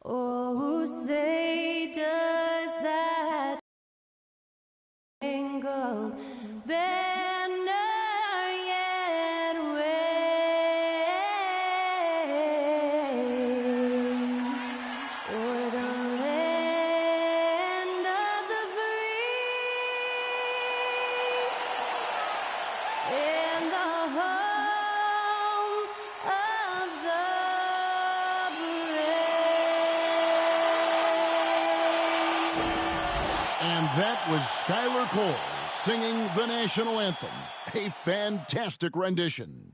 Oh, say does that tangled banner yet wave o'er the land of the free and the home of the And that was Skylar Cole singing the national anthem. A fantastic rendition.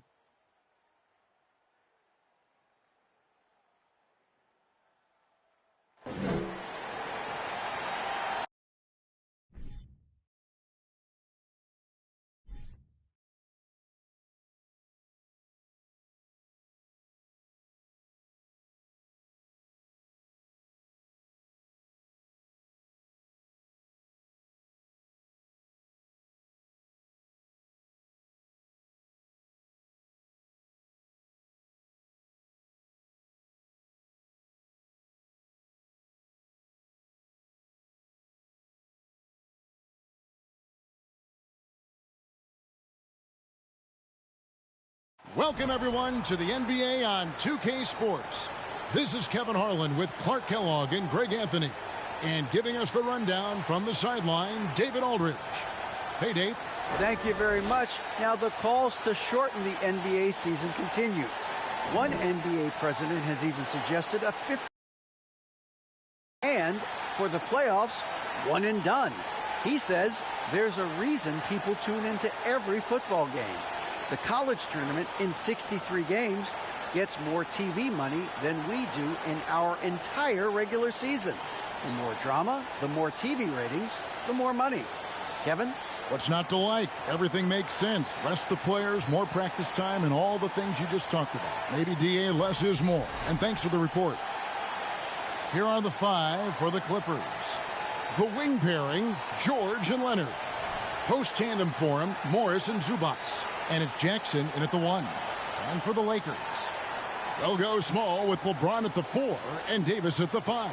Welcome, everyone, to the NBA on 2K Sports. This is Kevin Harlan with Clark Kellogg and Greg Anthony. And giving us the rundown from the sideline, David Aldridge. Hey, Dave. Thank you very much. Now, the calls to shorten the NBA season continue. One NBA president has even suggested a 50. And for the playoffs, one and done. He says there's a reason people tune into every football game. The college tournament in 63 games gets more TV money than we do in our entire regular season. The more drama, the more TV ratings, the more money. Kevin? What's not to like? Everything makes sense. Rest the players, more practice time, and all the things you just talked about. Maybe, DA, less is more. And thanks for the report. Here are the five for the Clippers. The wing pairing, George and Leonard. Post tandem for him, Morris and Zubac. And it's Jackson in at the 1. And for the Lakers, they'll go small with LeBron at the 4 and Davis at the 5.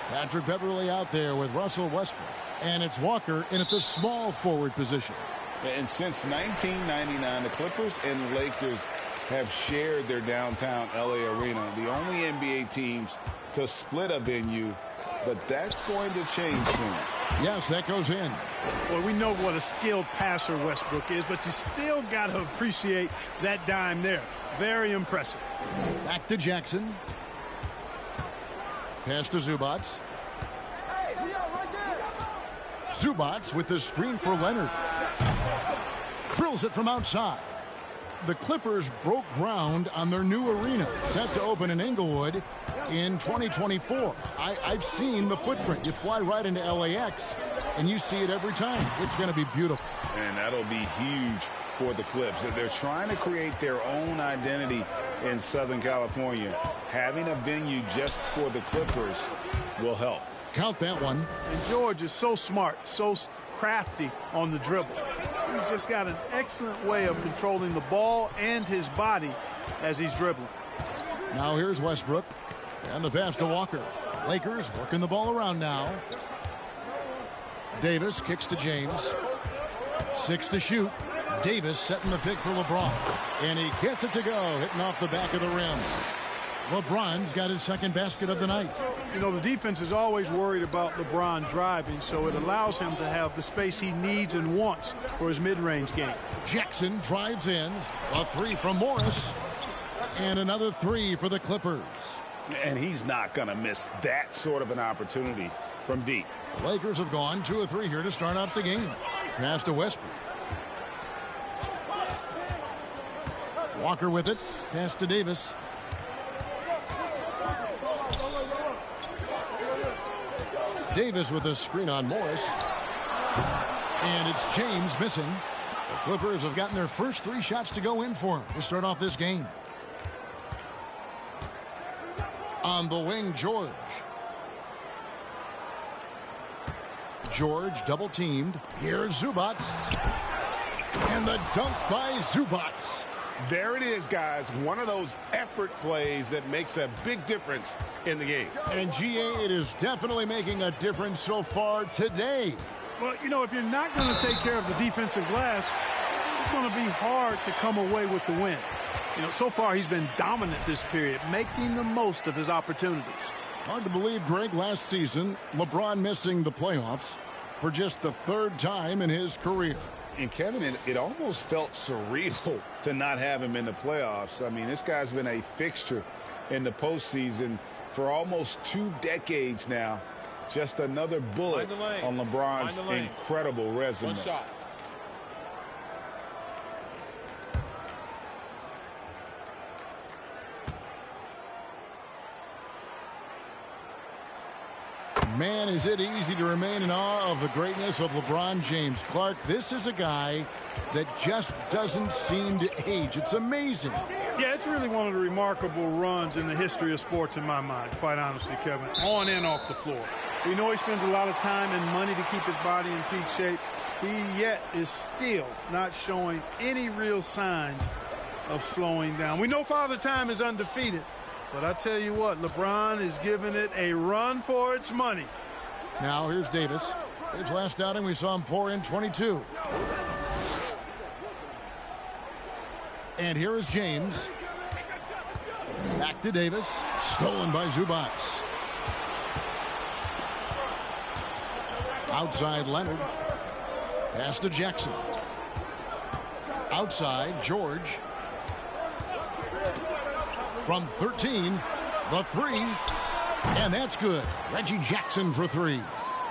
Patrick Beverley out there with Russell Westbrook. And it's Walker in at the small forward position. And since 1999, the Clippers and Lakers have shared their downtown LA arena. The only NBA teams to split a venue, but that's going to change soon. Yes, that goes in. Well, we know what a skilled passer Westbrook is, but you still got to appreciate that dime there. Very impressive. Back to Jackson. Pass to Zubac. Zubac with the screen for Leonard. Drills it from outside. The Clippers broke ground on their new arena, set to open in Inglewood in 2024. I've seen the footprint. You fly right into LAX, and you see it every time. It's going to be beautiful. And that'll be huge for the Clips. They're trying to create their own identity in Southern California. Having a venue just for the Clippers will help. Count that one. And George is so smart, so crafty on the dribble. He's just got an excellent way of controlling the ball and his body as he's dribbling. Now here's Westbrook. And the pass to Walker. Lakers working the ball around now. Davis kicks to James. 6 to shoot. Davis setting the pick for LeBron. And he gets it to go, hitting off the back of the rim. LeBron's got his second basket of the night. You know, the defense is always worried about LeBron driving, so it allows him to have the space he needs and wants for his mid-range game. Jackson drives in. A 3 from Morris. And another 3 for the Clippers. And he's not going to miss that sort of an opportunity from deep. The Lakers have gone 2 of 3 here to start out the game. Pass to Westbrook. Walker with it. Pass to Davis. Davis with a screen on Morris. And it's James missing. The Clippers have gotten their first 3 shots to go in for him to start off this game. On the wing, George. George double teamed. Here's Zubac. And the dunk by Zubac. There it is, guys. One of those effort plays that makes a big difference in the game. And GA, it is definitely making a difference so far today. Well, you know, if you're not going to take care of the defensive glass, it's going to be hard to come away with the win. You know, so far he's been dominant this period, making the most of his opportunities. Hard to believe, Greg, last season, LeBron missing the playoffs for just the third time in his career. And Kevin, it almost felt surreal to not have him in the playoffs. I mean, this guy's been a fixture in the postseason for almost 2 decades now. Just another bullet on LeBron's incredible resume. One shot. Man, is it easy to remain in awe of the greatness of LeBron James. Clark, this is a guy that just doesn't seem to age. It's amazing. Yeah, it's really one of the remarkable runs in the history of sports in my mind, quite honestly, Kevin, on and off the floor. We know he spends a lot of time and money to keep his body in peak shape. He yet is still not showing any real signs of slowing down. We know Father Time is undefeated, but I tell you what, LeBron is giving it a run for its money. Now here's Davis. His last outing, we saw him pour in 22. And here is James. Back to Davis. Stolen by Zubac. Outside Leonard. Pass to Jackson. Outside George. From 13, the three. And that's good. Reggie Jackson for 3.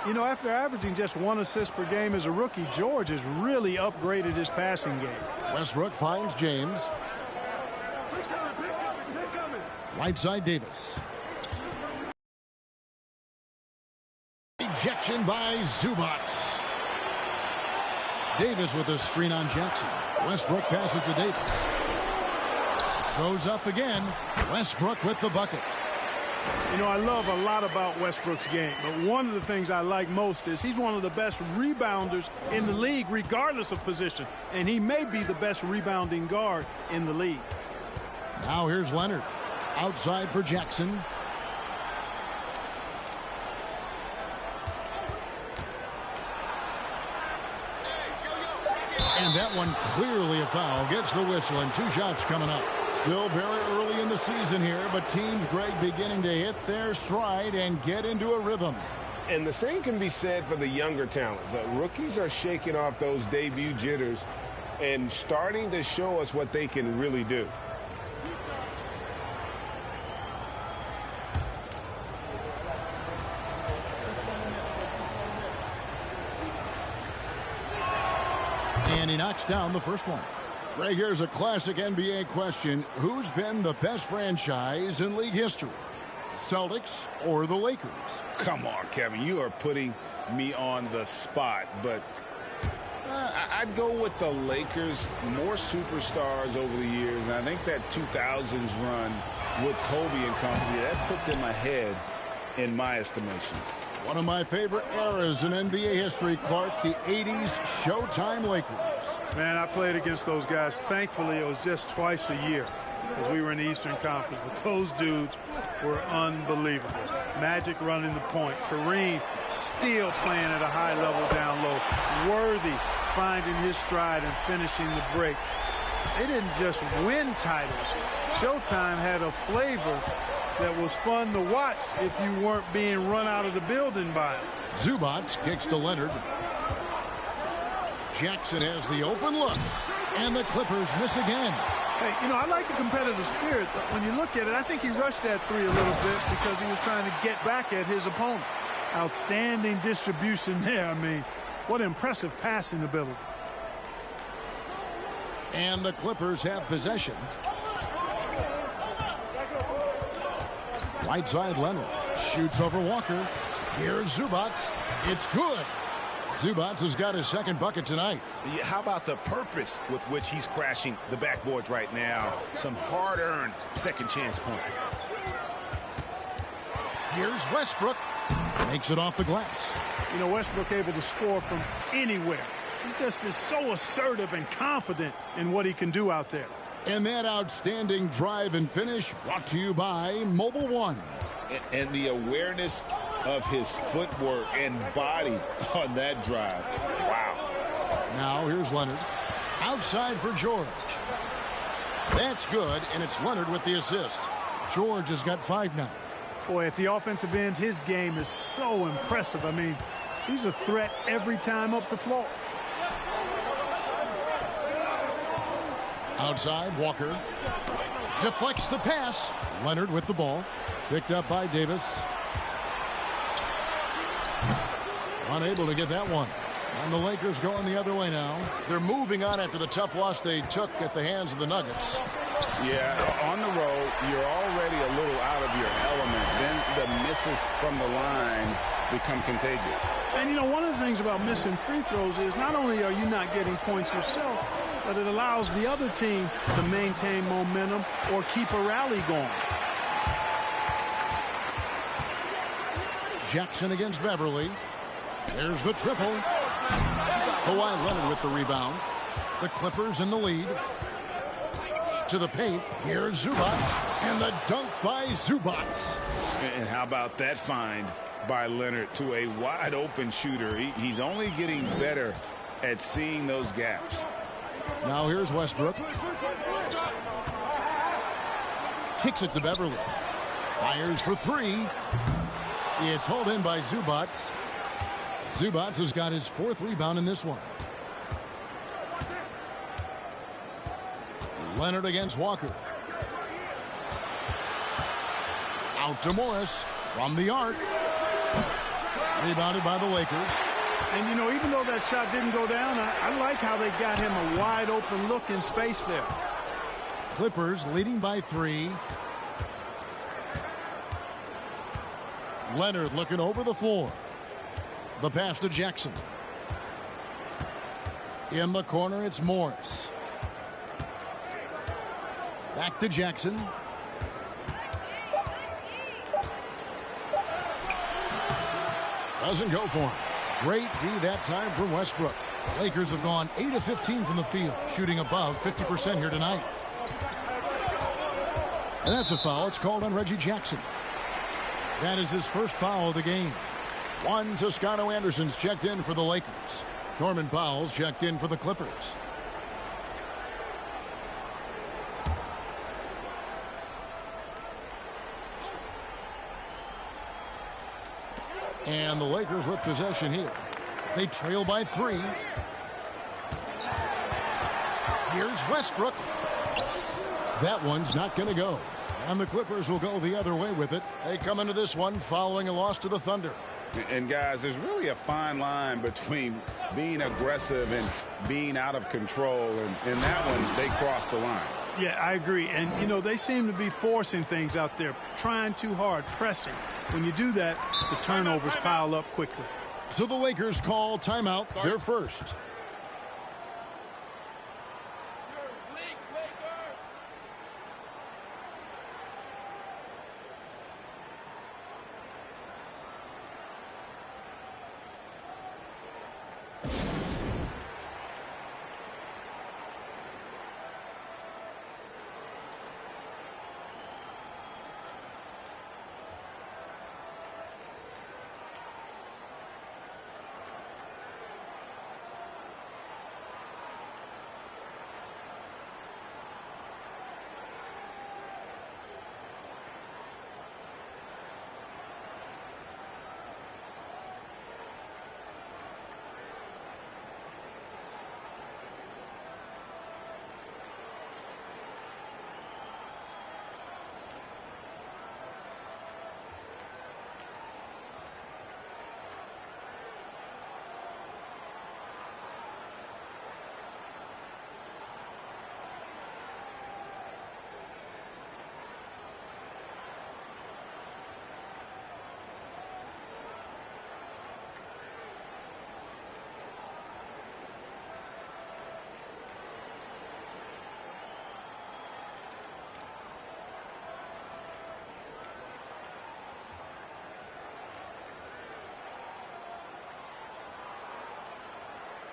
You know, after averaging just 1 assist per game as a rookie, George has really upgraded his passing game. Westbrook finds James. Right side Davis. Ejection by Zubac. Davis with a screen on Jackson. Westbrook passes to Davis. Goes up again. Westbrook with the bucket. You know, I love a lot about Westbrook's game, but one of the things I like most is he's one of the best rebounders in the league, regardless of position. And he may be the best rebounding guard in the league. Now here's Leonard. Outside for Jackson. And that one clearly a foul. Gets the whistle and 2 shots coming up. Still very early in the season here, but teams, Greg, beginning to hit their stride and get into a rhythm. And the same can be said for the younger talent. The rookies are shaking off those debut jitters and starting to show us what they can really do. And he knocks down the first one. Greg, here's a classic NBA question. Who's been the best franchise in league history? The Celtics or the Lakers? Come on, Kevin. You are putting me on the spot, but I'd go with the Lakers. More superstars over the years, and I think that 2000s run with Kobe and company, that put them ahead in my estimation. One of my favorite eras in NBA history, Clark, the 80s Showtime Lakers. Man, I played against those guys. Thankfully, it was just twice a year as we were in the Eastern Conference. But those dudes were unbelievable. Magic running the point. Kareem still playing at a high level down low. Worthy finding his stride and finishing the break. They didn't just win titles. Showtime had a flavor that was fun to watch if you weren't being run out of the building by him. Zubac kicks to Leonard. Jackson has the open look, and the Clippers miss again. Hey, you know, I like the competitive spirit, but when you look at it, I think he rushed that 3 a little bit because he was trying to get back at his opponent. Outstanding distribution there. I mean, what impressive passing ability. And the Clippers have possession. Right side Leonard shoots over Walker. Here's Zubac. It's good. Zubac has got his second bucket tonight. Yeah, how about the purpose with which he's crashing the backboards right now? Some hard-earned second chance points. Here's Westbrook. Makes it off the glass. You know, Westbrook able to score from anywhere. He just is so assertive and confident in what he can do out there. And that outstanding drive and finish brought to you by Mobile One. And the awareness of his footwork and body on that drive. Wow. Now here's Leonard. Outside for George. That's good, and it's Leonard with the assist. George has got 5 now. Boy, at the offensive end, his game is so impressive. I mean, he's a threat every time up the floor. Outside, Walker deflects the pass. Leonard with the ball. Picked up by Davis. Unable to get that one. And the Lakers going the other way now. They're moving on after the tough loss they took at the hands of the Nuggets. Yeah, on the road, you're already a little out of your element. Then the misses from the line become contagious. And, you know, one of the things about missing free throws is not only are you not getting points yourself, but it allows the other team to maintain momentum or keep a rally going. Jackson against Beverly. There's the triple. Kawhi Leonard with the rebound. The Clippers in the lead. To the paint. Here's Zubats. And the dunk by Zubats. And how about that find by Leonard to a wide open shooter? He's only getting better at seeing those gaps. Now here's Westbrook. Kicks it to Beverly. Fires for 3. It's hauled in by Zubats. Zubats has got his 4th rebound in this one. Leonard against Walker. Out to Morris from the arc. Rebounded by the Lakers. And, you know, even though that shot didn't go down, I like how they got him a wide open look in space there. Clippers leading by 3. Leonard looking over the floor. The pass to Jackson. In the corner, it's Morris. Back to Jackson. Doesn't go for him. Great D that time from Westbrook. Lakers have gone 8 of 15 from the field, shooting above 50% here tonight. And that's a foul. It's called on Reggie Jackson. That is his first foul of the game. Juan Toscano Anderson's checked in for the Lakers. Norman Powell's checked in for the Clippers. And the Lakers with possession here. They trail by 3. Here's Westbrook. That one's not going to go. And the Clippers will go the other way with it. They come into this one following a loss to the Thunder. And, guys, there's really a fine line between being aggressive and being out of control. And in that one, they crossed the line. Yeah, I agree. And, you know, they seem to be forcing things out there, trying too hard, pressing. When you do that, the turnovers pile up quickly. So the Lakers call timeout, their first.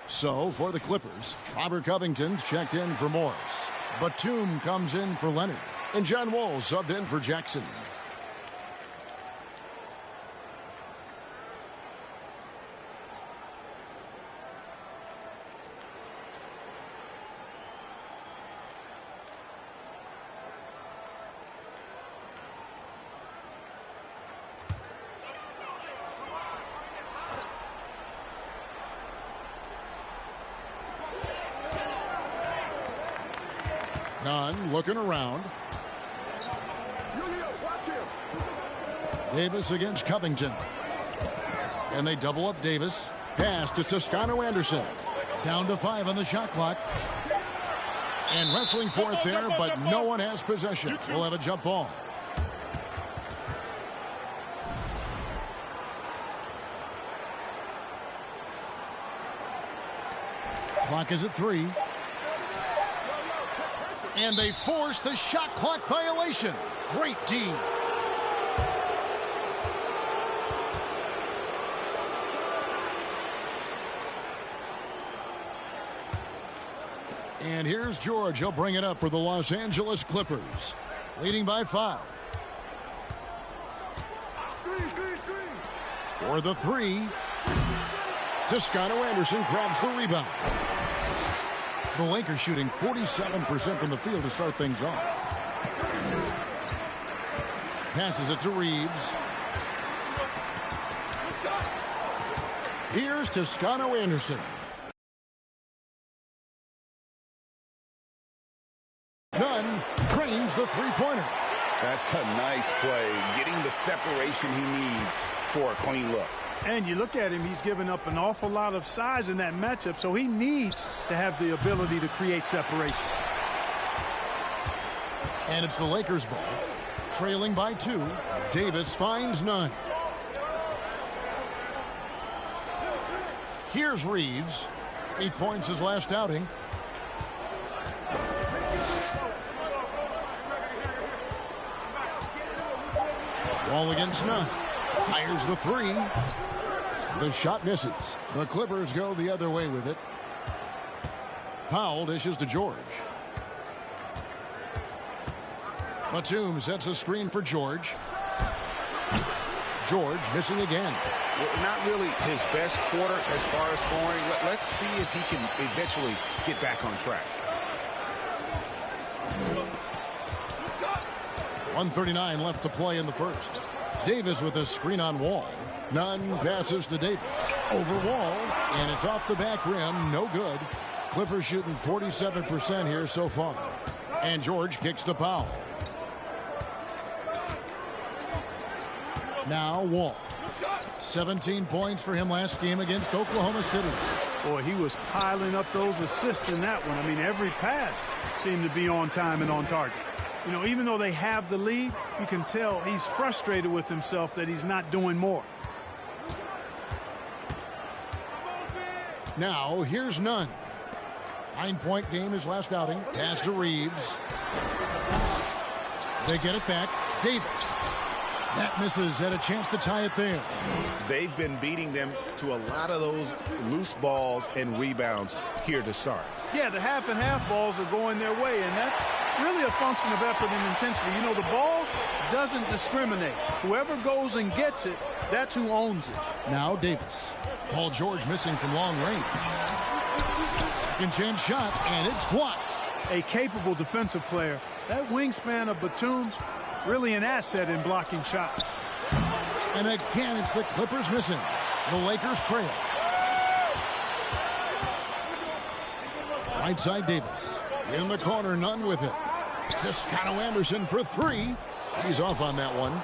So for the Clippers, Robert Covington's checked in for Morris. Batum comes in for Leonard. And John Wall subbed in for Jackson. Nunn looking around. Davis against Covington. And they double up Davis. Pass to Toscano Anderson. Down to 5 on the shot clock. And wrestling for it there, but no one has possession. We'll have a jump ball. Clock is at 3. And they force the shot clock violation. Great D. And here's George. He'll bring it up for the Los Angeles Clippers. Leading by 5. For the 3. Toscano Anderson grabs the rebound. The Lakers shooting 47% from the field to start things off. Passes it to Reeves. Here's Toscano Anderson. Nunn drains the three-pointer. That's a nice play, getting the separation he needs for a clean look. And you look at him, he's given up an awful lot of size in that matchup, so he needs to have the ability to create separation. And it's the Lakers ball. Trailing by 2. Davis finds Nunn. Here's Reeves. 8 points his last outing. Wall against Nunn. Fires the 3. The shot misses. The Clippers go the other way with it. Powell dishes to George. Batum sets a screen for George. George missing again. Not really his best quarter as far as scoring. Let's see if he can eventually get back on track. 1:39 left to play in the first. Davis with a screen on Wall. Nunn passes to Davis. Over Wall, and it's off the back rim. No good. Clippers shooting 47% here so far. And George kicks to Powell. Now Wall. 17 points for him last game against Oklahoma City. Boy, he was piling up those assists in that one. I mean, every pass seemed to be on time and on target. You know, even though they have the lead, you can tell he's frustrated with himself that he's not doing more. Now, here's Nunn. 9-point game his last outing. Pass to Reeves. They get it back. Davis. That misses. Had a chance to tie it there. They've been beating them to a lot of those loose balls and rebounds here to start. Yeah, the half and half balls are going their way, and that's really a function of effort and intensity. You know, the ball doesn't discriminate. Whoever goes and gets it, that's who owns it. Now Davis. Paul George missing from long range. Second chance shot, and it's blocked. A capable defensive player. That wingspan of Batum's really an asset in blocking shots. And again, it's the Clippers missing. The Lakers trail. Right side Davis. In the corner, Nunn with it. Toscano Anderson for 3. He's off on that one.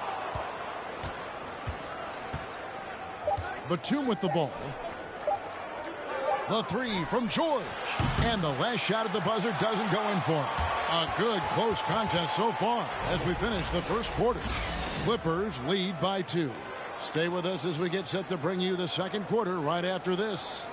Batum with the ball. The 3 from George. And the last shot at the buzzer doesn't go in for him. A good close contest so far as we finish the first quarter. Clippers lead by 2. Stay with us as we get set to bring you the second quarter right after this.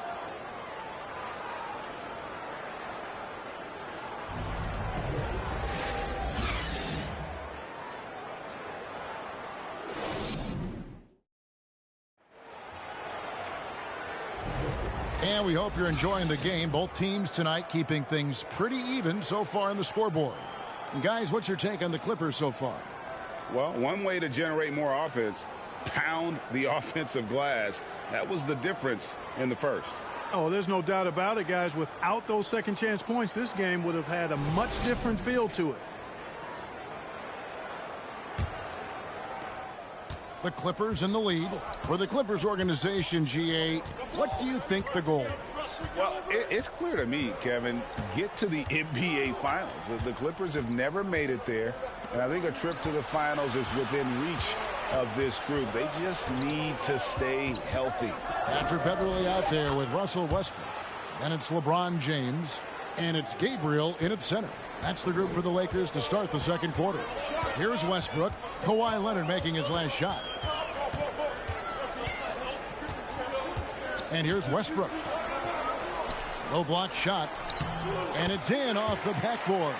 And we hope you're enjoying the game. Both teams tonight keeping things pretty even so far in the scoreboard. And guys, what's your take on the Clippers so far? Well, one way to generate more offense, pound the offensive glass. That was the difference in the first. Oh, there's no doubt about it, guys. Without those second chance points, this game would have had a much different feel to it. The Clippers in the lead. For the Clippers organization, GA, what do you think the goal is? Well, it's clear to me, Kevin, get to the NBA Finals. The Clippers have never made it there, and I think a trip to the Finals is within reach of this group. They just need to stay healthy. Patrick Beverley out there with Russell Westbrook. And it's LeBron James, and it's Gabriel in at center. That's the group for the Lakers to start the second quarter. Here's Westbrook. Kawhi Leonard making his last shot. And here's Westbrook. Low block shot. And it's in off the backboard.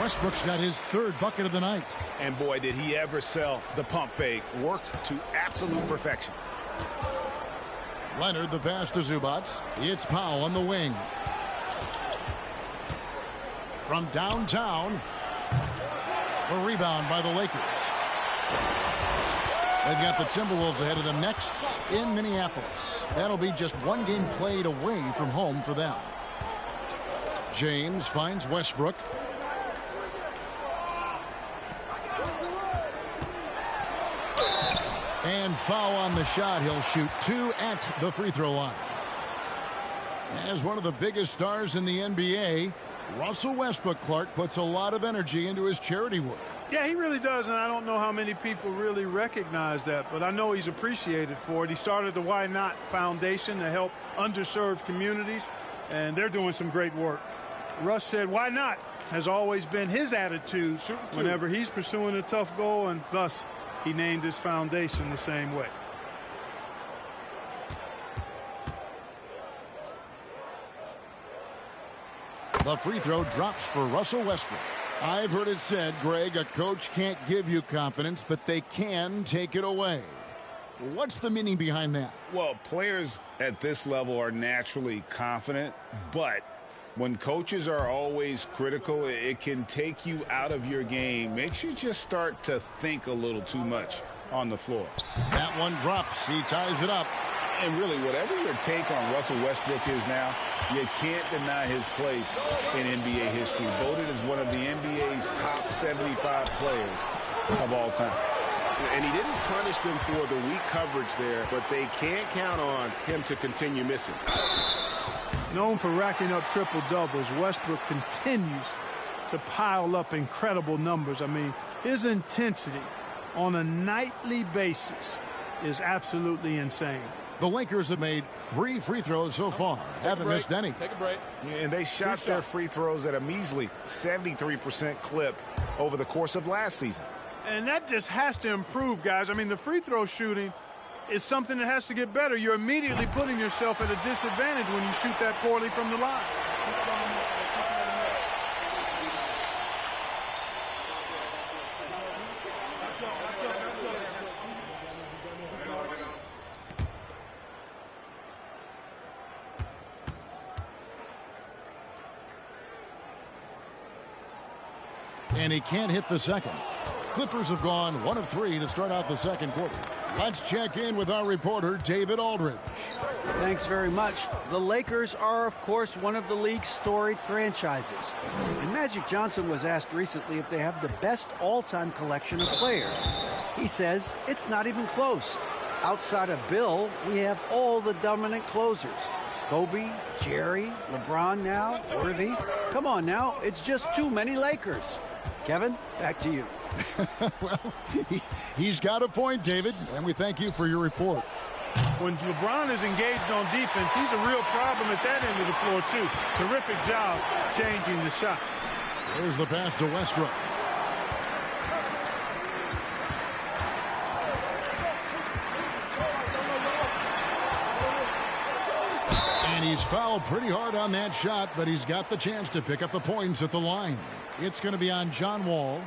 Westbrook's got his third bucket of the night. And boy, did he ever sell the pump fake. Worked to absolute perfection. Leonard the pass to Zubats. It's Powell on the wing. From downtown. The rebound by the Lakers. They've got the Timberwolves ahead of them next in Minneapolis. That'll be just one game played away from home for them. James finds Westbrook. And foul on the shot. He'll shoot 2 at the free throw line. As one of the biggest stars in the NBA, Russell Westbrook, Clark, puts a lot of energy into his charity work. Yeah, he really does, and I don't know how many people really recognize that, but I know he's appreciated for it. He started the Why Not Foundation to help underserved communities, and they're doing some great work. Russ said, why not, has always been his attitude whenever he's pursuing a tough goal, and thus he named his foundation the same way. The free throw drops for Russell Westbrook. I've heard it said, Greg, a coach can't give you confidence, but they can take it away. What's the meaning behind that? Well, players at this level are naturally confident, but when coaches are always critical, it can take you out of your game. Makes you just start to think a little too much on the floor. That one drops. He ties it up. And really, whatever your take on Russell Westbrook is now, you can't deny his place in NBA history. Voted as one of the NBA's top 75 players of all time. And he didn't punish them for the weak coverage there, but they can't count on him to continue missing. Known for racking up triple-doubles, Westbrook continues to pile up incredible numbers. I mean, his intensity on a nightly basis is absolutely insane. The Lakers have made 3 free throws so far. Haven't missed any. Take a break. And they shot their free throws at a measly 73% clip over the course of last season. And that just has to improve, guys. I mean, the free throw shooting is something that has to get better. You're immediately putting yourself at a disadvantage when you shoot that poorly from the line. And he can't hit the second. Clippers have gone 1 of 3 to start out the second quarter. Let's check in with our reporter, David Aldridge. Thanks very much. The Lakers are, of course, one of the league's storied franchises. And Magic Johnson was asked recently if they have the best all-time collection of players. He says it's not even close. Outside of Bill, we have all the dominant closers. Kobe, Jerry, LeBron now, Worthy. Come on now, it's just too many Lakers. Kevin, back to you. Well, he's got a point, David, and we thank you for your report. When LeBron is engaged on defense, he's a real problem at that end of the floor, too. Terrific job changing the shot. There's the pass to Westbrook. And he He's fouled pretty hard on that shot, but he's got the chance to pick up the points at the line. It's going to be on John Wall.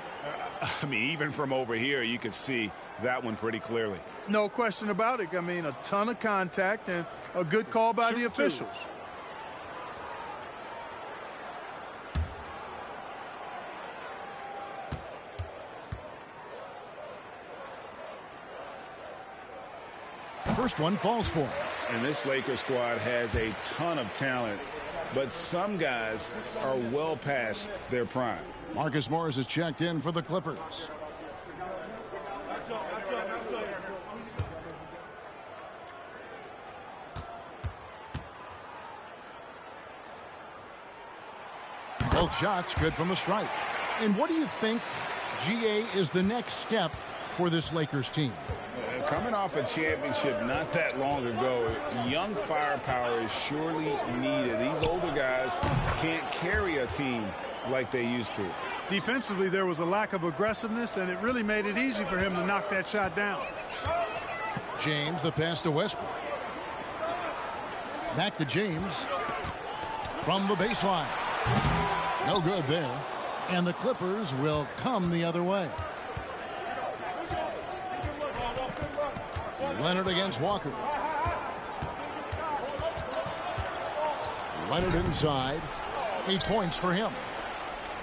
I mean, even from over here, you could see that one pretty clearly. No question about it. I mean, a ton of contact and a good call by the officials. First one falls for him. And this Lakers squad has a ton of talent, but some guys are well past their prime. Marcus Morris is checked in for the Clippers. Both shots good from the stripe. And what do you think, GA, is the next step for this Lakers team? Coming off a championship not that long ago, young firepower is surely needed. These older guys can't carry a team like they used to. Defensively, there was a lack of aggressiveness, and it really made it easy for him to knock that shot down. James, the pass to Westbrook. Back to James from the baseline. No good there. And the Clippers will come the other way. Leonard against Walker. Leonard inside. 8 points for him.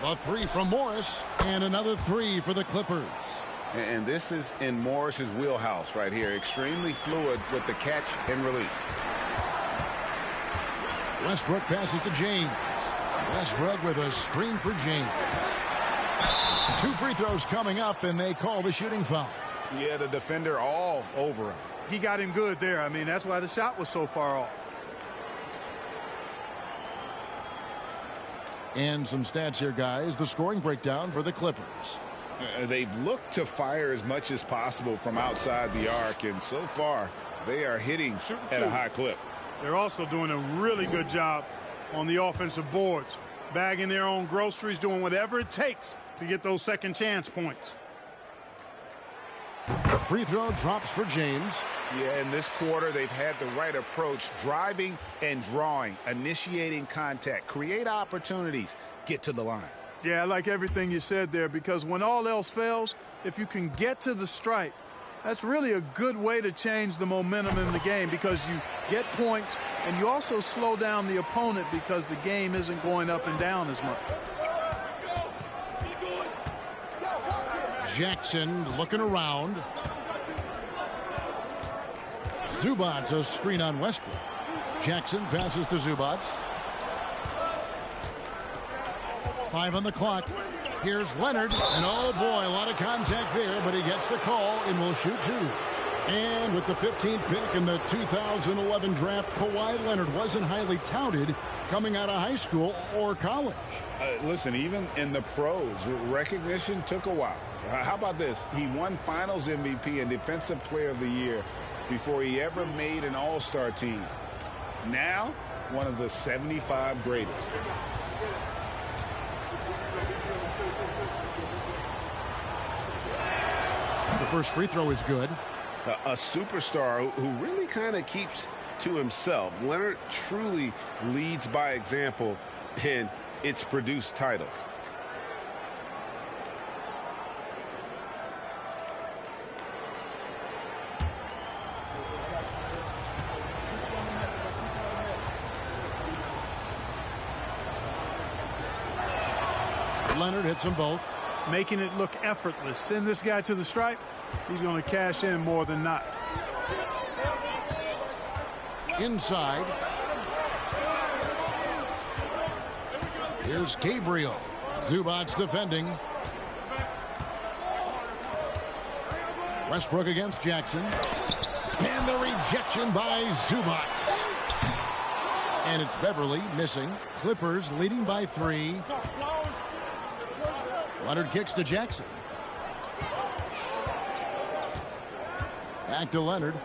The three from Morris, and another three for the Clippers. And this is in Morris's wheelhouse right here. Extremely fluid with the catch and release. Westbrook passes to James. Westbrook with a screen for James. 2 free throws coming up, and they call the shooting foul. Yeah, the defender all over him. He got him good there. I mean, that's why the shot was so far off. And some stats here, guys. The scoring breakdown for the Clippers. They've looked to fire as much as possible from outside the arc, and so far they are hitting at a high clip. They're also doing a really good job on the offensive boards, bagging their own groceries, doing whatever it takes to get those second chance points. The free throw drops for James. Yeah, in this quarter, they've had the right approach, driving and drawing, initiating contact, create opportunities, get to the line. Yeah, I like everything you said there, because when all else fails, if you can get to the stripe, that's really a good way to change the momentum in the game, because you get points and you also slow down the opponent because the game isn't going up and down as much. Jackson looking around. Zubats a screen on Westbrook. Jackson passes to Zubats. 5 on the clock. Here's Leonard, and oh boy, a lot of contact there, but he gets the call and will shoot 2. And with the 15th pick in the 2011 draft, Kawhi Leonard wasn't highly touted coming out of high school or college. Listen, even in the pros, recognition took a while. How about this? He won Finals MVP and Defensive Player of the Year before he ever made an All-Star team. Now, one of the 75 greatest. The first free throw is good. A superstar who really kind of keeps to himself. Leonard truly leads by example, and it's produced titles. Leonard hits them both. Making it look effortless. Send this guy to the stripe. He's going to cash in more than not. Inside. Here's Gabriel. Zubats defending. Westbrook against Jackson. And the rejection by Zubats. And it's Beverly missing. Clippers leading by 3. Leonard kicks to Jackson. Back to Leonard.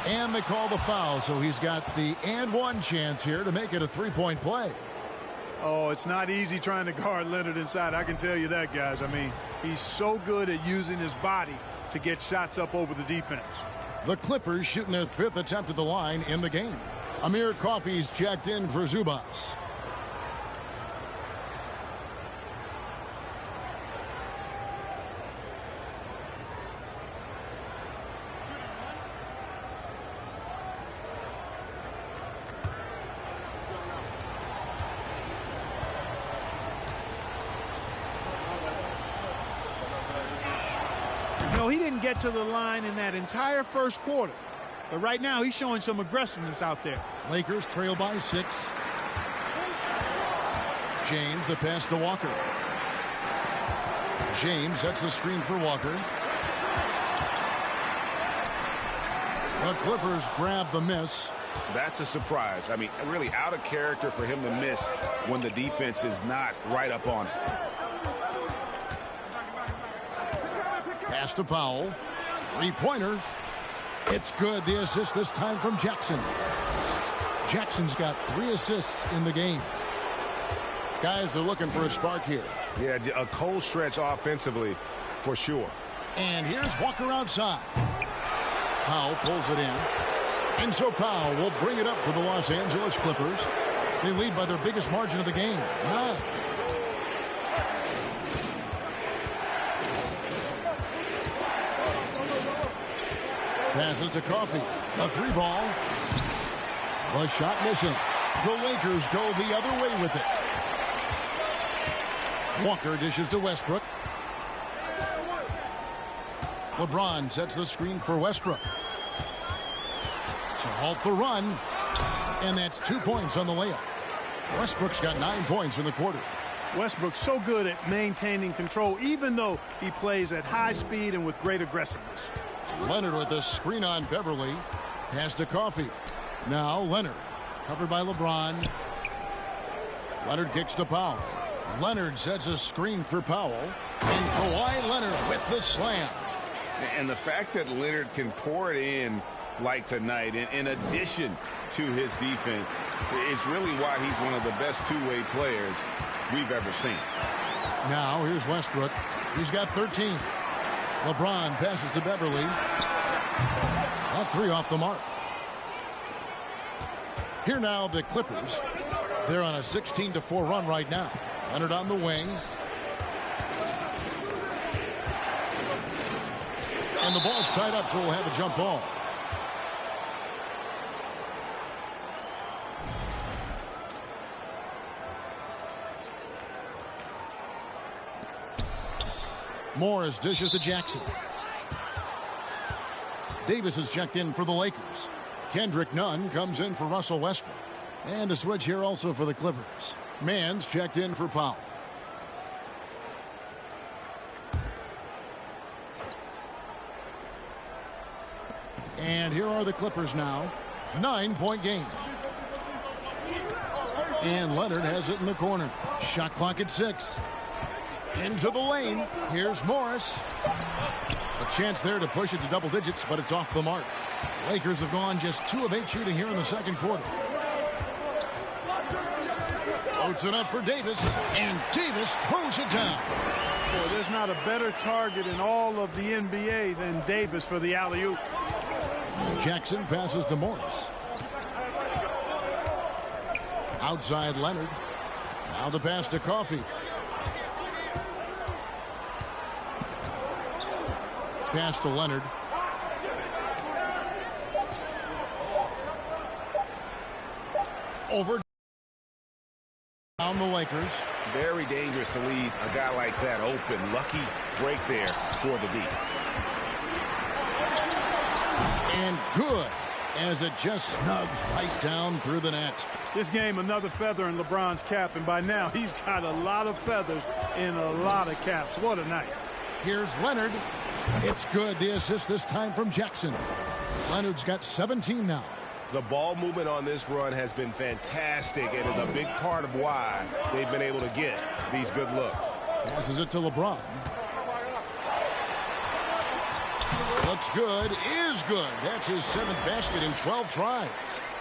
And they call the foul, so he's got the and one chance here to make it a 3-point play. Oh, it's not easy trying to guard Leonard inside. I can tell you that, guys. I mean, he's so good at using his body to get shots up over the defense. The Clippers shooting their 5th attempt at the line in the game. Amir Coffey's checked in for Zubas. He didn't get to the line in that entire first quarter. But right now, he's showing some aggressiveness out there. Lakers trail by 6. James, the pass to Walker. James sets the screen for Walker. The Clippers grab the miss. That's a surprise. I mean, really out of character for him to miss when the defense is not right up on it. Pass to Powell. Three-pointer. It's good. The assist this time from Jackson. Jackson's got 3 assists in the game. Guys are looking for a spark here. Yeah, a cold stretch offensively for sure. And here's Walker outside. Powell pulls it in. And so Powell will bring it up for the Los Angeles Clippers. They lead by their biggest margin of the game, 9. Passes to Coffey. A 3-ball. The shot missing. The Lakers go the other way with it. Walker dishes to Westbrook. LeBron sets the screen for Westbrook to halt the run. And that's 2 points on the layup. Westbrook's got 9 points in the quarter. Westbrook's so good at maintaining control, even though he plays at high speed and with great aggressiveness. Leonard with a screen on Beverly. Pass to Coffey. Now Leonard. Covered by LeBron. Leonard kicks to Powell. Leonard sets a screen for Powell. And Kawhi Leonard with the slam. And the fact that Leonard can pour it in like tonight, in addition to his defense, is really why he's one of the best two-way players we've ever seen. Now here's Westbrook. He's got 13. LeBron passes to Beverly. That 3 off the mark. Here now the Clippers. They're on a 16-4 run right now. Leonard on the wing. And the ball's tied up, so we'll have a jump ball. Morris dishes to Jackson. Davis is checked in for the Lakers. Kendrick Nunn comes in for Russell Westbrook. And a switch here also for the Clippers. Mann's checked in for Powell. And here are the Clippers now. 9-point game. And Leonard has it in the corner. Shot clock at 6. Into the lane. Here's Morris. A chance there to push it to double digits, but it's off the mark. Lakers have gone just 2 of 8 shooting here in the second quarter. Floats it up for Davis, and Davis throws it down. Boy, there's not a better target in all of the NBA than Davis for the alley-oop. Jackson passes to Morris. Outside Leonard. Now the pass to Coffey. Pass to Leonard. Over down the Lakers. Very dangerous to leave a guy like that open. Lucky break there for the D. And good, as it just snugs right down through the net. This game, another feather in LeBron's cap, and by now he's got a lot of feathers in a lot of caps. What a night. Here's Leonard. It's good. The assist this time from Jackson. Leonard's got 17 now. The ball movement on this run has been fantastic and is a big part of why they've been able to get these good looks. Passes it to LeBron. Looks good, is good. That's his 7th basket in 12 tries.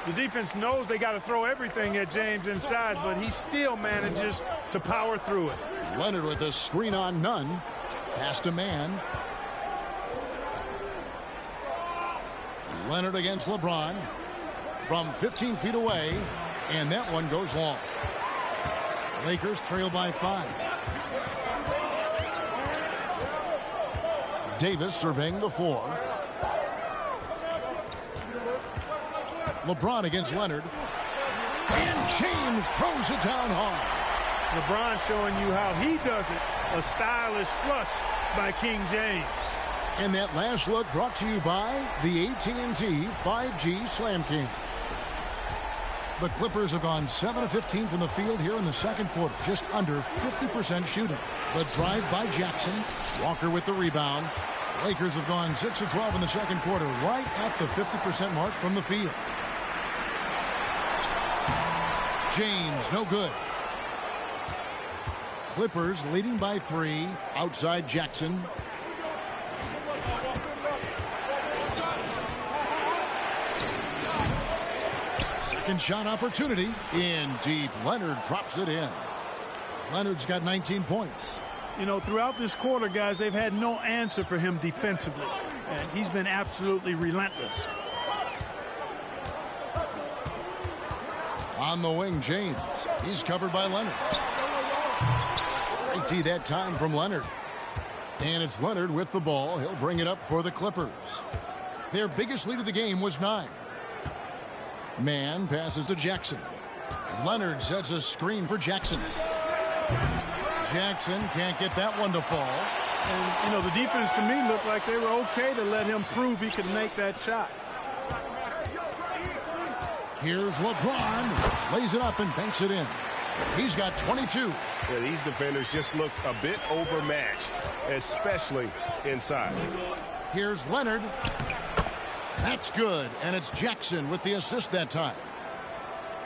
The defense knows they got to throw everything at James inside, but he still manages to power through it. Leonard with a screen on Nunn. Pass to Mann. Leonard against LeBron. from 15 feet away, and that one goes long. Lakers trail by 5. Davis surveying the floor. LeBron against Leonard. And James throws it down hard. LeBron showing you how he does it. A stylish flush by King James. And that last look brought to you by the AT&T 5G Slam King. The Clippers have gone 7 of 15 from the field here in the second quarter. Just under 50% shooting. The drive by Jackson. Walker with the rebound. Lakers have gone 6 of 12 in the second quarter, right at the 50% mark from the field. James, no good. Clippers leading by 3 outside Jackson. Second shot opportunity in deep. Leonard drops it in. Leonard's got 19 points. You know, throughout this quarter, guys, they've had no answer for him defensively. And he's been absolutely relentless. On the wing, James. He's covered by Leonard. Great D that time from Leonard. And it's Leonard with the ball. He'll bring it up for the Clippers. Their biggest lead of the game was 9. Man passes to Jackson. Leonard sets a screen for Jackson. Jackson can't get that one to fall. And, you know, the defense to me looked like they were okay to let him prove he could make that shot. Here's LeBron. Lays it up and banks it in. He's got 22. Yeah, these defenders just look a bit overmatched, especially inside. Here's Leonard. That's good. And it's Jackson with the assist that time.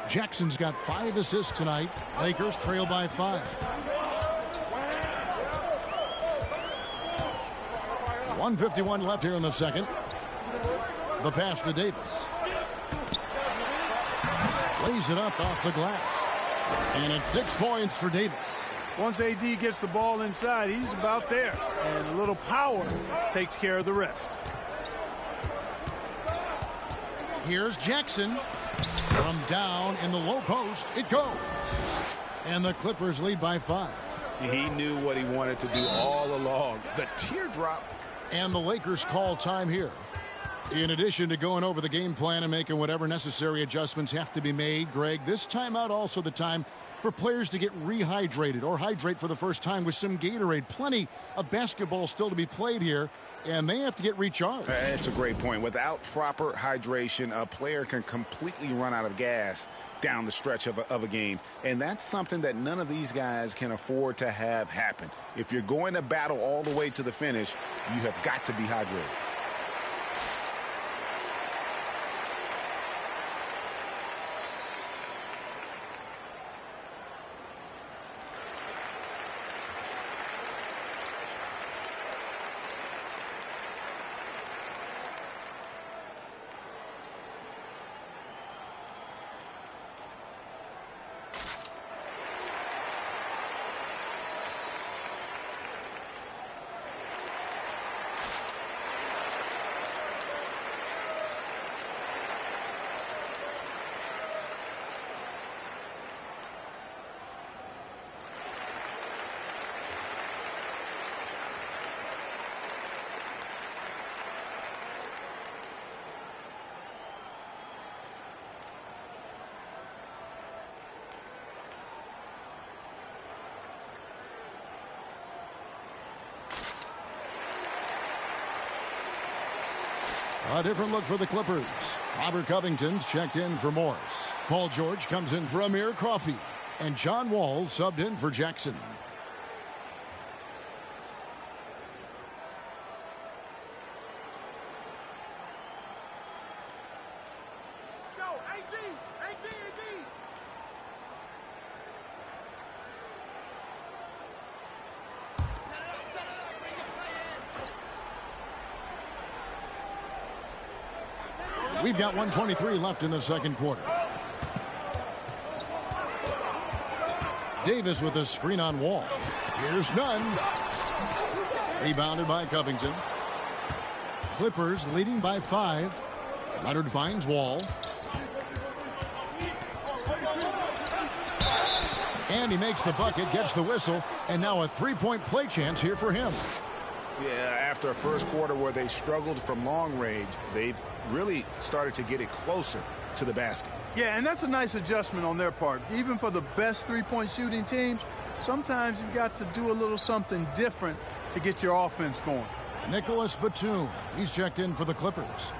Jackson's got 5 assists tonight. Lakers trail by 5. 1:51 left here in the second. The pass to Davis. Lays it up off the glass. And it's 6 points for Davis. Once AD gets the ball inside, he's about there. And a little power takes care of the rest. Here's Jackson. From down in the low post, it goes. And the Clippers lead by 5. He knew what he wanted to do all along. The teardrop. And the Lakers call time here. In addition to going over the game plan and making whatever necessary adjustments have to be made, Greg, this timeout also the time for players to get rehydrated or hydrate for the first time with some Gatorade. Plenty of basketball still to be played here, and they have to get recharged. That's a great point. Without proper hydration, a player can completely run out of gas down the stretch of a game. And that's something that none of these guys can afford to have happen. If you're going to battle all the way to the finish, you have got to be hydrated. A different look for the Clippers. Robert Covington's checked in for Morris. Paul George comes in for Amir Coffey. And John Wall subbed in for Jackson. We've got 1:23 left in the second quarter. Davis with a screen on Wall. Here's none. Rebounded by Covington. Clippers leading by 5. Leonard finds Wall. And he makes the bucket, gets the whistle, and now a three-point play chance here for him. Yeah, after a first quarter where they struggled from long range, they've really started to get it closer to the basket. Yeah, and that's a nice adjustment on their part. Even for the best three-point shooting teams, sometimes you've got to do a little something different to get your offense going. Nicholas Batum, he's checked in for the Clippers.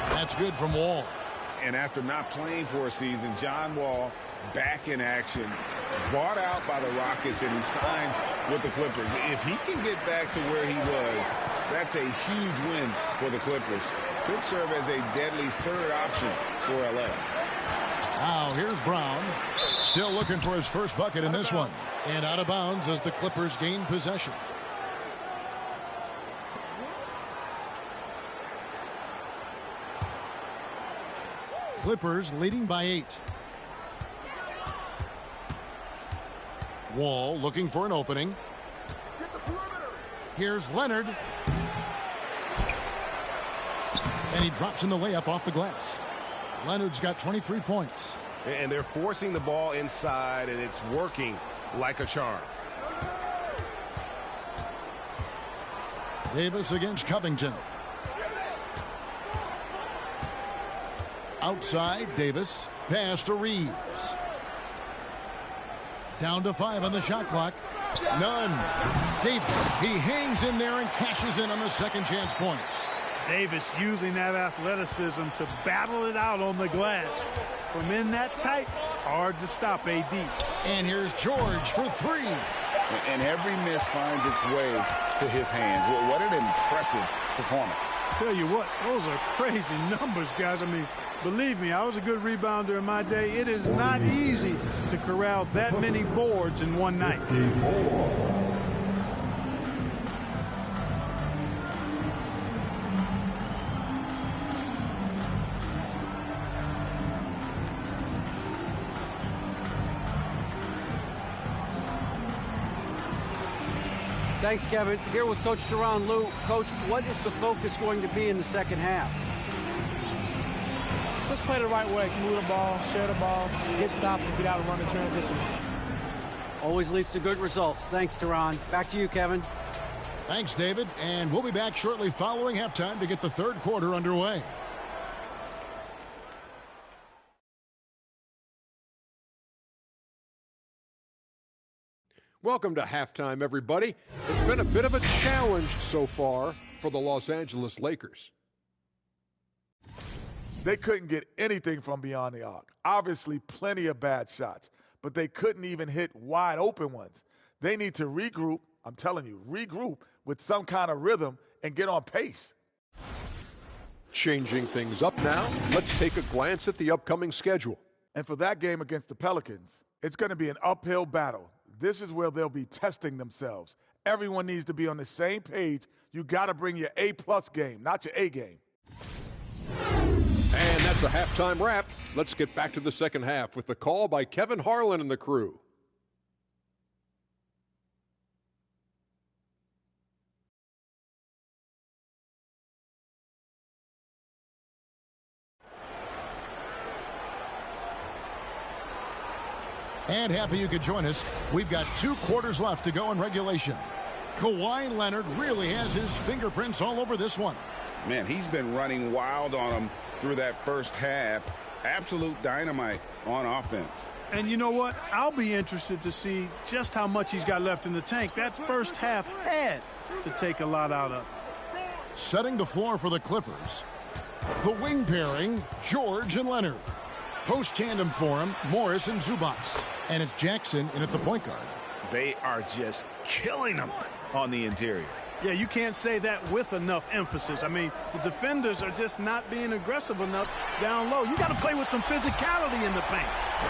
That's good from Wall. And after not playing for a season, John Wall back in action, bought out by the Rockets, and he signs with the Clippers. If he can get back to where he was, that's a huge win for the Clippers. Could serve as a deadly third option for LA. Now here's Brown, still looking for his first bucket in this one. And out of bounds as the Clippers gain possession. Clippers leading by 8. Wall looking for an opening. Here's Leonard. And he drops in the layup off the glass. Leonard's got 23 points. And they're forcing the ball inside, and it's working like a charm. Davis against Covington. Outside, Davis. Pass to Reeves. Down to 5 on the shot clock. None. Davis, he hangs in there and cashes in on the second chance points. Davis using that athleticism to battle it out on the glass. From in that tight, hard to stop AD. And here's George for 3. And every miss finds its way to his hands. Well, what an impressive performance. Tell you what, those are crazy numbers, guys. I mean, believe me, I was a good rebounder in my day. It is not easy to corral that many boards in one night. Thanks, Kevin. Here with Coach Teron Lou. Coach, what is the focus going to be in the second half? Just play the right way. Move the ball, share the ball, get stops, and get out and run the transition. Always leads to good results. Thanks, Teron. Back to you, Kevin. Thanks, David. And we'll be back shortly following halftime to get the third quarter underway. Welcome to halftime, everybody. It's been a bit of a challenge so far for the Los Angeles Lakers. They couldn't get anything from beyond the arc. Obviously, plenty of bad shots, but they couldn't even hit wide open ones. They need to regroup, I'm telling you, regroup with some kind of rhythm and get on pace. Changing things up now, let's take a glance at the upcoming schedule. And for that game against the Pelicans, it's going to be an uphill battle. This is where they'll be testing themselves. Everyone needs to be on the same page. You got to bring your A-plus game, not your A game. And that's a halftime wrap. Let's get back to the second half with the call by Kevin Harlan and the crew. And happy you could join us. We've got 2 quarters left to go in regulation. Kawhi Leonard really has his fingerprints all over this one. Man, he's been running wild on them through that first half. Absolute dynamite on offense. And you know what? I'll be interested to see just how much he's got left in the tank. That first half had to take a lot out of. Setting the floor for the Clippers. The wing pairing, George and Leonard. Post tandem for him, Morris and Zubac. And it's Jackson in at the point guard. They are just killing them on the interior. Yeah, you can't say that with enough emphasis. I mean, the defenders are just not being aggressive enough down low. You got to play with some physicality in the paint.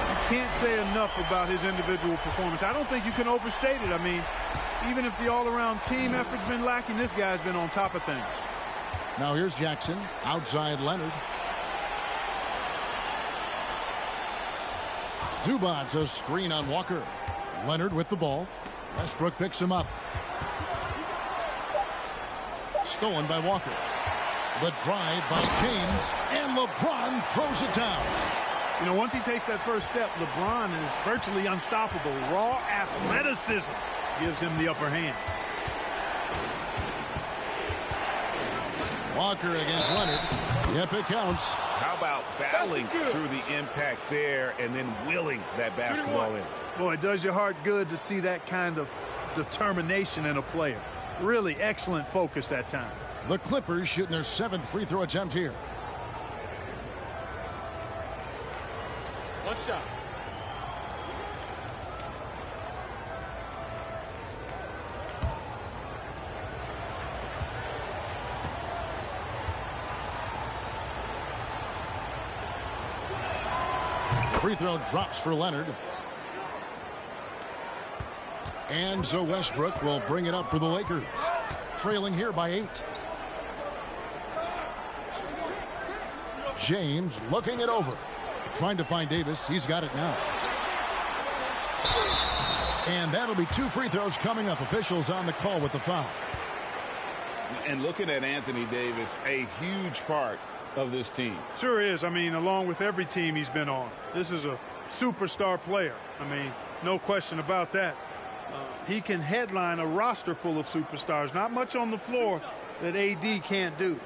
You can't say enough about his individual performance. I don't think you can overstate it. I mean, even if the all-around team effort's been lacking, this guy's been on top of things. Now here's Jackson, outside Leonard. Zubac, a screen on Walker. Leonard with the ball. Westbrook picks him up. Stolen by Walker. The drive by James, and LeBron throws it down. You know, once he takes that first step, LeBron is virtually unstoppable. Raw athleticism gives him the upper hand. Walker against Leonard. Yep, it counts. How about battling through the impact there and then willing that basketball in? Boy, it does your heart good to see that kind of determination in a player. Really excellent focus that time. The Clippers shooting their 7th free throw attempt here. One shot. Free throw drops for Leonard. And so Westbrook will bring it up for the Lakers. Trailing here by 8. James looking it over. Trying to find Davis. He's got it now. And that'll be 2 free throws coming up. Officials on the call with the foul. And looking at Anthony Davis, a huge part of this team. Sure is. I mean, along with every team he's been on. This is a superstar player. I mean, no question about that. He can headline a roster full of superstars. Not much on the floor that AD can't do.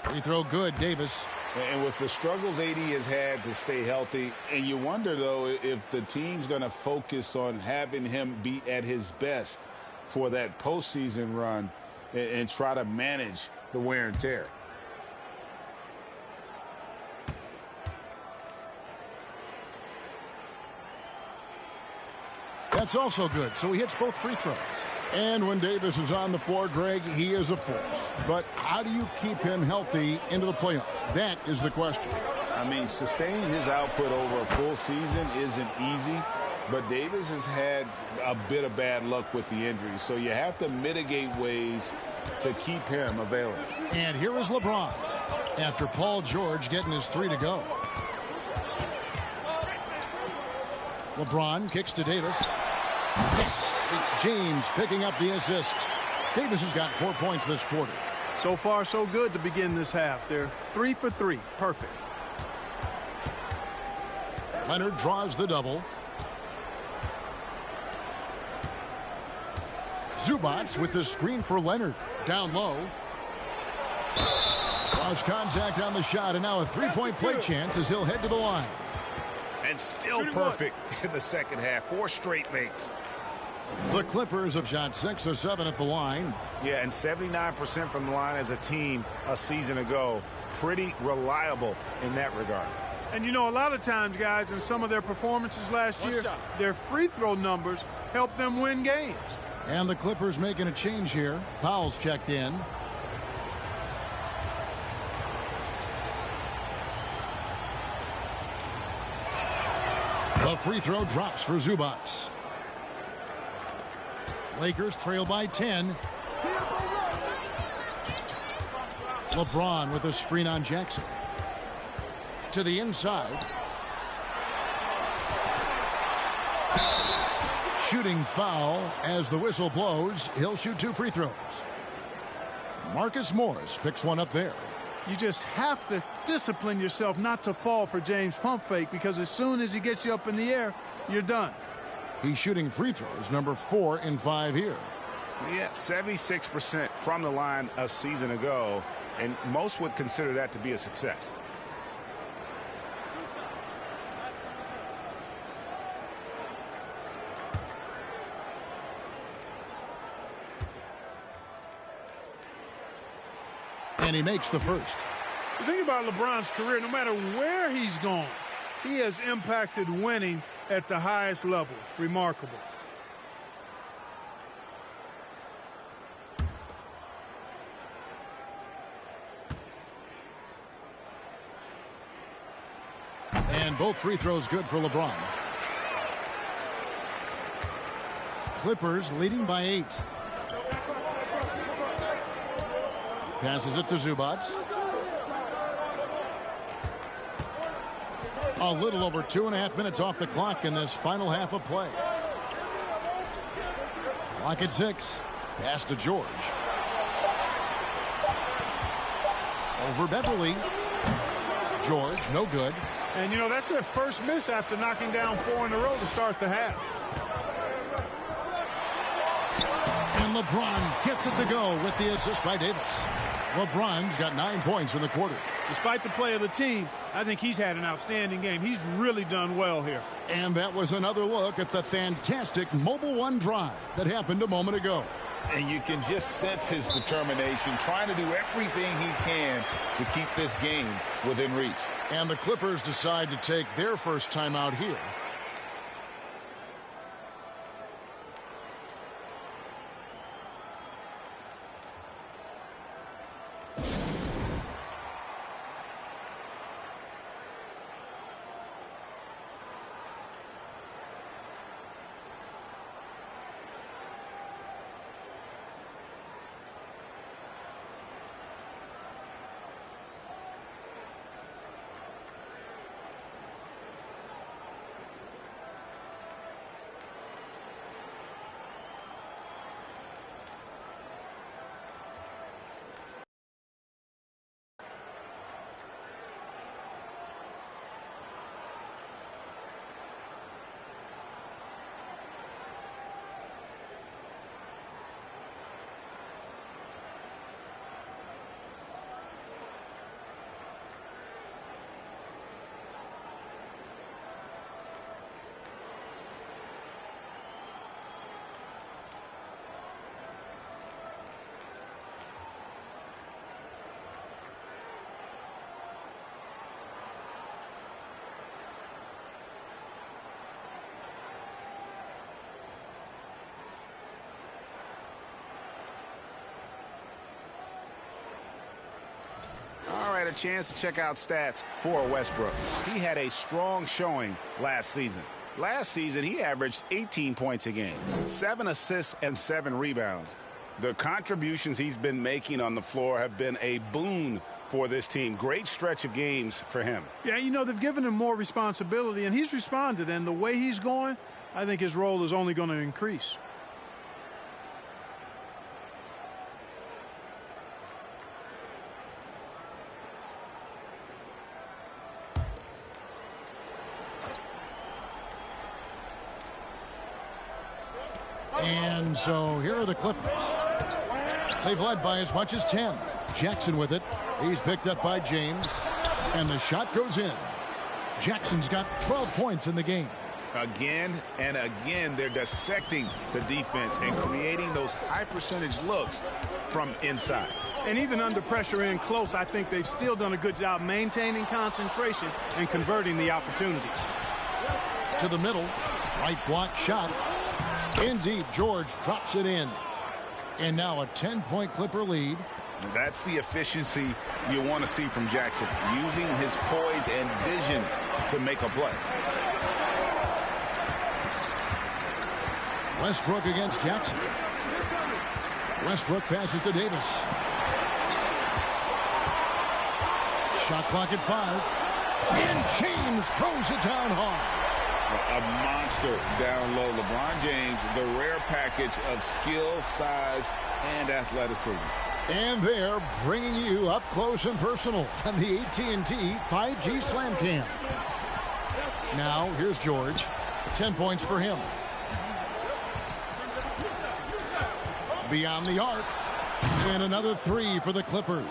Free throw good, Davis. And with the struggles AD has had to stay healthy, and you wonder, though, if the team's going to focus on having him be at his best for that postseason run and try to manage the wear and tear. That's also good. So he hits both free throws. And when Davis is on the floor, Greg, he is a force. But how do you keep him healthy into the playoffs? That is the question. I mean, sustaining his output over a full season isn't easy, but Davis has had a bit of bad luck with the injury. So you have to mitigate ways to keep him available. And here is LeBron after Paul George getting his 3 to go. LeBron kicks to Davis. Yes, it's James picking up the assist. Davis has got 4 points this quarter. So far, so good to begin this half. They're 3 for 3. Perfect. Leonard draws the double. Zubac with the screen for Leonard. Down low. Cross contact on the shot, and now a 3-point play chance as he'll head to the line. And still perfect in the second half. 4 straight makes. The Clippers have shot 6 of 7 at the line. Yeah, and 79% from the line as a team a season ago. Pretty reliable in that regard. And, you know, a lot of times, guys, in some of their performances last year, their free throw numbers helped them win games. And the Clippers making a change here. Powell's checked in. The free throw drops for Zubac. Lakers trail by 10. LeBron with a screen on Jackson. To the inside. Shooting foul as the whistle blows. He'll shoot 2 free throws. Marcus Morris picks one up there. You just have to discipline yourself not to fall for James' pump fake, because as soon as he gets you up in the air, you're done. He's shooting free throws, number 4 in 5 here. Yeah, 76% from the line a season ago, and most would consider that to be a success. And he makes the first. The thing about LeBron's career, no matter where he's gone, he has impacted winning at the highest level. Remarkable. And both free throws good for LeBron. Clippers leading by 8. Passes it to Zubac. A little over 2.5 minutes off the clock in this final half of play. Clock at 6. Pass to George. Over Beverly. George, no good. And, you know, that's their first miss after knocking down 4 in a row to start the half. And LeBron gets it to go with the assist by Davis. LeBron's got 9 points in the quarter. Despite the play of the team, I think he's had an outstanding game. He's really done well here. And that was another look at the fantastic Mobile One drive that happened a moment ago. And you can just sense his determination, trying to do everything he can to keep this game within reach. And the Clippers decide to take their first timeout here. All right, a chance to check out stats for Westbrook. He had a strong showing last season. Last season, he averaged 18 points a game, 7 assists and 7 rebounds. The contributions he's been making on the floor have been a boon for this team. Great stretch of games for him. Yeah, you know, they've given him more responsibility, and he's responded. And the way he's going, I think his role is only going to increase. And so here are the Clippers. They've led by as much as 10. Jackson with it. He's picked up by James. And the shot goes in. Jackson's got 12 points in the game. Again and again, they're dissecting the defense and creating those high percentage looks from inside. And even under pressure in close, I think they've still done a good job maintaining concentration and converting the opportunities. To the middle. Right block shot. In deep, George drops it in. And now a 10-point Clipper lead. That's the efficiency you want to see from Jackson, using his poise and vision to make a play. Westbrook against Jackson. Westbrook passes to Davis. Shot clock at 5. And James throws it down hard. A monster down low. LeBron James, the rare package of skill, size, and athleticism. And they're bringing you up close and personal on the AT&T 5G Slam Cam. Now, here's George. 10 points for him. Beyond the arc. And another 3 for the Clippers.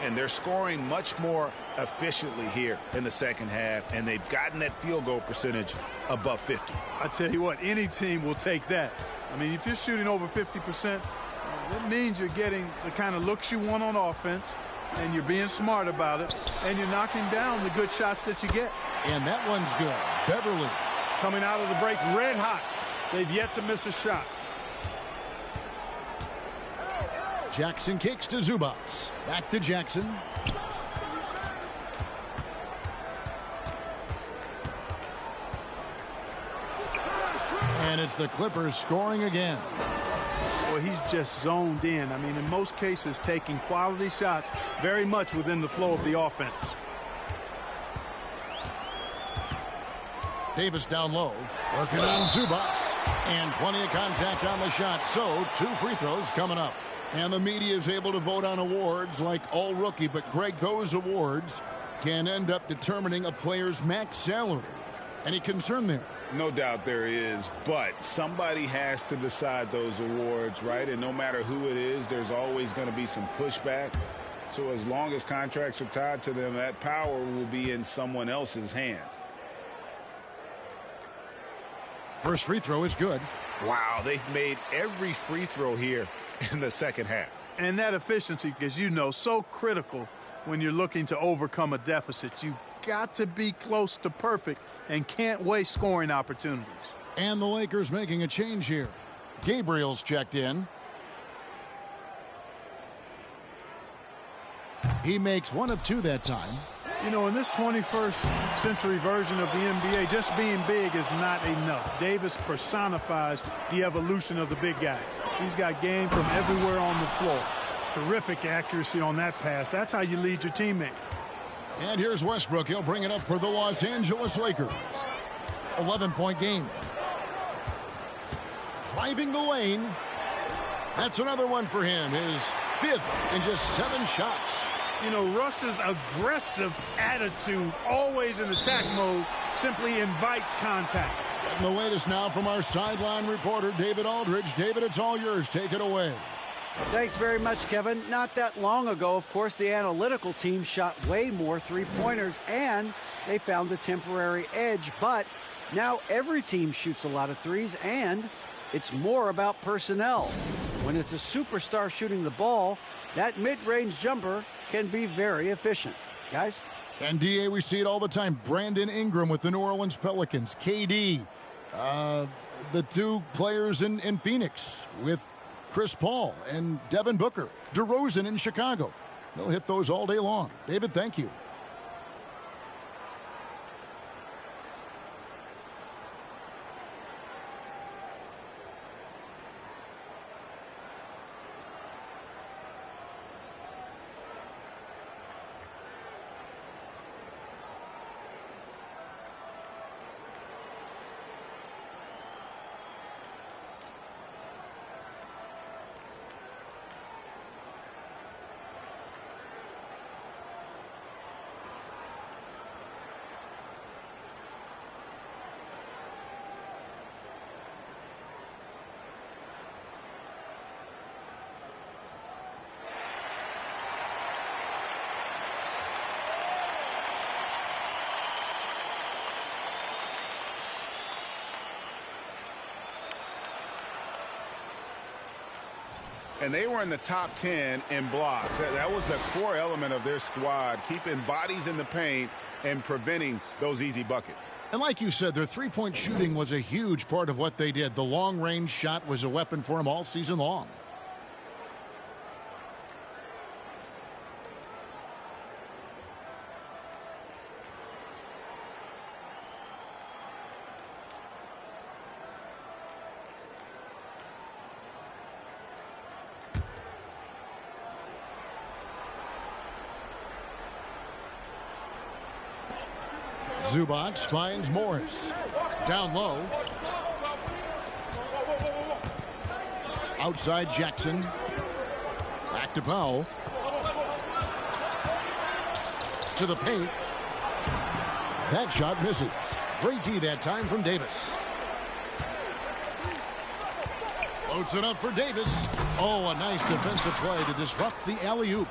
And they're scoring much more efficiently here in the second half, and they've gotten that field goal percentage above 50. I tell you what, any team will take that. I mean, if you're shooting over 50%, that means you're getting the kind of looks you want on offense, and you're being smart about it, and you're knocking down the good shots that you get. And that one's good. Beverly. Coming out of the break red hot. They've yet to miss a shot. Jackson kicks to Zubats. Back to Jackson. And it's the Clippers scoring again. Well, he's just zoned in. I mean, in most cases, taking quality shots very much within the flow of the offense. Davis down low. Working on Zubac. And plenty of contact on the shot. So, 2 free throws coming up. And the media is able to vote on awards like all rookie. But, Greg, those awards can end up determining a player's max salary. Any concern there? No doubt there is, but somebody has to decide those awards, right? And no matter who it is, there's always going to be some pushback. So as long as contracts are tied to them, that power will be in someone else's hands. First free throw is good. Wow, they've made every free throw here in the second half. And that efficiency, as you know, so critical when you're looking to overcome a deficit. You got to be close to perfect and can't waste scoring opportunities. And the Lakers making a change here. Gabriel's checked in. He makes 1 of 2 that time. You know, in this 21st century version of the NBA, just being big is not enough. Davis personifies the evolution of the big guy. He's got game from everywhere on the floor. Terrific accuracy on that pass. That's how you lead your teammate. And here's Westbrook. He'll bring it up for the Los Angeles Lakers. 11-point game. Driving the lane. That's another one for him. His 5th in just 7 shots. You know, Russ's aggressive attitude, always in attack mode, simply invites contact. Getting the latest now from our sideline reporter, David Aldridge. David, it's all yours. Take it away. Thanks very much, Kevin. Not that long ago, of course, the analytical team shot way more three-pointers, and they found a temporary edge. But now every team shoots a lot of threes, and it's more about personnel. When it's a superstar shooting the ball, that mid-range jumper can be very efficient. Guys? And, D.A., we see it all the time. Brandon Ingram with the New Orleans Pelicans. KD, the 2 players in Phoenix with Chris Paul and Devin Booker. DeRozan in Chicago. They'll hit those all day long. David, thank you. And they were in the top 10 in blocks. That was the core element of their squad, keeping bodies in the paint and preventing those easy buckets. And like you said, their three-point shooting was a huge part of what they did. The long-range shot was a weapon for them all season long. Zubac finds Morris. Down low. Outside Jackson. Back to Powell. To the paint. That shot misses. Great D that time from Davis. Floats it up for Davis. Oh, a nice defensive play to disrupt the alley-oop.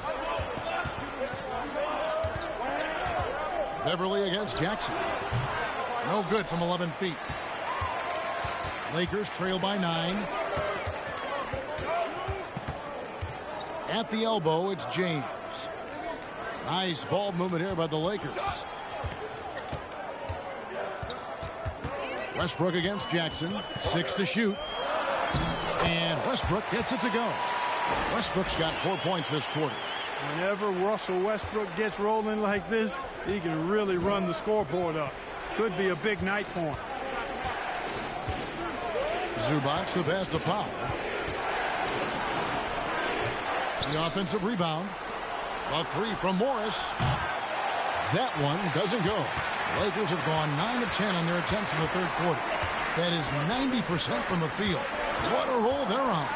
Beverly against Jackson. No good from 11 feet. Lakers trail by 9. At the elbow, it's James. Nice ball movement here by the Lakers. Westbrook against Jackson. 6 to shoot. And Westbrook gets it to go. Westbrook's got 4 points this quarter. Whenever Russell Westbrook gets rolling like this, he can really run the scoreboard up. Could be a big night for him. Zubac the pass to Powell. The offensive rebound. A 3 from Morris. That one doesn't go. Lakers have gone 9 of 10 on their attempts in the third quarter. That is 90% from the field. What a roll they're on.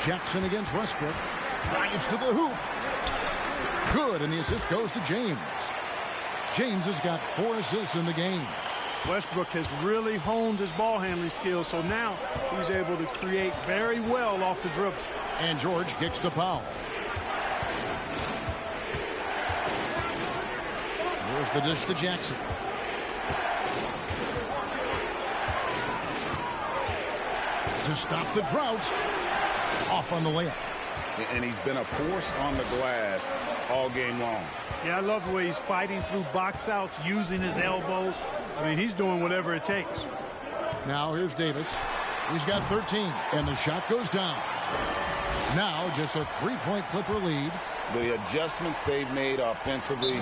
Jackson against Westbrook. Drives to the hoop. Good, and the assist goes to James. James has got 4 assists in the game. Westbrook has really honed his ball handling skills, so now he's able to create very well off the dribble. And George kicks to Powell. Here's the dish to Jackson. To stop the drought. Off on the layup. And he's been a force on the glass all game long. Yeah, I love the way he's fighting through box outs, using his elbows. I mean, he's doing whatever it takes. Now here's Davis. He's got 13, and the shot goes down. Now just a 3-point Clipper lead. The adjustments they've made offensively,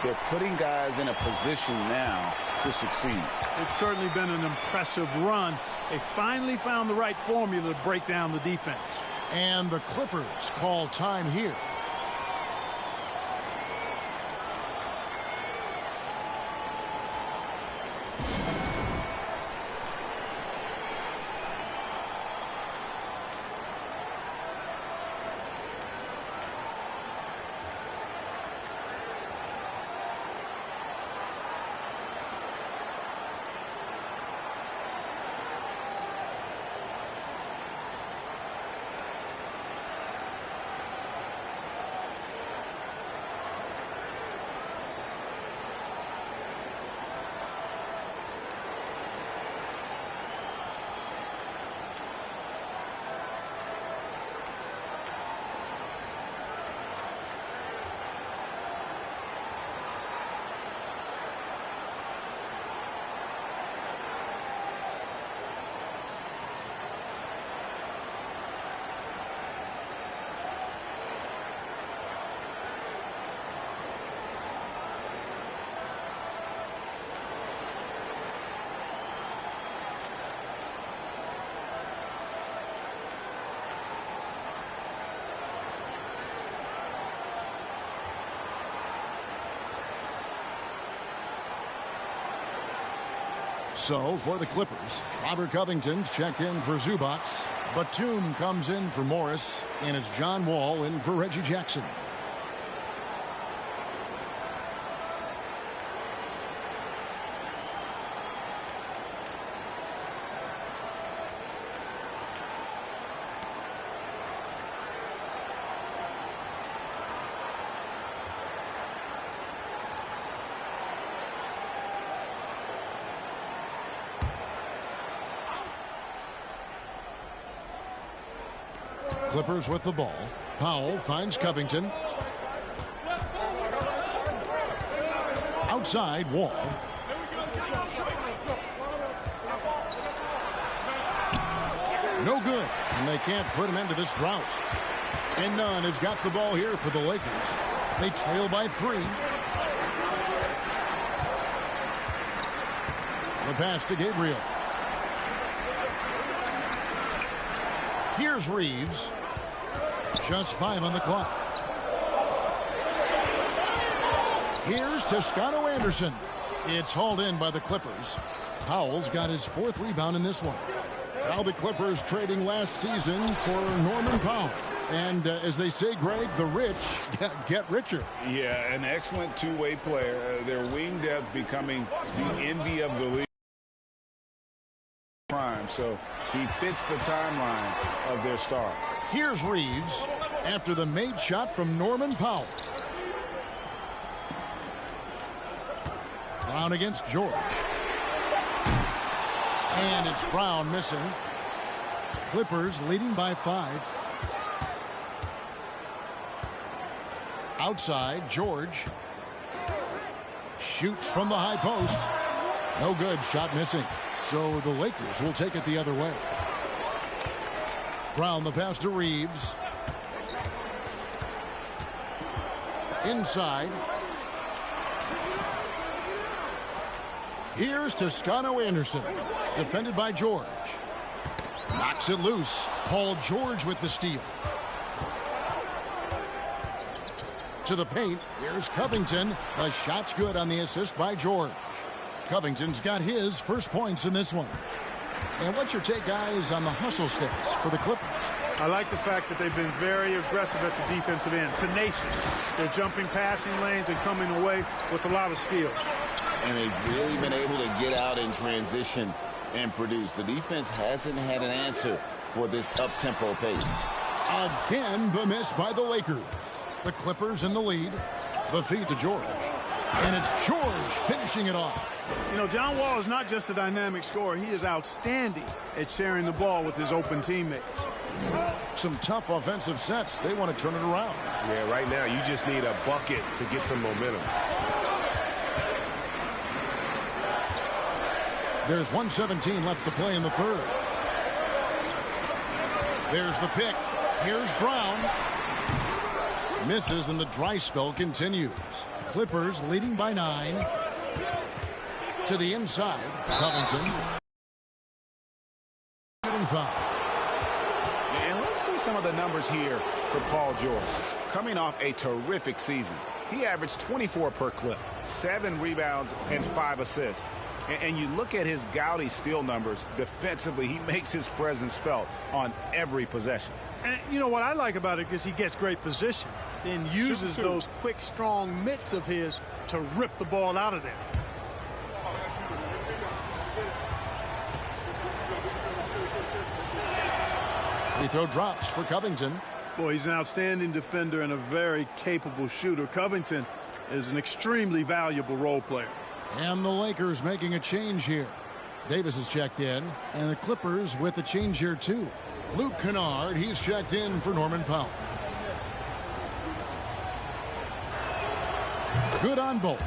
they're putting guys in a position now to succeed. It's certainly been an impressive run. They finally found the right formula to break down the defense. And the Clippers call time here. So for the Clippers, Robert Covington's checked in for Zubac. Batum comes in for Morris, and it's John Wall in for Reggie Jackson. Clippers with the ball. Powell finds Covington. Outside, Wall. No good. And they can't put an end to this drought. And Nunn has got the ball here for the Lakers. They trail by 3. The pass to Gabriel. Here's Reeves. Just 5 on the clock. Here's Toscano Anderson. It's hauled in by the Clippers. Powell's got his 4th rebound in this one. Now the Clippers trading last season for Norman Powell. And as they say, Greg, the rich get richer. Yeah, an excellent two-way player. Their wing depth becoming the envy of the league. Prime, so he fits the timeline of their star. Here's Reeves after the made shot from Norman Powell. Brown against George. And it's Brown missing. Clippers leading by 5. Outside, George. Shoots from the high post. No good. Shot missing. So the Lakers will take it the other way. Brown the pass to Reeves. Inside. Here's Toscano Anderson. Defended by George. Knocks it loose. Paul George with the steal. to the paint. Here's Covington. The shot's good on the assist by George. Covington's got his first points in this one. And what's your take, guys, on the hustle stats for the Clippers? I like the fact that they've been very aggressive at the defensive end, tenacious. They're jumping passing lanes and coming away with a lot of skills. And they've really been able to get out in transition and produce. The defense hasn't had an answer for this up-tempo pace. Again, the miss by the Lakers. The Clippers in the lead. The feed to George. And it's George finishing it off. You know, John Wall is not just a dynamic scorer. He is outstanding at sharing the ball with his open teammates. Some tough offensive sets. They want to turn it around. Yeah, right now you just need a bucket to get some momentum. There's 1:17 left to play in the third. There's the pick. Here's Brown. Misses and the dry spell continues. Clippers leading by 9. To the inside. Covington. Shooting foul. And let's see some of the numbers here for Paul George. Coming off a terrific season. He averaged 24 per clip, 7 rebounds, and 5 assists. And you look at his gaudy steal numbers. Defensively, he makes his presence felt on every possession. And you know what I like about it is he gets great position, then uses those quick, strong mitts of his to rip the ball out of there. Free throw drops for Covington. Boy, he's an outstanding defender and a very capable shooter. Covington is an extremely valuable role player. And the Lakers making a change here. Davis is checked in, and the Clippers with a change here too. Luke Kennard, he's checked in for Norman Powell. Good on both.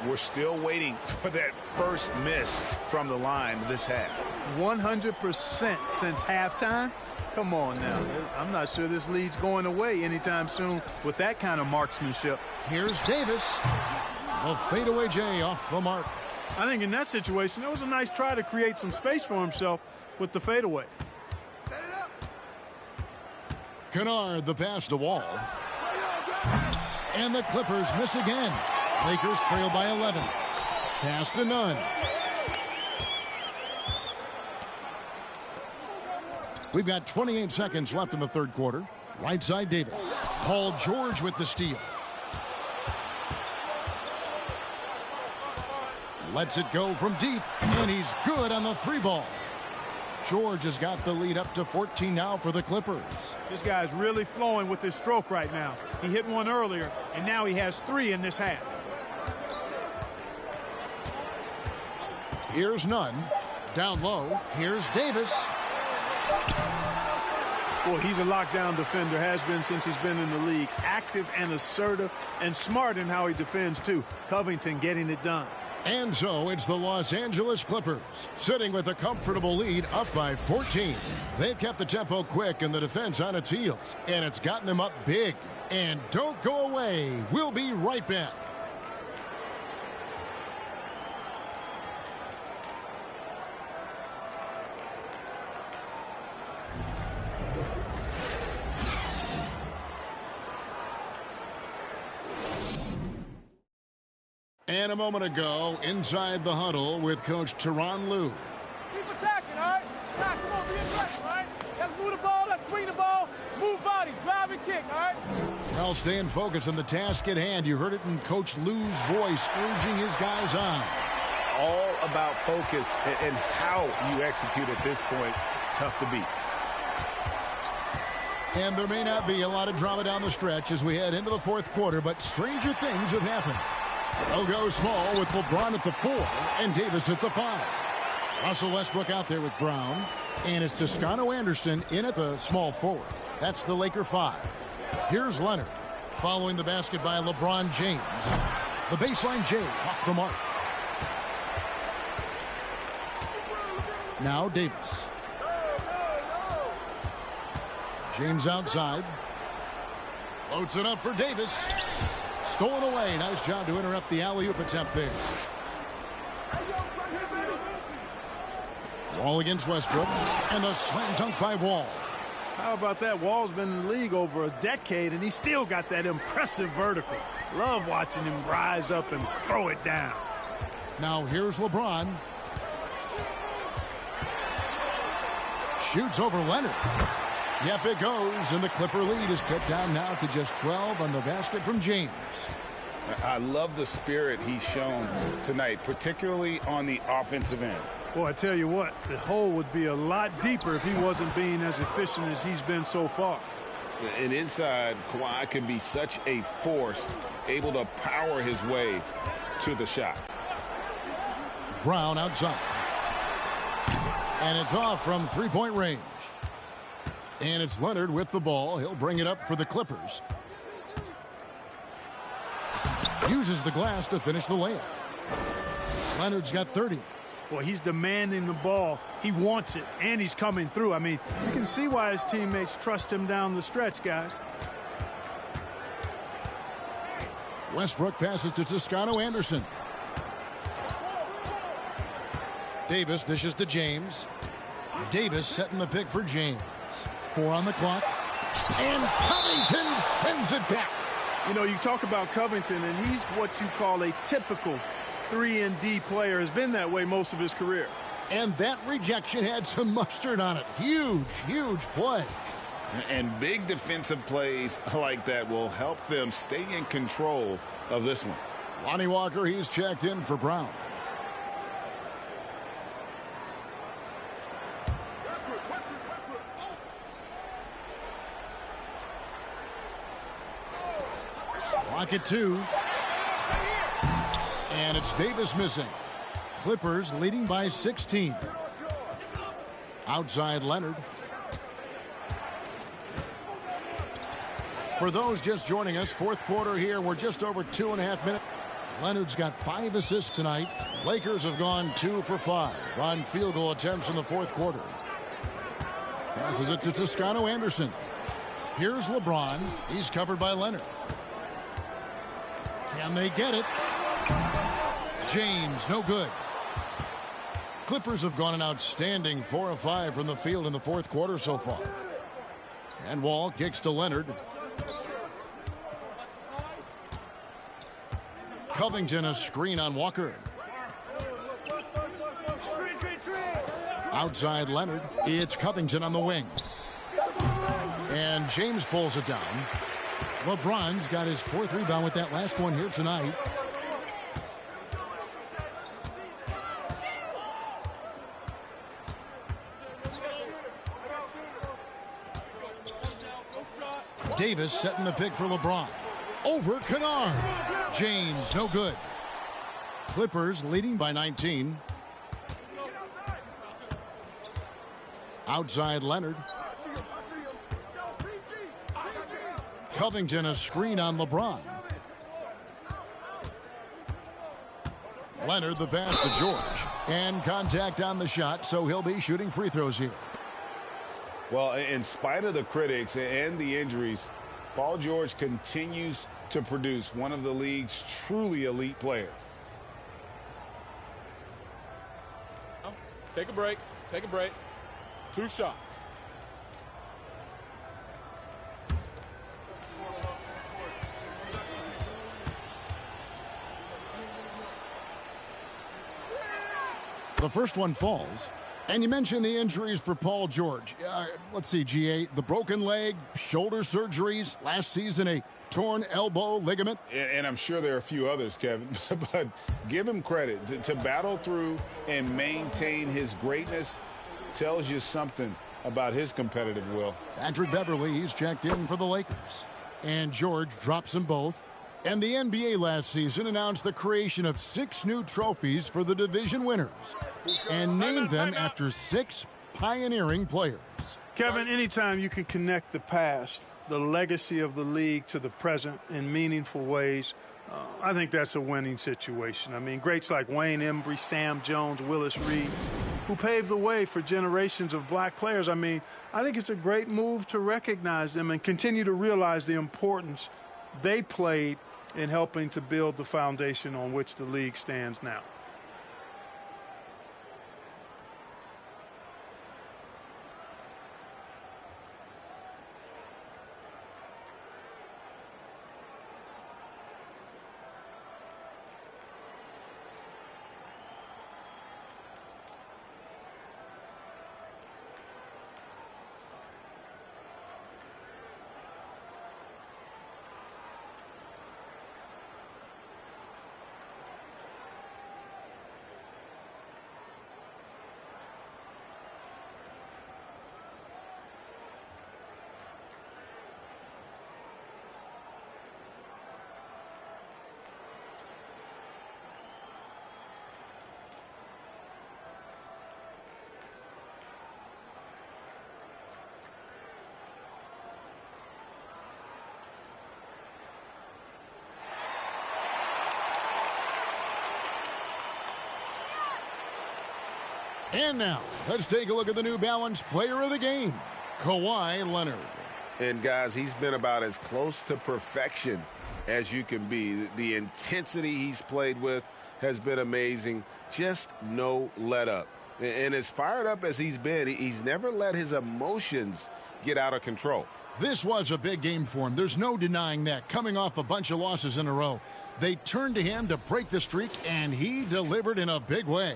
We're still waiting for that first miss from the line this half. 100% since halftime. Come on now. I'm not sure this lead's going away anytime soon with that kind of marksmanship. Here's Davis. A fadeaway J off the mark. I think in that situation, it was a nice try to create some space for himself with the fadeaway. Kennard, the pass to Wall. And the Clippers miss again. Lakers trail by 11. Pass to Nunn. We've got 28 seconds left in the third quarter. Right side Davis. Paul George with the steal. Lets it go from deep, and he's good on the 3-ball. George has got the lead up to 14 now for the Clippers. This guy's really flowing with his stroke right now. He hit one earlier, and now he has 3 in this half. Here's Nunn. Down low. Here's Davis. Boy, he's a lockdown defender, has been since he's been in the league. Active and assertive and smart in how he defends, too. Covington getting it done. And so it's the Los Angeles Clippers sitting with a comfortable lead up by 14. They've kept the tempo quick and the defense on its heels, and it's gotten them up big. And don't go away. We'll be right back. And a moment ago, inside the huddle with Coach Tyronn Lue. Keep attacking, all right? Nah, come on, be aggressive, all right? Let's move the ball, let's swing the ball, move body, drive and kick, all right? Well, staying focused on the task at hand. You heard it in Coach Lue's voice, urging his guys on. All about focus and how you execute at this point. Tough to beat. And there may not be a lot of drama down the stretch as we head into the fourth quarter, but stranger things have happened. They'll go small with LeBron at the 4 and Davis at the 5. Russell Westbrook out there with Brown. And it's Toscano Anderson in at the small forward. That's the Laker 5. Here's Leonard following the basket by LeBron James. The baseline J off the mark. Now Davis. James outside. Floats it up for Davis. Stolen away. Nice job to interrupt the alley-oop attempt there. Wall against Westbrook. And the slam dunk by Wall. How about that? Wall's been in the league over a decade, and he still got that impressive vertical. Love watching him rise up and throw it down. Now here's LeBron. Shoots over Leonard. Yep, it goes, and the Clipper lead is cut down now to just 12 on the basket from James. I love the spirit he's shown tonight, particularly on the offensive end. Well, I tell you what, the hole would be a lot deeper if he wasn't being as efficient as he's been so far. And inside, Kawhi can be such a force, able to power his way to the shot. Brown outside. And it's off from three-point range. And it's Leonard with the ball. He'll bring it up for the Clippers. Uses the glass to finish the layup. Leonard's got 30. Well, he's demanding the ball. He wants it, and he's coming through. I mean, you can see why his teammates trust him down the stretch, guys. Westbrook passes to Toscano Anderson. Davis dishes to James. Davis setting the pick for James. 4 on the clock. And Covington sends it back. You know, you talk about Covington, and he's what you call a typical 3-and-D player. Has been that way most of his career. And that rejection had some mustard on it. Huge, huge play. And big defensive plays like that will help them stay in control of this one. Lonnie Walker, he's checked in for Brown. Clock at 2. And it's Davis missing. Clippers leading by 16. Outside Leonard. For those just joining us, fourth quarter here. We're just over 2.5 minutes. Leonard's got 5 assists tonight. Lakers have gone 2 for 5 on field goal attempts in the fourth quarter. Passes it to Toscano Anderson. Here's LeBron. He's covered by Leonard. Can they get it? James, no good. Clippers have gone an outstanding 4 of 5 from the field in the fourth quarter so far. And Wall kicks to Leonard. Covington a screen on Walker. Outside Leonard. It's Covington on the wing. And James pulls it down. LeBron's got his 4th rebound with that last one here tonight. Davis setting the pick for LeBron. Over Kennard. James, no good. Clippers leading by 19. Outside Leonard. Covington a screen on LeBron. Leonard the pass to George. And contact on the shot, so he'll be shooting free throws here. Well, in spite of the critics and the injuries, Paul George continues to produce one of the league's truly elite players. Take a break. Take a break. 2 shots. The first one falls. And you mentioned the injuries for Paul George. Let's see, GA, the broken leg, shoulder surgeries, last season a torn elbow ligament. And I'm sure there are a few others, Kevin, but give him credit. To battle through and maintain his greatness tells you something about his competitive will. Patrick Beverly, he's checked in for the Lakers. And George drops them both. And the NBA last season announced the creation of 6 new trophies for the division winners and named them after 6 pioneering players. Kevin, anytime you can connect the past, the legacy of the league to the present in meaningful ways, I think that's a winning situation. I mean, greats like Wayne Embry, Sam Jones, Willis Reed, who paved the way for generations of black players. I mean, I think it's a great move to recognize them and continue to realize the importance they played in helping to build the foundation on which the league stands now. And now, let's take a look at the New Balance player of the game, Kawhi Leonard. And, guys, he's been about as close to perfection as you can be. The intensity he's played with has been amazing. Just no let up. And as fired up as he's been, he's never let his emotions get out of control. This was a big game for him. There's no denying that. Coming off a bunch of losses in a row, they turned to him to break the streak, and he delivered in a big way.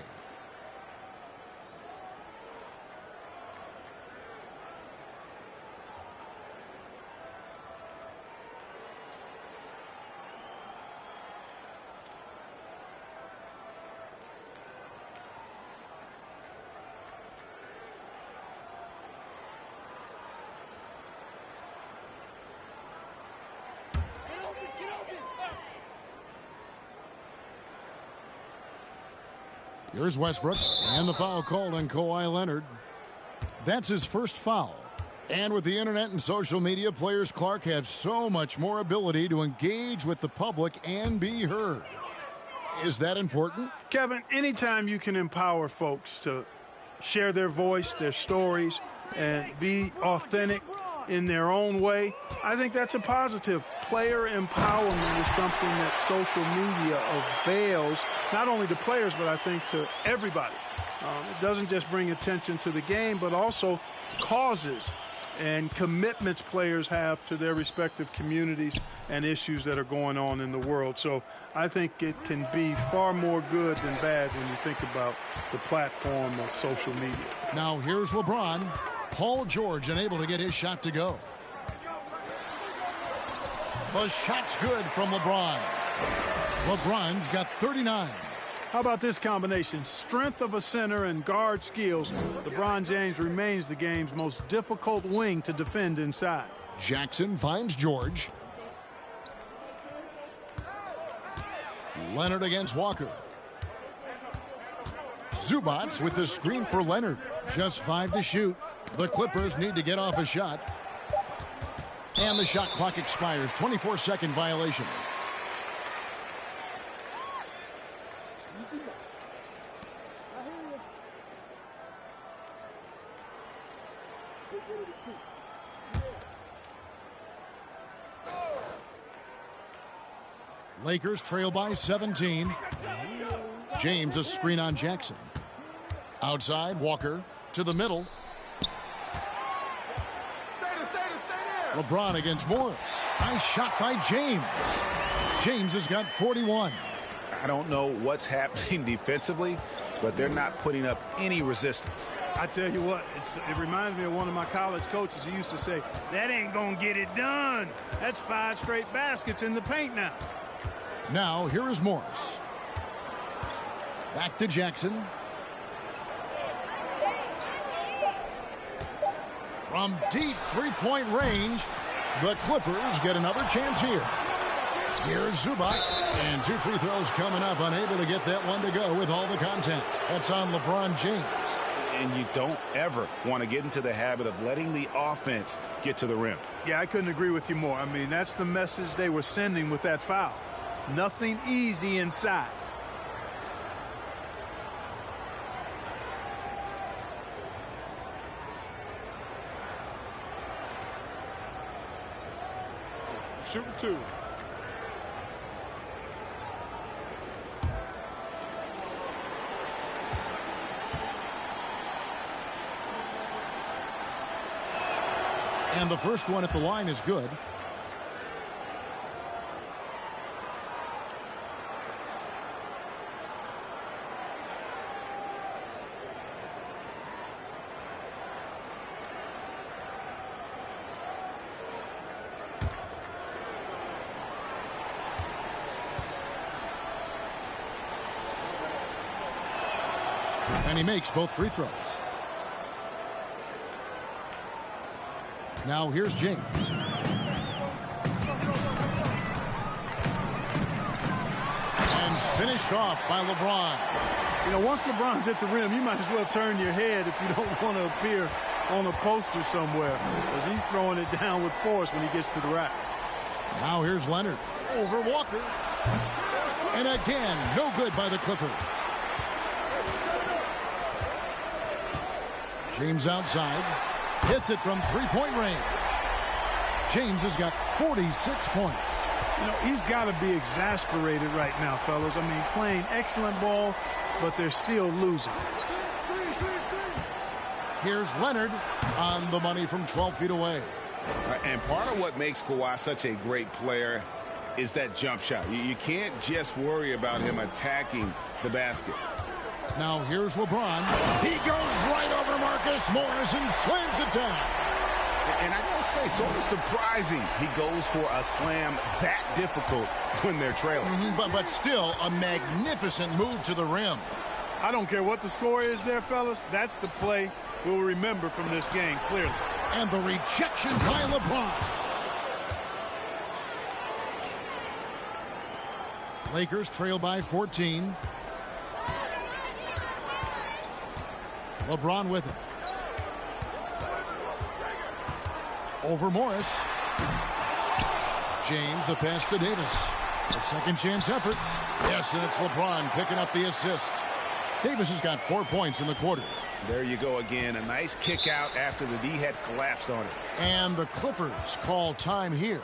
Here's Westbrook, and the foul called on Kawhi Leonard. That's his first foul. And with the internet and social media, players Clark have so much more ability to engage with the public and be heard. Is that important? Kevin, anytime you can empower folks to share their voice, their stories, and be authentic in their own way, I think that's a positive. Player empowerment is something that social media avails, not only to players, but I think to everybody. It doesn't just bring attention to the game, but also causes and commitments players have to their respective communities and issues that are going on in the world. So I think it can be far more good than bad when you think about the platform of social media. Now here's LeBron. Paul George unable to get his shot to go. The shot's good from LeBron. LeBron's got 39. How about this combination? Strength of a center and guard skills. LeBron James remains the game's most difficult wing to defend inside. Jackson finds George. Leonard against Walker. Zubats with the screen for Leonard. Just 5 to shoot. The Clippers need to get off a shot. And the shot clock expires. 24-second violation. Lakers trail by 17. James a screen on Jackson. Outside, Walker to the middle. LeBron against Morris. Nice shot by James. James has got 41. I don't know what's happening defensively, but they're not putting up any resistance. I tell you what, it reminds me of one of my college coaches who used to say, that ain't going to get it done. That's 5 straight baskets in the paint now. Now, here is Morris. Back to Jackson. From deep three-point range, the Clippers get another chance here. Here's Zubats, and 2 free throws coming up, unable to get that one to go with all the contact. That's on LeBron James. And you don't ever want to get into the habit of letting the offense get to the rim. Yeah, I couldn't agree with you more. I mean, that's the message they were sending with that foul. Nothing easy inside. Shooting 2. And the first one at the line is good. And he makes both free throws. Now here's James. And finished off by LeBron. You know, once LeBron's at the rim, you might as well turn your head if you don't want to appear on a poster somewhere, because he's throwing it down with force when he gets to the rack. Now here's Leonard over Walker. And again, no good by the Clippers. James outside. Hits it from three-point range. James has got 46 points. You know, he's got to be exasperated right now, fellas. I mean, playing excellent ball, but they're still losing. Here's Leonard on the money from 12 feet away. And part of what makes Kawhi such a great player is that jump shot. You can't just worry about him attacking the basket. Now here's LeBron. He goes right over Marcus Morris and slams it down. And I gotta say, sort of surprising he goes for a slam that difficult when they're trailing. But still a magnificent move to the rim. I don't care what the score is there, fellas. That's the play we'll remember from this game, clearly. And the rejection by LeBron. Lakers trail by 14. LeBron with it. Over Morris. James, the pass to Davis. A second chance effort. Yes, and it's LeBron picking up the assist. Davis has got 4 points in the quarter. There you go again. A nice kick out after the D had collapsed on it. And the Clippers call time here.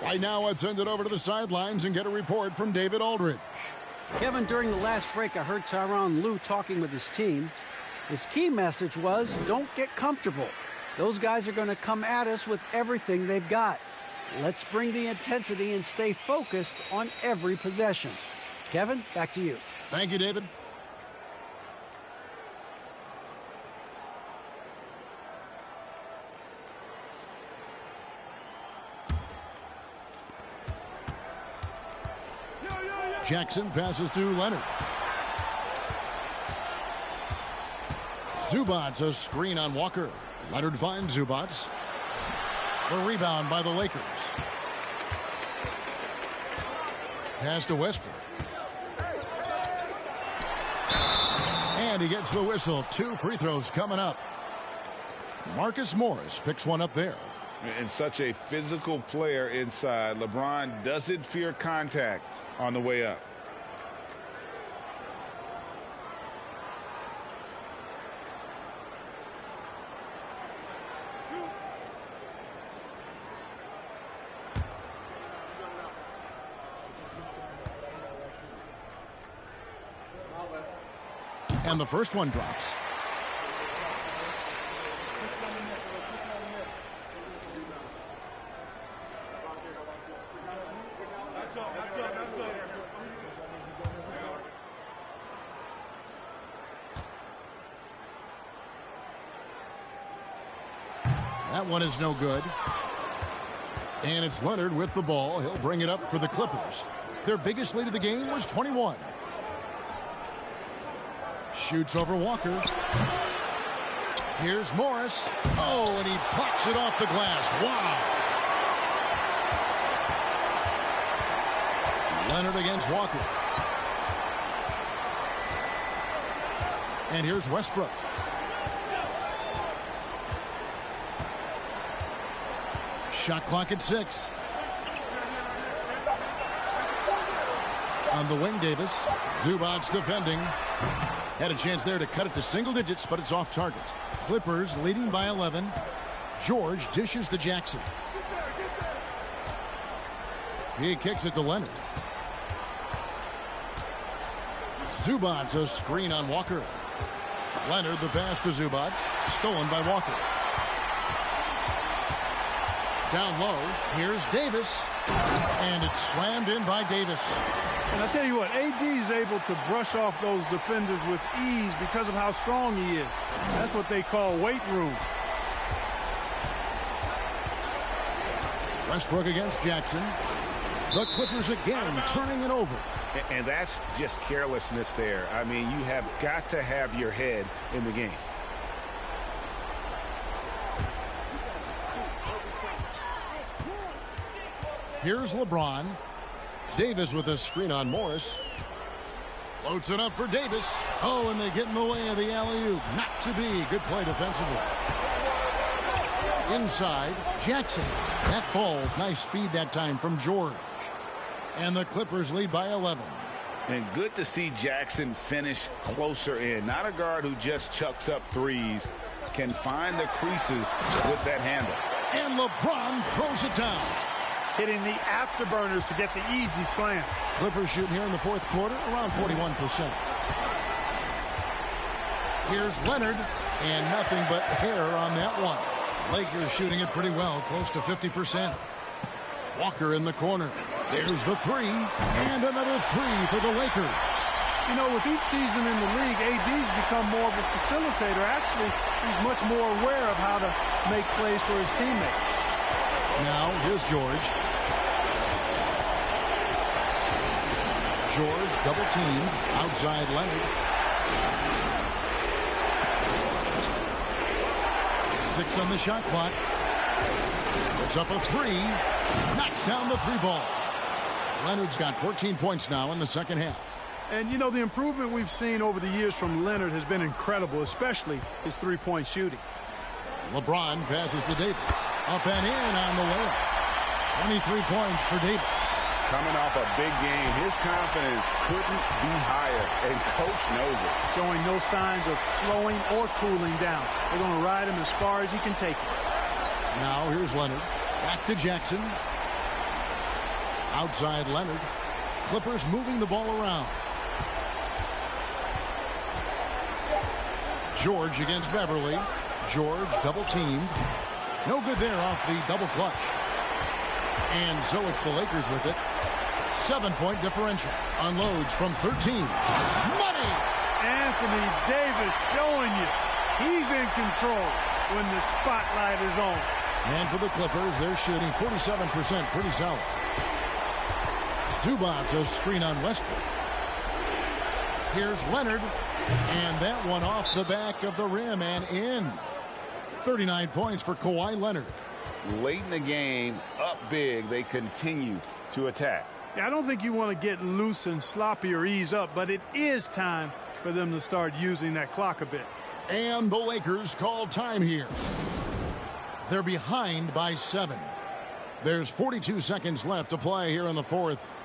Right now, let's send it over to the sidelines and get a report from David Aldridge. Kevin, during the last break, I heard Tyronn Lue talking with his team. His key message was, don't get comfortable. Those guys are going to come at us with everything they've got. Let's bring the intensity and stay focused on every possession. Kevin, back to you. Thank you, David. Jackson passes to Leonard. Zubats a screen on Walker. Leonard finds Zubats. The rebound by the Lakers. Pass to Westbrook. And he gets the whistle. 2 free throws coming up. Marcus Morris picks one up there. And such a physical player inside. LeBron doesn't fear contact on the way up. And the first one drops. That one is no good. And it's Leonard with the ball. He'll bring it up for the Clippers. Their biggest lead of the game was 21. Shoots over Walker. Here's Morris. Oh, and he pops it off the glass. Wow. Leonard against Walker. And here's Westbrook. Shot clock at 6. On the wing, Davis. Zubac's defending. Had a chance there to cut it to single digits, but it's off target. Clippers leading by 11. George dishes to Jackson. He kicks it to Leonard. Zubac, a screen on Walker. Leonard, the pass to Zubac. Stolen by Walker. Down low, here's Davis. And it's slammed in by Davis. And I tell you what, AD is able to brush off those defenders with ease because of how strong he is. That's what they call weight room. Westbrook against Jackson. The Clippers again turning it over. And that's just carelessness there. I mean, you have got to have your head in the game. Here's LeBron. Davis with a screen on Morris. Floats it up for Davis. Oh, and they get in the way of the alley-oop. Not to be. Good play defensively. Inside, Jackson. That falls. Nice feed that time from George. And the Clippers lead by 11. And good to see Jackson finish closer in. Not a guard who just chucks up threes. Can find the creases with that handle. And LeBron throws it down. Hitting the afterburners to get the easy slam. Clippers shooting here in the fourth quarter around 41%. Here's Leonard, and nothing but hair on that one. Lakers shooting it pretty well, close to 50%. Walker in the corner. There's the three, and another three for the Lakers. You know, with each season in the league, AD's become more of a facilitator. Actually, he's much more aware of how to make plays for his teammates. Now, here's George. George double teamed outside Leonard. 6 on the shot clock. Puts up a three. Knocks down the three ball. Leonard's got 14 points now in the second half. And, you know, the improvement we've seen over the years from Leonard has been incredible, especially his three-point shooting. LeBron passes to Davis. Up and in on the layup. 23 points for Davis. Coming off a big game, his confidence couldn't be higher, and coach knows it. Showing no signs of slowing or cooling down. They're going to ride him as far as he can take it. Now here's Leonard. Back to Jackson. Outside Leonard. Clippers moving the ball around. George against Beverly. George double teamed. No good there off the double clutch. And so it's the Lakers with it. 7-point differential. Unloads from 13. Money! Anthony Davis showing you he's in control when the spotlight is on. And for the Clippers, they're shooting 47%. Pretty solid. Zubac, a screen on Westbrook. Here's Leonard. And that one off the back of the rim and in. 39 points for Kawhi Leonard. Late in the game, up big, they continue to attack. Yeah, I don't think you want to get loose and sloppy or ease up, but it is time for them to start using that clock a bit. And the Lakers call time here. They're behind by 7. There's 42 seconds left to play here in the fourth.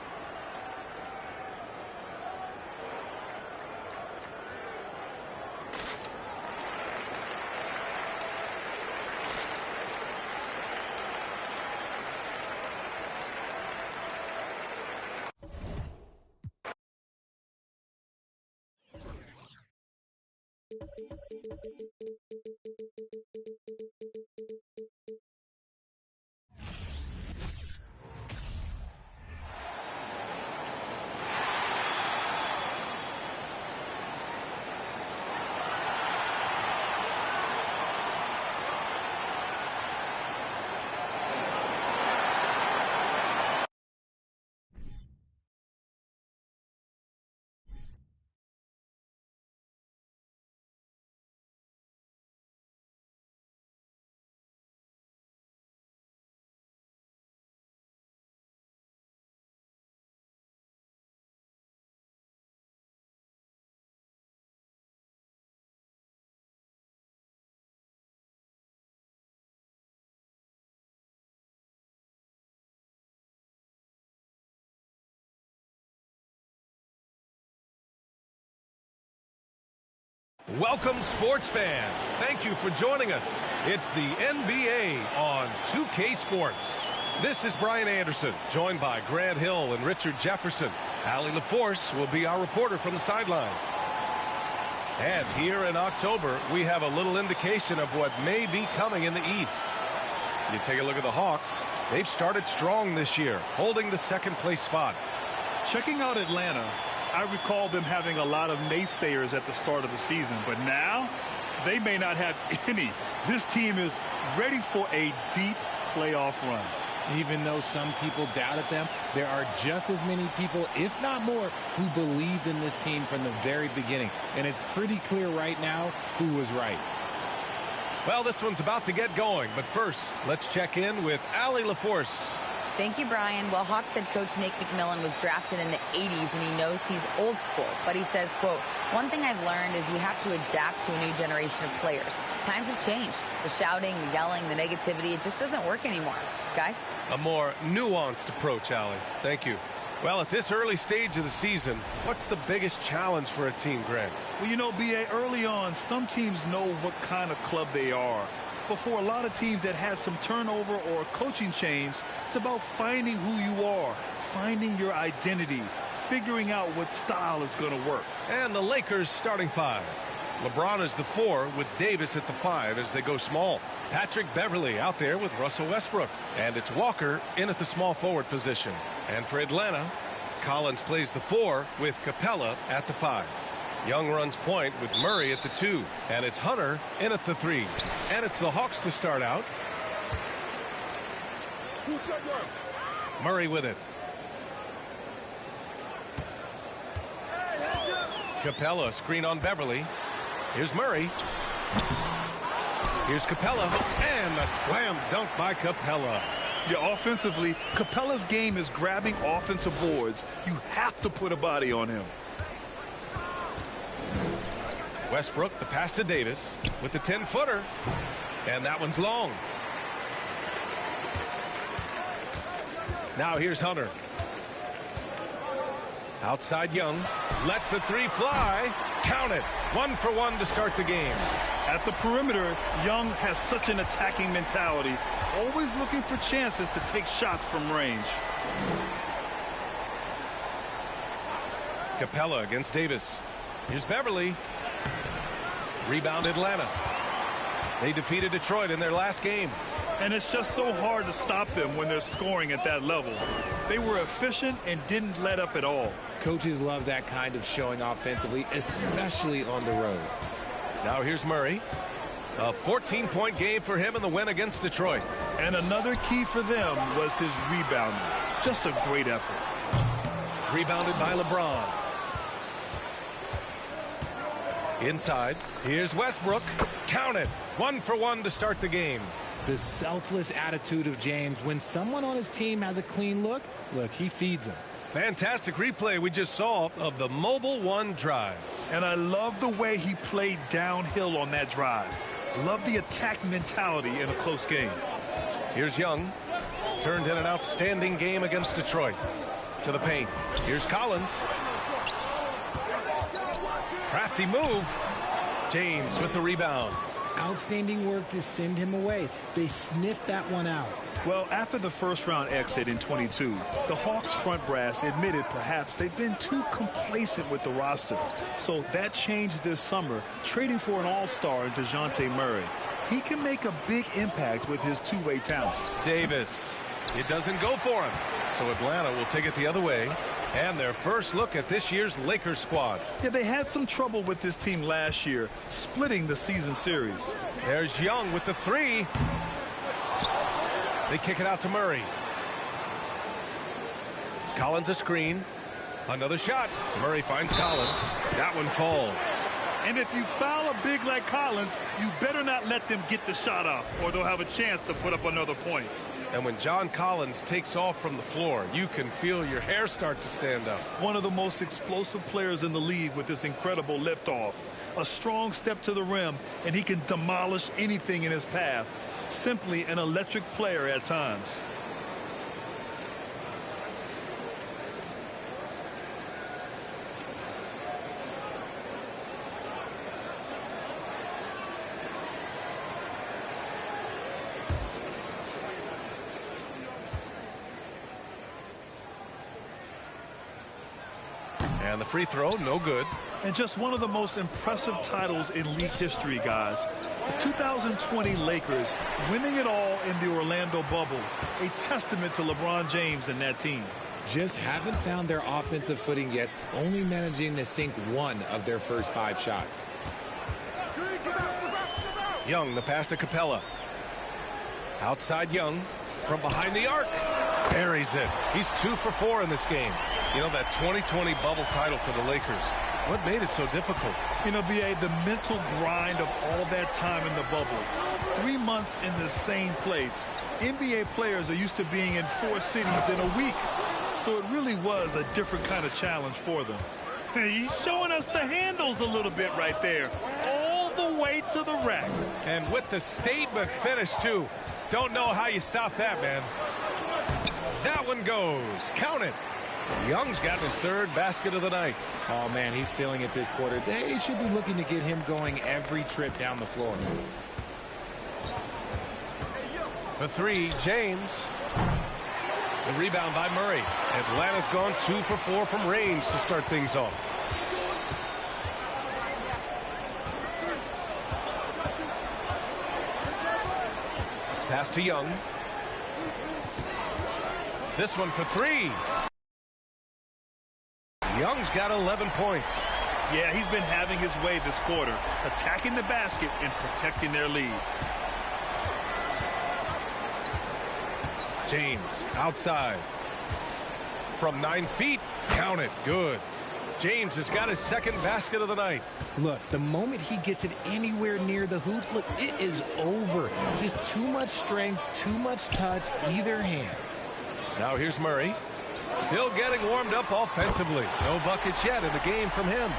Welcome, sports fans. Thank you for joining us. It's the NBA on 2K Sports. This is Brian Anderson, joined by Grant Hill and Richard Jefferson. Allie LaForce will be our reporter from the sideline. And here in October, we have a little indication of what may be coming in the East. You take a look at the Hawks. They've started strong this year, holding the second-place spot. Checking out Atlanta, I recall them having a lot of naysayers at the start of the season, but now they may not have any. This team is ready for a deep playoff run. Even though some people doubted them, there are just as many people, if not more, who believed in this team from the very beginning. And it's pretty clear right now who was right. Well, this one's about to get going, but first, let's check in with Allie LaForce. Thank you, Brian. Well, Hawks head coach Nate McMillan was drafted in the 80s, and he knows he's old school. But he says, quote, one thing I've learned is you have to adapt to a new generation of players. Times have changed. The shouting, the yelling, the negativity, it just doesn't work anymore. Guys? A more nuanced approach, Allie. Thank you. Well, at this early stage of the season, what's the biggest challenge for a team, Grant? Well, you know, B.A., early on, some teams know what kind of club they are. But for a lot of teams that had some turnover or coaching change, it's about finding who you are, finding your identity, figuring out what style is going to work. And the Lakers starting five. LeBron is the 4 with Davis at the 5 as they go small. Patrick Beverley out there with Russell Westbrook. And it's Walker in at the small forward position. And for Atlanta, Collins plays the 4 with Capella at the 5. Young runs point with Murray at the 2. And it's Hunter in at the 3. And it's the Hawks to start out. Murray with it. Capella screen on Beverley. Here's Murray. Here's Capella. And a slam dunk by Capella. Yeah, offensively, Capella's game is grabbing offensive boards. You have to put a body on him. Westbrook, the pass to Davis with the 10-footer. And that one's long. Now here's Hunter. Outside Young. Lets the 3 fly. Count it. 1 for 1 to start the game. At the perimeter, Young has such an attacking mentality. Always looking for chances to take shots from range. Capella against Davis. Here's Beverley. Rebound Atlanta. They defeated Detroit in their last game. And it's just so hard to stop them when they're scoring at that level. They were efficient and didn't let up at all. Coaches love that kind of showing offensively, especially on the road. Now here's Murray. A 14-point game for him in the win against Detroit. And another key for them was his rebounding. Just a great effort. Rebounded by LeBron. Inside, here's Westbrook. Count it. 1 for 1 to start the game. The selfless attitude of James. When someone on his team has a clean look, he feeds them. Fantastic replay we just saw of the Mobile One drive. And I love the way he played downhill on that drive. Love the attack mentality in a close game. Here's Young. Turned in an outstanding game against Detroit. To the paint. Here's Collins. Crafty move. James with the rebound. Outstanding work to send him away. They sniffed that one out. Well, after the first-round exit in 22, the Hawks front brass admitted perhaps they've been too complacent with the roster. So that changed this summer, trading for an all-star in DeJounte Murray. He can make a big impact with his two-way talent. Davis. It doesn't go for him. So Atlanta will take it the other way. And their first look at this year's Lakers squad. Yeah, they had some trouble with this team last year, splitting the season series. There's Young with the 3. They kick it out to Murray. Collins a screen. Another shot. Murray finds Collins. That one falls. And if you foul a big like Collins, you better not let them get the shot off, or they'll have a chance to put up another point. And when John Collins takes off from the floor, you can feel your hair start to stand up. One of the most explosive players in the league with this incredible liftoff. A strong step to the rim, and he can demolish anything in his path. Simply an electric player at times. And the free throw, no good. And just one of the most impressive titles in league history, guys. The 2020 Lakers winning it all in the Orlando bubble. A testament to LeBron James and that team. Just haven't found their offensive footing yet, only managing to sink one of their first 5 shots. Young, the pass to Capella. Outside Young, from behind the arc. Buries it. He's 2 for 4 in this game. You know, that 2020 bubble title for the Lakers. What made it so difficult? You know, B.A., the mental grind of all that time in the bubble. 3 months in the same place. NBA players are used to being in 4 cities in a week. So it really was a different kind of challenge for them. He's showing us the handles a little bit right there. All the way to the rack. And with the statement finish, too. Don't know how you stop that, man. That one goes. Count it. Young's got his 3rd basket of the night. Oh, man, he's feeling it this quarter. They should be looking to get him going every trip down the floor. For 3, James. The rebound by Murray. Atlanta's gone 2 for 4 from range to start things off. Pass to Young. This one for 3. Young's got 11 points. Yeah, he's been having his way this quarter, attacking the basket and protecting their lead. James outside. From 9 feet. Count it. Good. James has got his 2nd basket of the night. Look, the moment he gets it anywhere near the hoop, look, it is over. Just too much strength, too much touch, either hand. Now here's Murray. Still getting warmed up offensively. No buckets yet in the game from him.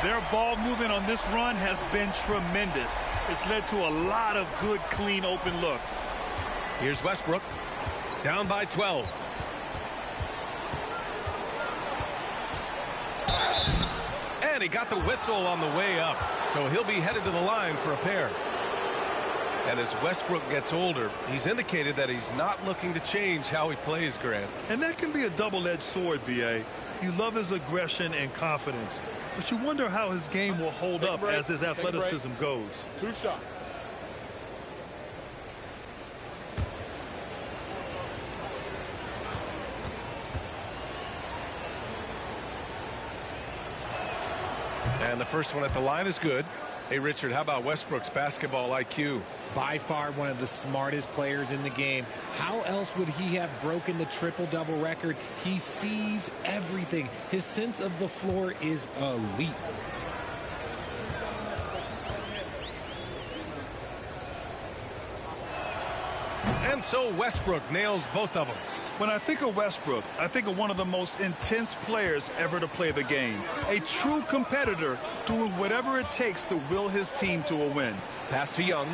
Their ball movement on this run has been tremendous. It's led to a lot of good, clean, open looks. Here's Westbrook. Down by 12. And he got the whistle on the way up. So he'll be headed to the line for a pair. And as Westbrook gets older, he's indicated that he's not looking to change how he plays, Grant. And that can be a double-edged sword, B.A. You love his aggression and confidence, but you wonder how his game will hold up as his athleticism goes. 2 shots. And the first one at the line is good. Hey, Richard, how about Westbrook's basketball IQ? By far one of the smartest players in the game. How else would he have broken the triple-double record? He sees everything. His sense of the floor is elite. And so Westbrook nails both of them. When I think of Westbrook, I think of one of the most intense players ever to play the game. A true competitor doing whatever it takes to will his team to a win. Pass to Young.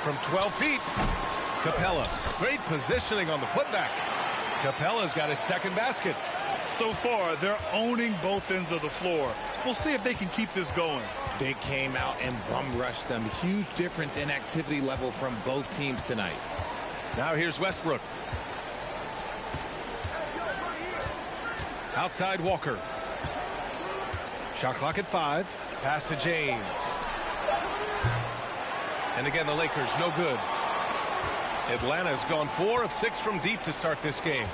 From 12 feet, Capella. Great positioning on the putback. Capella's got his 2nd basket. So far, they're owning both ends of the floor. We'll see if they can keep this going. They came out and bum rushed them. Huge difference in activity level from both teams tonight. Now here's Westbrook. Outside Walker. Shot clock at 5. Pass to James. And again, the Lakers no good. Atlanta's gone 4 of 6 from deep to start this game.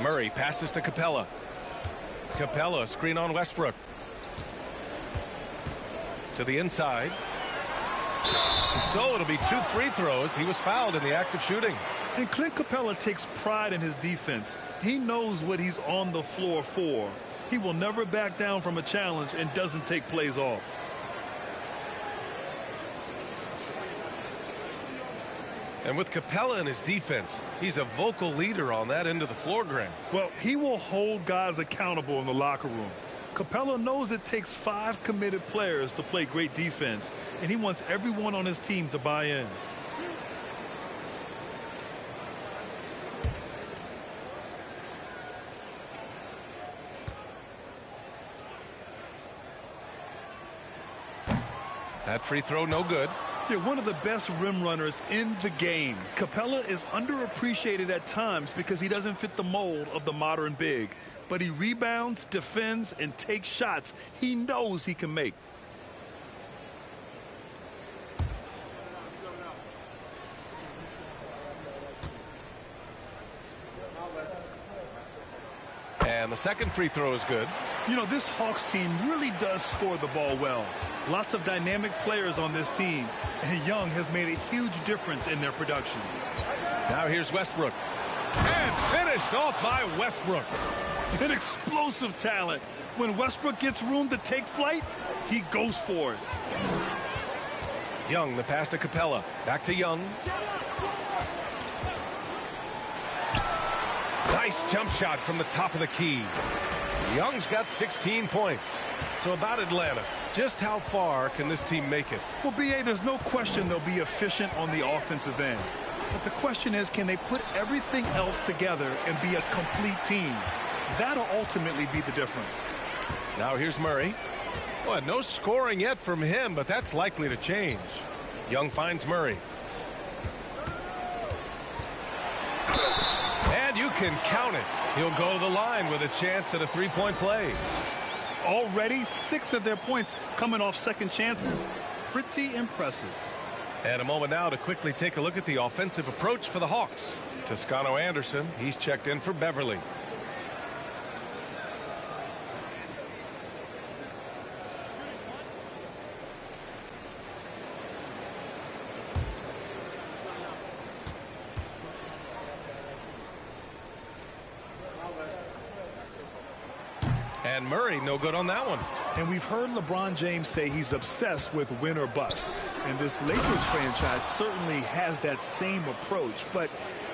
Murray passes to Capella. Capella, screen on Westbrook. To the inside. So it'll be 2 free throws. He was fouled in the act of shooting. And Clint Capella takes pride in his defense. He knows what he's on the floor for. He will never back down from a challenge and doesn't take plays off. And with Capella in his defense, he's a vocal leader on that end of the floor, Grant. Well, he will hold guys accountable in the locker room. Capella knows it takes 5 committed players to play great defense, and he wants everyone on his team to buy in. That free throw no good. They're one of the best rim runners in the game. Capella is underappreciated at times because he doesn't fit the mold of the modern big. But he rebounds, defends, and takes shots he knows he can make. And the second free throw is good. You know, this Hawks team really does score the ball well. Lots of dynamic players on this team, and Young has made a huge difference in their production. Now here's Westbrook. And finished off by Westbrook. An explosive talent. When Westbrook gets room to take flight, he goes for it. Young, the pass to Capella. Back to Young. Nice jump shot from the top of the key. Young's got 16 points. So about Atlanta, just how far can this team make it? Well, B.A., there's no question they'll be efficient on the offensive end. But the question is, can they put everything else together and be a complete team? That'll ultimately be the difference. Now here's Murray. Well, no scoring yet from him, but that's likely to change. Young finds Murray. And you can count it. He'll go to the line with a chance at a three-point play. Already 6 of their points coming off second chances. Pretty impressive. And a moment now to quickly take a look at the offensive approach for the Hawks. Toscano Anderson, he's checked in for Beverly. And Murray, no good on that one. And we've heard LeBron James say he's obsessed with win or bust. And this Lakers franchise certainly has that same approach. But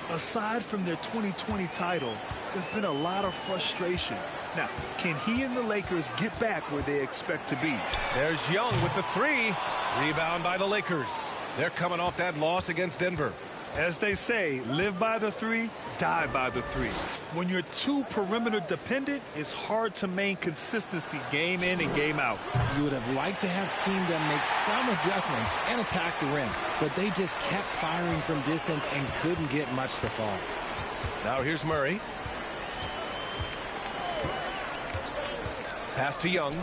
aside from their 2020 title, there's been a lot of frustration. Now, can he and the Lakers get back where they expect to be? There's Young with the three. Rebound by the Lakers. They're coming off that loss against Denver. As they say, live by the three, die by the three. When you're too perimeter dependent, it's hard to maintain consistency game in and game out. You would have liked to have seen them make some adjustments and attack the rim, but they just kept firing from distance and couldn't get much to fall. Now here's Murray. Pass to Young.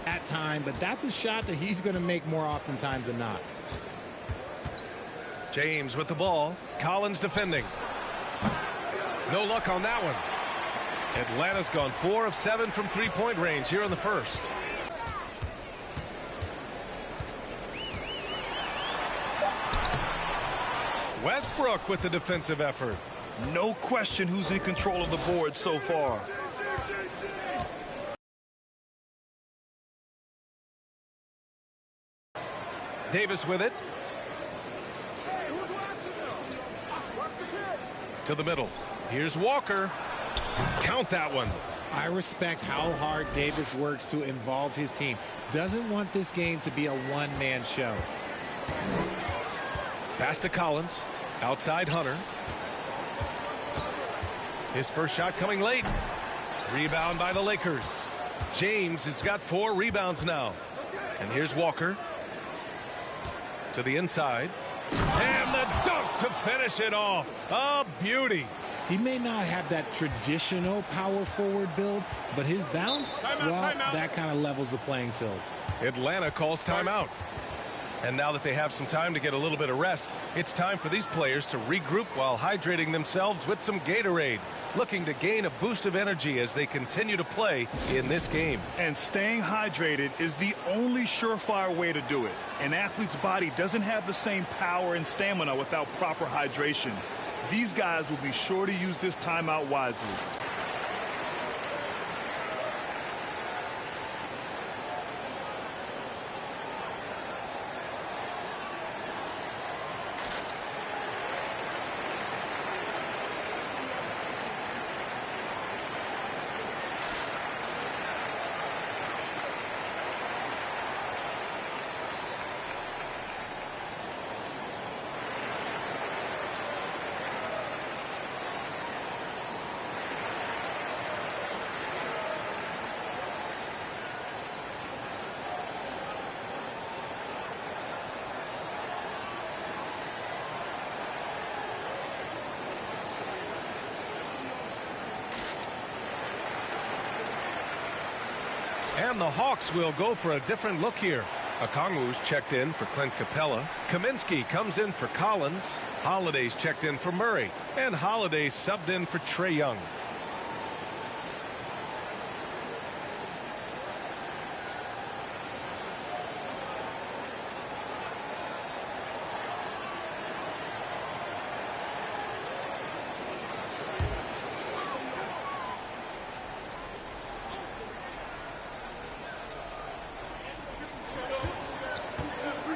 At time, but that's a shot that he's going to make more oftentimes than not. James with the ball. Collins defending. No luck on that one. Atlanta's gone 4 of 7 from three-point range here in the first. Westbrook with the defensive effort. No question who's in control of the board so far. Davis with it. To the middle. Here's Walker. Count that one. I respect how hard Davis works to involve his team. Doesn't want this game to be a one-man show. Pass to Collins. Outside Hunter. His first shot coming late. Rebound by the Lakers. James has got 4 rebounds now. And here's Walker. To the inside. And the dunk to finish it off. A beauty. He may not have that traditional power forward build, but his bounce, that kind of levels the playing field. Atlanta calls timeout. And now that they have some time to get a little bit of rest, it's time for these players to regroup while hydrating themselves with some Gatorade, looking to gain a boost of energy as they continue to play in this game. And staying hydrated is the only surefire way to do it. An athlete's body doesn't have the same power and stamina without proper hydration. These guys will be sure to use this timeout wisely. And the Hawks will go for a different look here. Okongwu's checked in for Clint Capella. Kaminsky comes in for Collins. Holiday's checked in for Murray. And Holiday subbed in for Trae Young.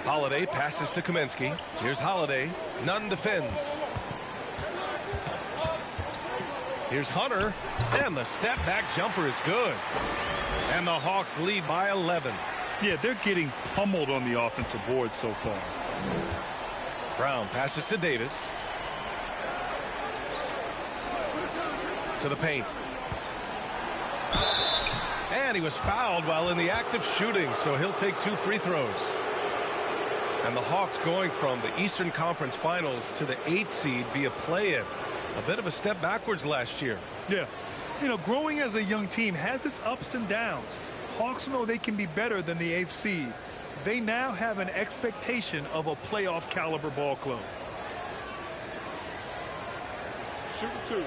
Holiday passes to Kaminsky. Here's Holiday. Nunn defends. Here's Hunter. And the step back jumper is good. And the Hawks lead by 11. Yeah, they're getting pummeled on the offensive board so far. Brown passes to Davis. To the paint. And he was fouled while in the act of shooting, so he'll take 2 free throws. And the Hawks going from the Eastern Conference Finals to the 8th seed via play-in. A bit of a step backwards last year. Yeah. You know, growing as a young team has its ups and downs. Hawks know they can be better than the 8th seed. They now have an expectation of a playoff caliber ball club. Shoot 2.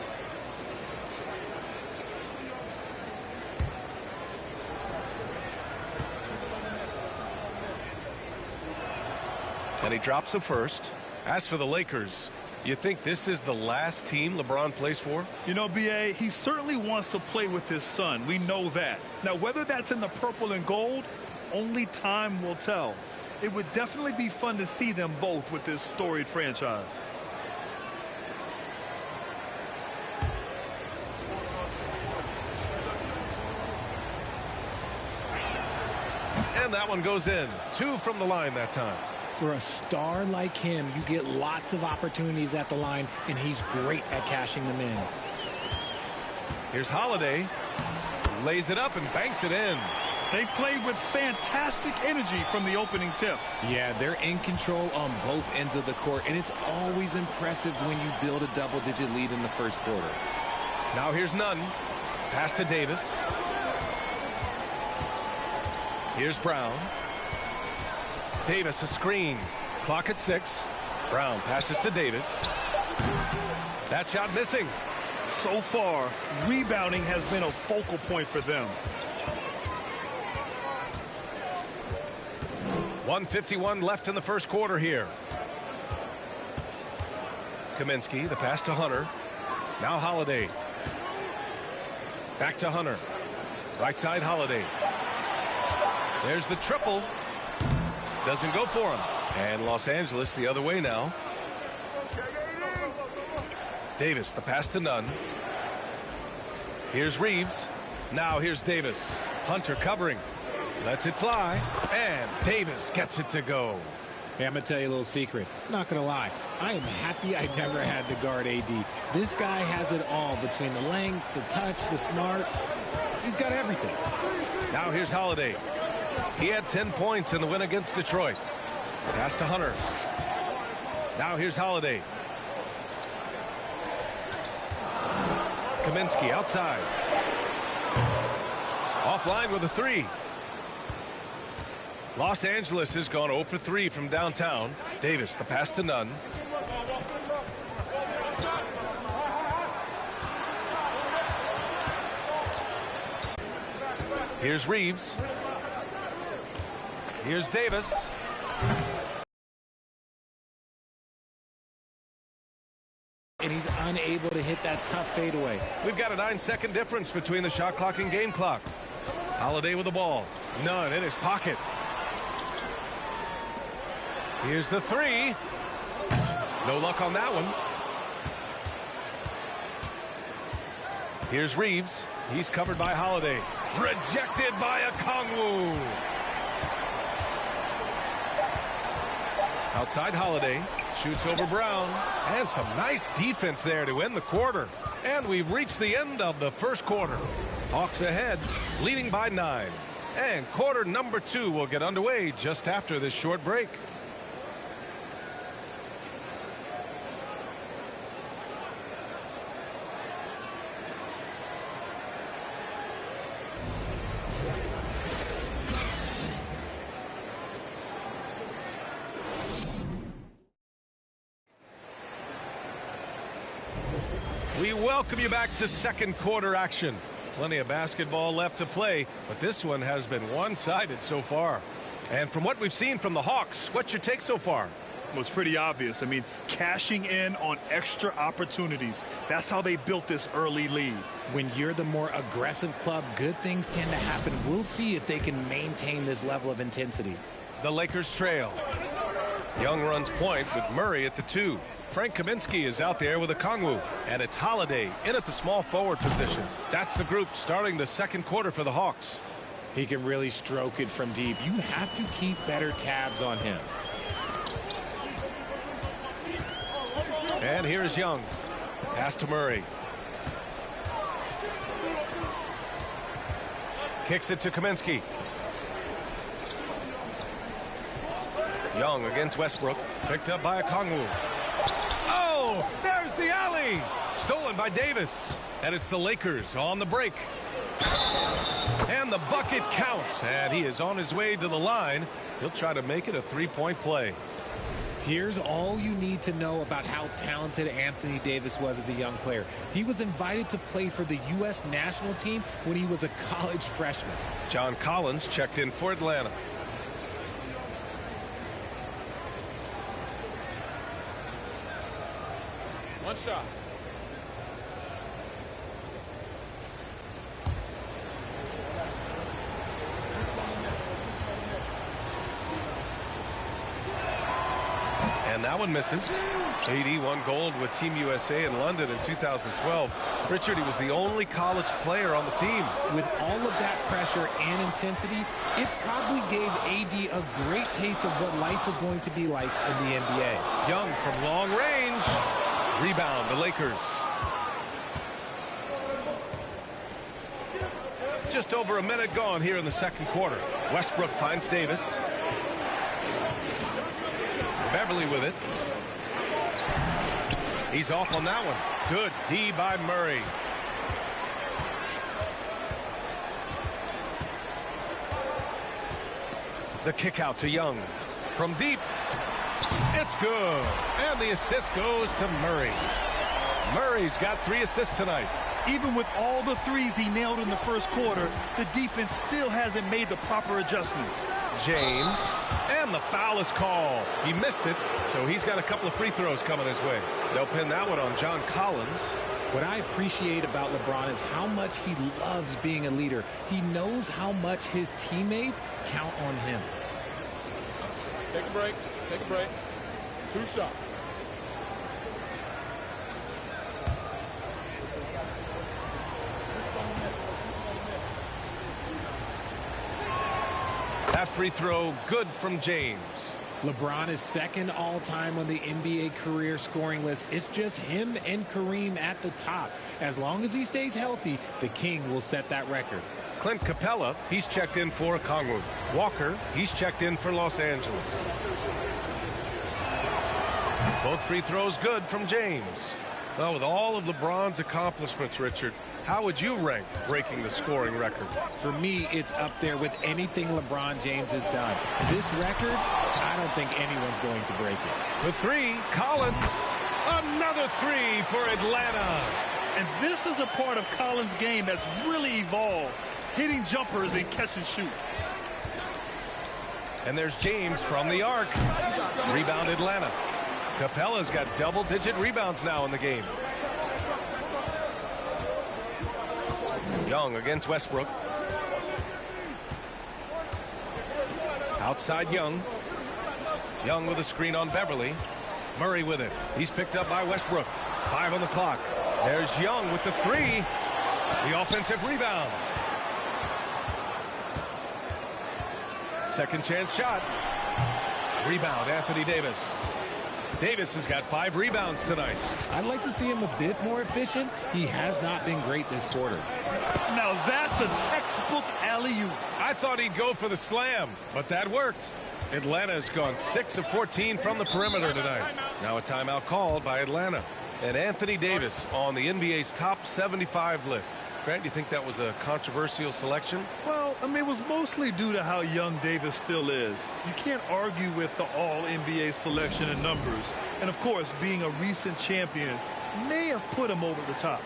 And he drops the first. As for the Lakers, you think this is the last team LeBron plays for? You know, B.A., he certainly wants to play with his son. We know that. Now, whether that's in the purple and gold, only time will tell. It would definitely be fun to see them both with this storied franchise. And that one goes in. 2 from the line that time. For a star like him, you get lots of opportunities at the line, and he's great at cashing them in. Here's Holiday. Lays it up and banks it in. They played with fantastic energy from the opening tip. Yeah, they're in control on both ends of the court, and it's always impressive when you build a double-digit lead in the first quarter. Now here's Nunn. Pass to Davis. Here's Brown. Davis a screen. Clock at 6. Brown passes to Davis. That shot missing. So far, rebounding has been a focal point for them. 1:51 left in the first quarter here. Kaminsky, the pass to Hunter. Now Holiday. Back to Hunter. Right side Holiday. There's the triple. Doesn't go for him. And Los Angeles the other way now. Davis, the pass to Nunn. Here's Reeves. Now here's Davis. Hunter covering. Lets it fly. And Davis gets it to go. Hey, I'm going to tell you a little secret. Not going to lie. I am happy I never had to guard AD. This guy has it all between the length, the touch, the smarts. He's got everything. Now here's Holiday. He had 10 points in the win against Detroit. Pass to Hunter. Now here's Holiday. Kaminsky outside. Offline with a 3. Los Angeles has gone 0 for 3 from downtown. Davis, the pass to Nunn. Here's Reeves. Here's Davis. And he's unable to hit that tough fadeaway. We've got a 9-second difference between the shot clock and game clock. Holiday with the ball. Nunn in his pocket. Here's the 3. No luck on that one. Here's Reeves. He's covered by Holiday. Rejected by Okongwu. Outside Holiday. Shoots over Brown. And some nice defense there to end the quarter. And we've reached the end of the first quarter. Hawks ahead, leading by 9. And quarter number 2 will get underway just after this short break. welcome you back to second quarter action. Plenty of basketball left to play, but this one has been one-sided so far. And from what we've seen from the Hawks, what's your take so far? Well, it's pretty obvious. I mean, cashing in on extra opportunities. That's how they built this early lead. When you're the more aggressive club, good things tend to happen. We'll see if they can maintain this level of intensity. The Lakers trail. Young runs point with Murray at the 2. Frank Kaminsky is out there with a Okongwu, and it's Holiday in at the small forward position. That's the group starting the second quarter for the Hawks. He can really stroke it from deep. You have to keep better tabs on him. And here's Young. Pass to Murray. Kicks it to Kaminsky. Young against Westbrook. Picked up by Okongwu. Oh, there's the alley. Stolen by Davis. And it's the Lakers on the break. And the bucket counts. And he is on his way to the line. He'll try to make it a three-point play. Here's all you need to know about how talented Anthony Davis was as a young player. He was invited to play for the U.S. national team when he was a college freshman. John Collins checked in for Atlanta. One shot. And that one misses. AD won gold with Team USA in London in 2012. Richard, he was the only college player on the team. With all of that pressure and intensity, it probably gave AD a great taste of what life was going to be like in the NBA. Young from long range. Rebound, the Lakers. Just over a minute gone here in the second quarter. Westbrook finds Davis. Beverly with it. He's off on that one. Good D by Murray. The kick out to Young. From deep. It's good. And the assist goes to Murray. Murray's got 3 assists tonight. Even with all the threes he nailed in the first quarter, the defense still hasn't made the proper adjustments. James. And the foul is called. He missed it, so he's got a couple of free throws coming his way. They'll pin that one on John Collins. What I appreciate about LeBron is how much he loves being a leader. He knows how much his teammates count on him. Take a break. Take a break. 2 shots. That free throw good from James. LeBron is second all-time on the NBA career scoring list. It's just him and Kareem at the top. As long as he stays healthy, the King will set that record. Clint Capella, he's checked in for Okongwu. Walker, he's checked in for Los Angeles. Both free throws good from James. Well, with all of LeBron's accomplishments, Richard, how would you rank breaking the scoring record? For me, it's up there with anything LeBron James has done. This record, I don't think anyone's going to break it. The 3, Collins. Another 3 for Atlanta. And this is a part of Collins' game that's really evolved, hitting jumpers and catch and shoot. And there's James from the arc. Rebound Atlanta. Capella's got double-digit rebounds now in the game. Young against Westbrook. Outside Young. Young with a screen on Beverly. Murray with it. He's picked up by Westbrook. 5 on the clock. There's Young with the 3. The offensive rebound. Second chance shot. Rebound, Anthony Davis. Davis has got 5 rebounds tonight. I'd like to see him a bit more efficient. He has not been great this quarter. Now that's a textbook alley-oop. I thought he'd go for the slam, but that worked. Atlanta's gone 6 of 14 from the perimeter tonight. Now a timeout called by Atlanta. And Anthony Davis on the NBA's top 75 list. Grant, do you think that was a controversial selection? Well, I mean, it was mostly due to how young Davis still is. You can't argue with the all-NBA selection and numbers. And, of course, being a recent champion, may have put him over the top.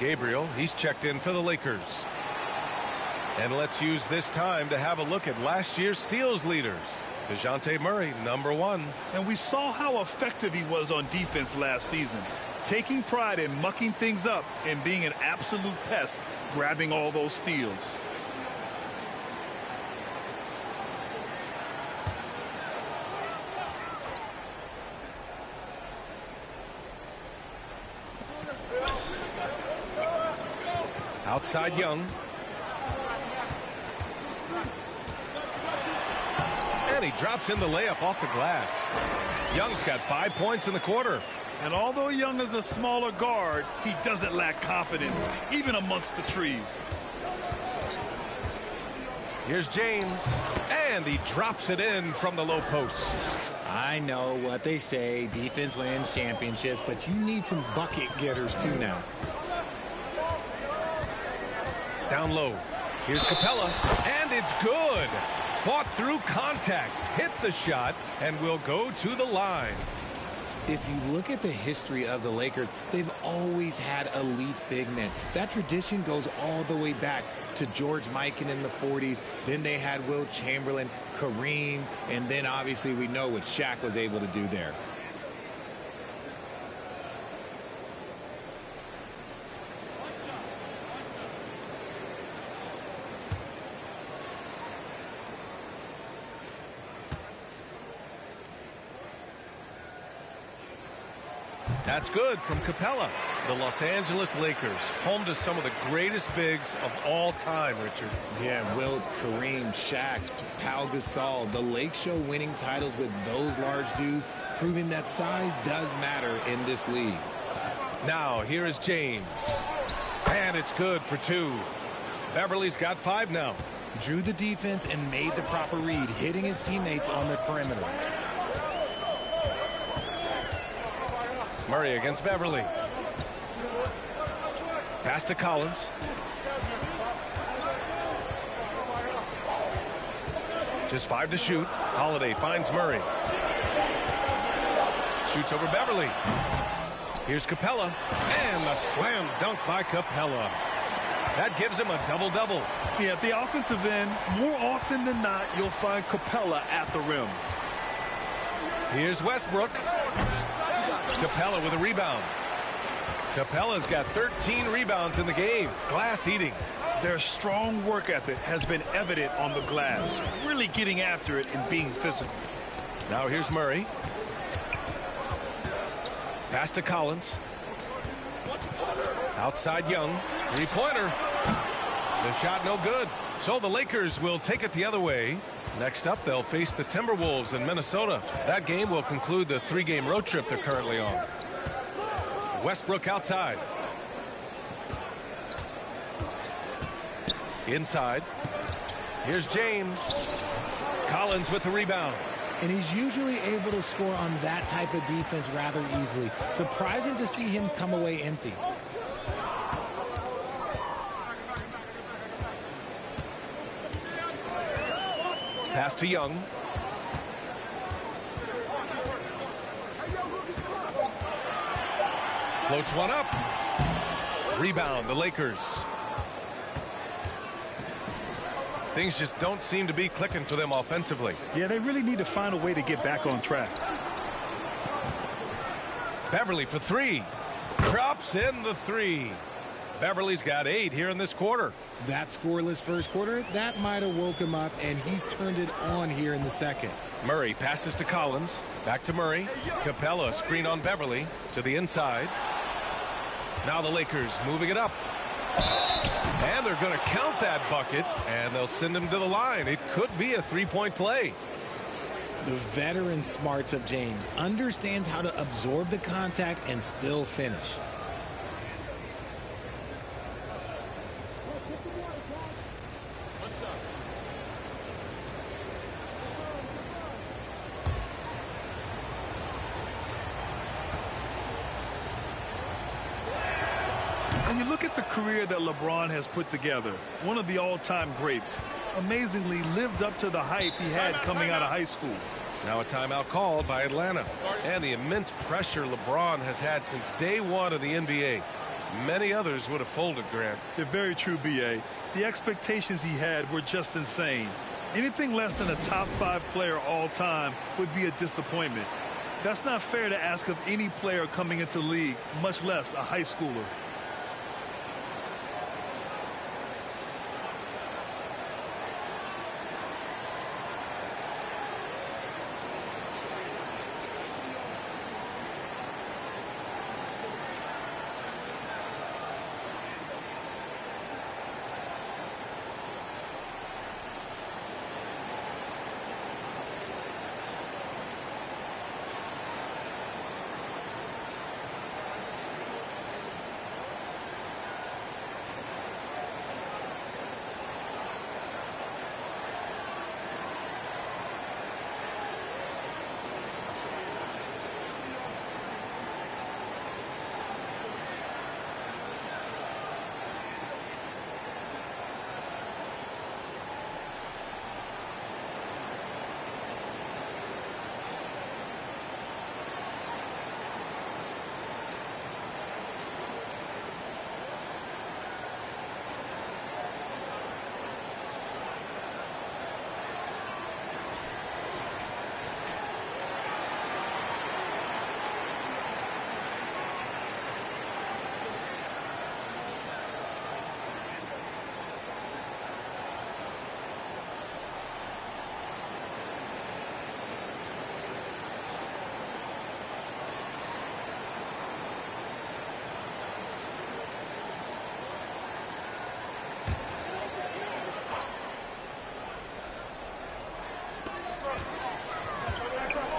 Gabriel, he's checked in for the Lakers. And let's use this time to have a look at last year's steals leaders. DeJounte Murray, #1. And we saw how effective he was on defense last season, taking pride in mucking things up and being an absolute pest, grabbing all those steals. Outside Young. And he drops in the layup off the glass. Young's got 5 points in the quarter. And although Young is a smaller guard, he doesn't lack confidence, even amongst the trees. Here's James. And he drops it in from the low post. I know what they say, defense wins championships, but you need some bucket getters too now. Down low. Here's Capella. And it's good. Fought through contact. Hit the shot and will go to the line. If you look at the history of the Lakers, they've always had elite big men. That tradition goes all the way back to George Mikan in the 40s. Then they had Wilt Chamberlain, Kareem, and then obviously we know what Shaq was able to do there. That's good from Capella. The Los Angeles Lakers, home to some of the greatest bigs of all time, Richard. Yeah, Wilt, Kareem, Shaq, Pau Gasol. The Lake Show winning titles with those large dudes, proving that size does matter in this league. Now, here is James. And it's good for 2. Beverly's got 5 now. Drew the defense and made the proper read, hitting his teammates on the perimeter. Murray against Beverly. Pass to Collins. Just 5 to shoot. Holiday finds Murray. Shoots over Beverly. Here's Capella. And a slam dunk by Capella. That gives him a double-double. Yeah, at the offensive end, more often than not, you'll find Capella at the rim. Here's Westbrook. Capella with a rebound. Capella's got 13 rebounds in the game. Glass eating. Their strong work ethic has been evident on the glass, really getting after it and being physical. Now here's Murray. Pass to Collins. Outside Young. Three-pointer. The shot no good. So the Lakers will take it the other way. Next up, they'll face the Timberwolves in Minnesota. That game will conclude the 3-game road trip they're currently on. Westbrook outside. Inside. Here's James. Collins with the rebound. And he's usually able to score on that type of defense rather easily. Surprising to see him come away empty. Pass to Young. Floats one up. Rebound, the Lakers. Things just don't seem to be clicking for them offensively. Yeah, they really need to find a way to get back on track. Beverly for three. Drops in the three. Beverly's got 8 here in this quarter. That scoreless first quarter, that might have woke him up, and he's turned it on here in the second. Murray passes to Collins. Back to Murray. Capella screen on Beverly to the inside. Now the Lakers moving it up. And they're going to count that bucket, and they'll send him to the line. It could be a three-point play. The veteran smarts of James understands how to absorb the contact and still finish. When you look at the career that LeBron has put together, one of the all-time greats, amazingly lived up to the hype he had coming out of high school. Now a timeout called by Atlanta. And the immense pressure LeBron has had since day one of the NBA. Many others would have folded, Grant. They're very true, B.A. The expectations he had were just insane. Anything less than a top 5 player all time would be a disappointment. That's not fair to ask of any player coming into the league, much less a high schooler.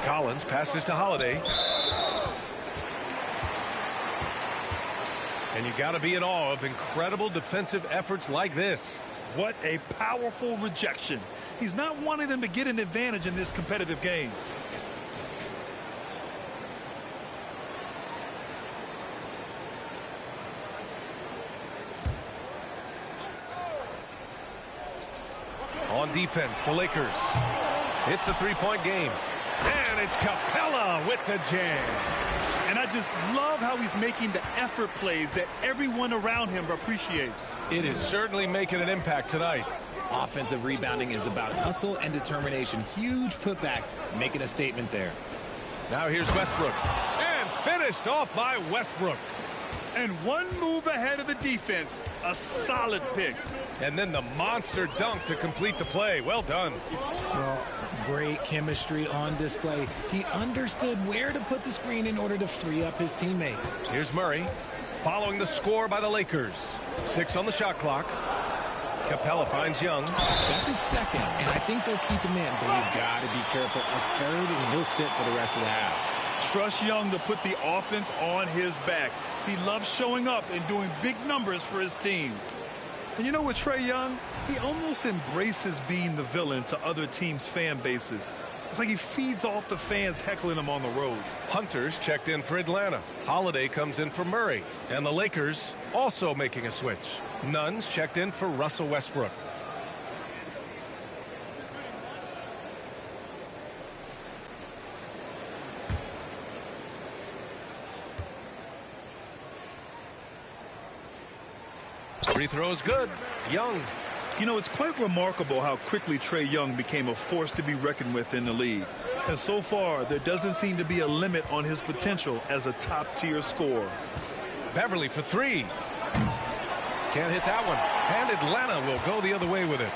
Collins passes to Holiday. And you got to be in awe of incredible defensive efforts like this. What a powerful rejection. He's not wanting them to get an advantage in this competitive game. On defense, the Lakers. It's a three-point game. And it's Capella with the jam. And I just love how he's making the effort plays that everyone around him appreciates. It is certainly making an impact tonight. Offensive rebounding is about hustle and determination. Huge putback, making a statement there. Now here's Westbrook. And finished off by Westbrook. And one move ahead of the defense. A solid pick. And then the monster dunk to complete the play. Well done. Well, great chemistry on display. He understood where to put the screen in order to free up his teammate. Here's Murray following the score by the Lakers. 6 on the shot clock. Capella finds Young. That's his second, and I think they'll keep him in, but he's got to be careful. A third, and he'll sit for the rest of the half. Trust Young to put the offense on his back. He loves showing up and doing big numbers for his team. And you know what, Trae Young? He almost embraces being the villain to other teams' fan bases. It's like he feeds off the fans heckling him on the road. Hunter's checked in for Atlanta. Holiday comes in for Murray. And the Lakers also making a switch. Nunn's checked in for Russell Westbrook. Free throw is good. Young. You know, it's quite remarkable how quickly Trae Young became a force to be reckoned with in the league. And so far, there doesn't seem to be a limit on his potential as a top-tier scorer. Beverly for three. Can't hit that one. And Atlanta will go the other way with it.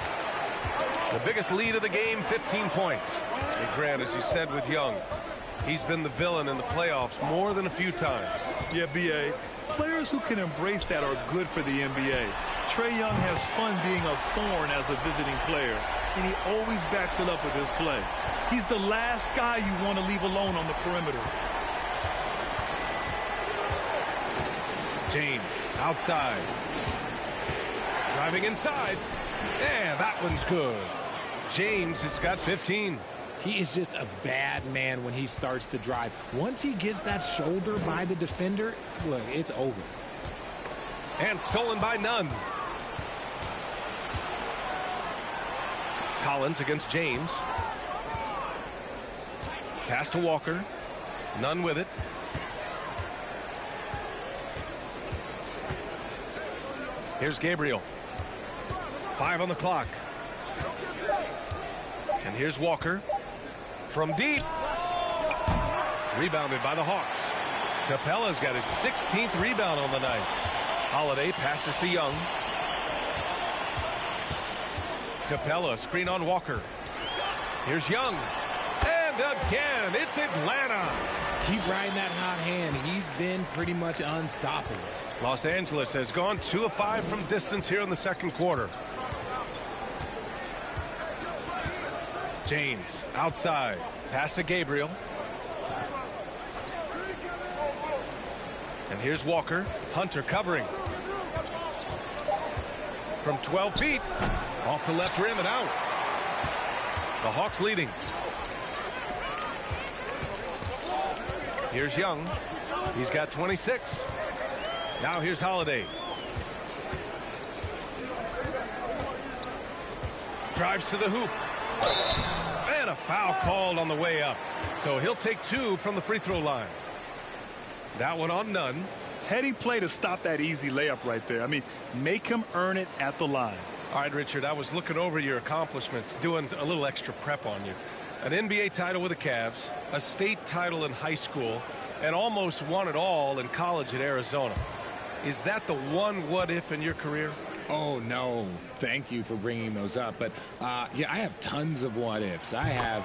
The biggest lead of the game, 15 points. And Grant, as you said with Young, he's been the villain in the playoffs more than a few times. Yeah, B.A., players who can embrace that are good for the NBA. Trae Young has fun being a thorn as a visiting player, and he always backs it up with his play. He's the last guy you want to leave alone on the perimeter. James outside. Driving inside. And that one's good. James has got 15. He is just a bad man when he starts to drive. Once he gets that shoulder by the defender, look, it's over. And stolen by Nunn. Collins against James. Pass to Walker. Nunn with it. Here's Gabriel. 5 on the clock. And here's Walker. From deep. Rebounded by the Hawks. Capella's got his 16th rebound on the night. Holiday passes to Young. Capella, screen on Walker. Here's Young. And again, it's Atlanta. Keep riding that hot hand. He's been pretty much unstoppable. Los Angeles has gone 2 of 5 from distance here in the second quarter. James outside. Pass to Gabriel. And here's Walker. Hunter covering. From 12 feet. Off the left rim and out. The Hawks leading. Here's Young. He's got 26. Now here's Holiday. Drives to the hoop. And a foul called on the way up. So he'll take 2 from the free throw line. That one on Nunn. Heady play to stop that easy layup right there. I mean, make him earn it at the line. All right, Richard, I was looking over your accomplishments, doing a little extra prep on you. An NBA title with the Cavs, a state title in high school, and almost won it all in college at Arizona. Is that the one what if in your career? Oh, no. Thank you for bringing those up. But, yeah, I have tons of what-ifs. I have,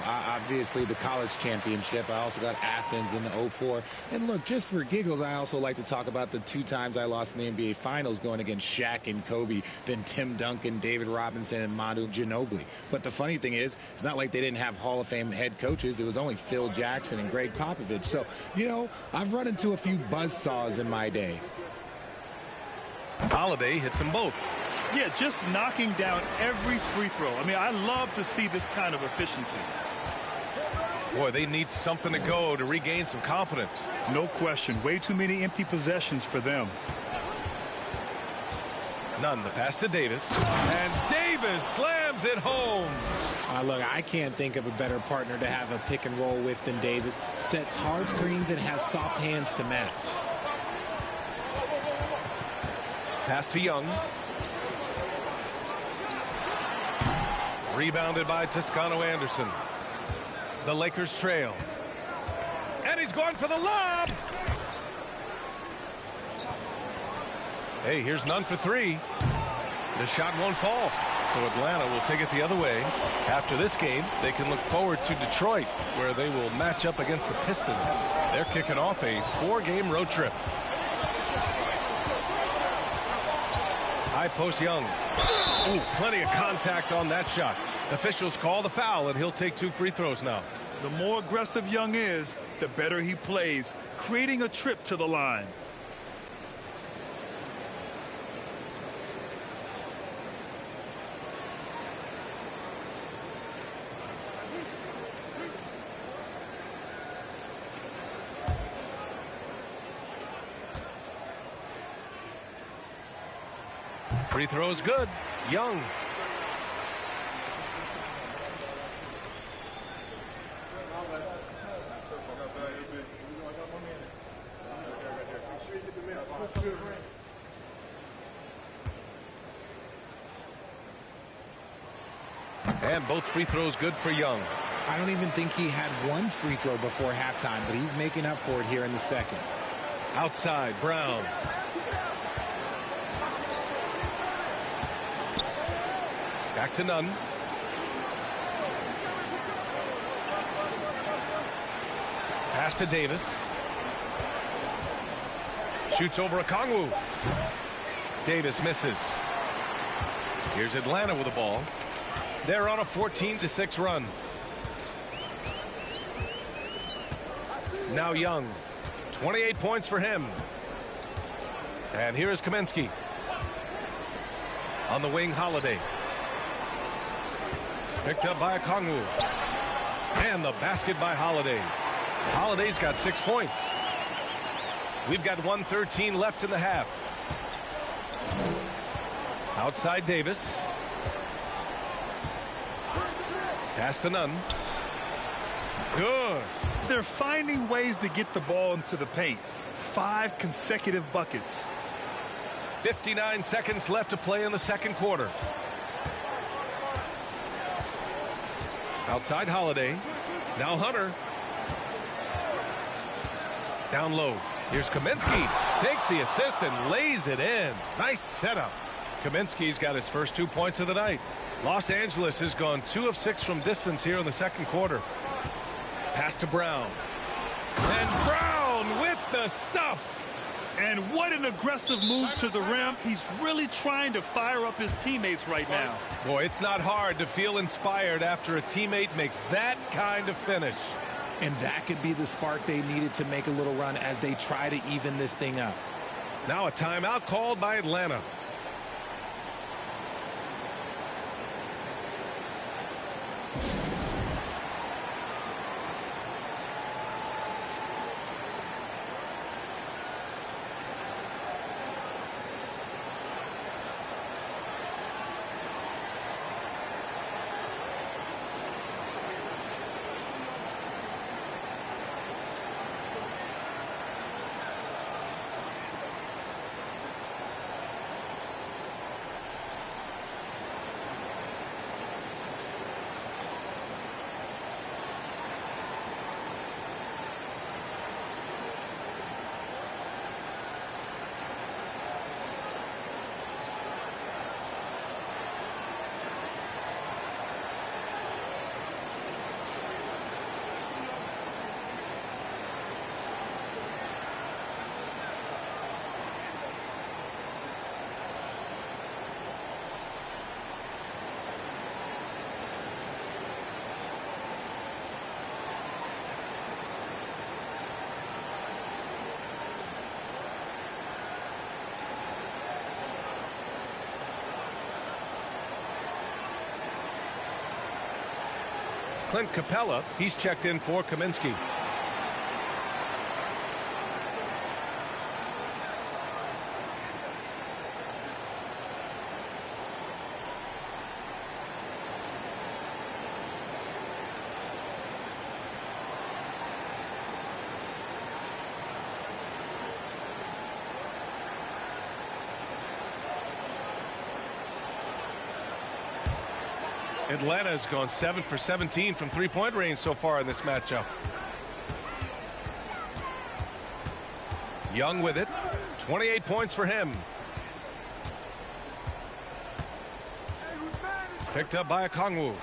obviously the college championship. I also got Athens in the 04. And, look, just for giggles, I also like to talk about the 2 times I lost in the NBA Finals going against Shaq and Kobe, then Tim Duncan, David Robinson, and Manu Ginobili. But the funny thing is, it's not like they didn't have Hall of Fame head coaches. It was only Phil Jackson and Greg Popovich. So, I've run into a few buzzsaws in my day. Holiday hits them both. Yeah, just knocking down every free throw. I mean, I love to see this kind of efficiency. Boy, they need something to go to regain some confidence. No question. Way too many empty possessions for them. Nunn, the pass to Davis. And Davis slams it home. Look, I can't think of a better partner to have a pick and roll with than Davis. Sets hard screens and has soft hands to match. Pass to Young. Rebounded by Toscano Anderson. The Lakers trail. And he's going for the lob. Hey, here's Nunn for 3. The shot won't fall. So Atlanta will take it the other way. After this game, they can look forward to Detroit, where they will match up against the Pistons. They're kicking off a 4-game road trip. High post Young. Ooh, plenty of contact on that shot. Officials call the foul, and he'll take 2 free throws now. The more aggressive Young is, the better he plays, creating a trip to the line. Free throw is good. Young. And both free throws good for Young. I don't even think he had one free throw before halftime, but he's making up for it here in the second. Outside, Brown. Back to Nunn. Pass to Davis. Shoots over Okongwu. Davis misses. Here's Atlanta with the ball. They're on a 14-6 run. Now Young. 28 points for him. And here is Kaminsky. On the wing, Holiday. Picked up by Okongwu. And the basket by Holiday. Holiday's got 6 points. We've got 1:13 left in the half. Outside Davis. Pass to Nunn. Good. They're finding ways to get the ball into the paint. 5 consecutive buckets. 59 seconds left to play in the second quarter. Outside Holiday. Now Hunter. Down low. Here's Kaminsky. Takes the assist and lays it in. Nice setup. Kaminsky's got his first 2 points of the night. Los Angeles has gone 2 of 6 from distance here in the second quarter. Pass to Brown. And Brown with the stuff. And what an aggressive move to the rim. He's really trying to fire up his teammates right now. Boy, it's not hard to feel inspired after a teammate makes that kind of finish. And that could be the spark they needed to make a little run as they try to even this thing up. Now a timeout called by Atlanta. Clint Capella, he's checked in for Kaminsky. Atlanta's gone 7 for 17 from three-point range so far in this matchup. Young with it. 28 points for him. Picked up by Okongwu.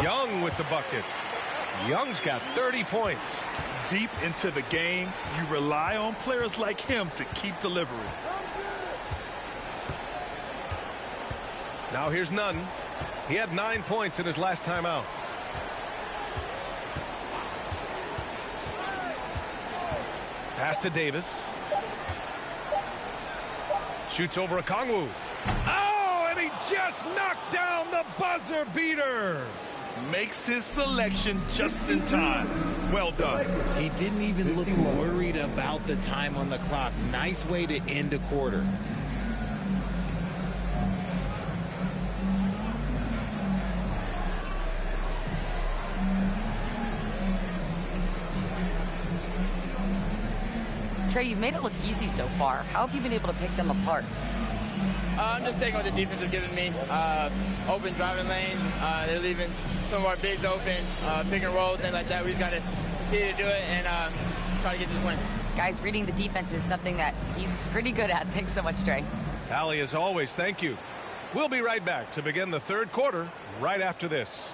Young with the bucket. Young's got 30 points. Deep into the game, you rely on players like him to keep delivering. Now here's Nunn. He had 9 points in his last time out. Pass to Davis. Shoots over Okongwu. Oh, and he just knocked down the buzzer beater. Makes his selection just in time. Well done. He didn't even look worried about the time on the clock. Nice way to end a quarter. Trey, you've made it look easy so far. How have you been able to pick them apart? I'm just taking what the defense is giving me. Open driving lanes. They're leaving some of our bigs open, pick and roll, things like that. We just got to continue to do it and try to get this win. Guys, reading the defense is something that he's pretty good at. Thanks so much, Trey. Allie, as always, thank you. We'll be right back to begin the third quarter right after this.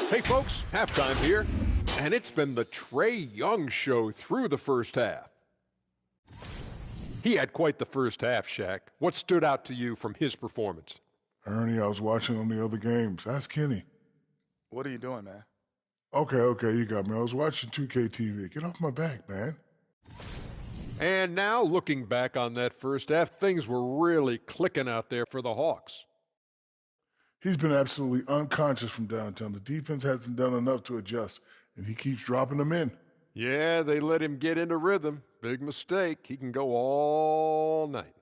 Hey folks, halftime here, and it's been the Trey Young show through the first half. He had quite the first half, Shaq. What stood out to you from his performance? Ernie, I was watching on the other games. Ask Kenny. What are you doing, man? Okay, you got me. I was watching 2K TV. Get off my back, man. And now, looking back on that first half, things were really clicking out there for the Hawks. He's been absolutely unconscious from downtown. The defense hasn't done enough to adjust, and he keeps dropping them in. Yeah, they let him get into rhythm. Big mistake. He can go all night.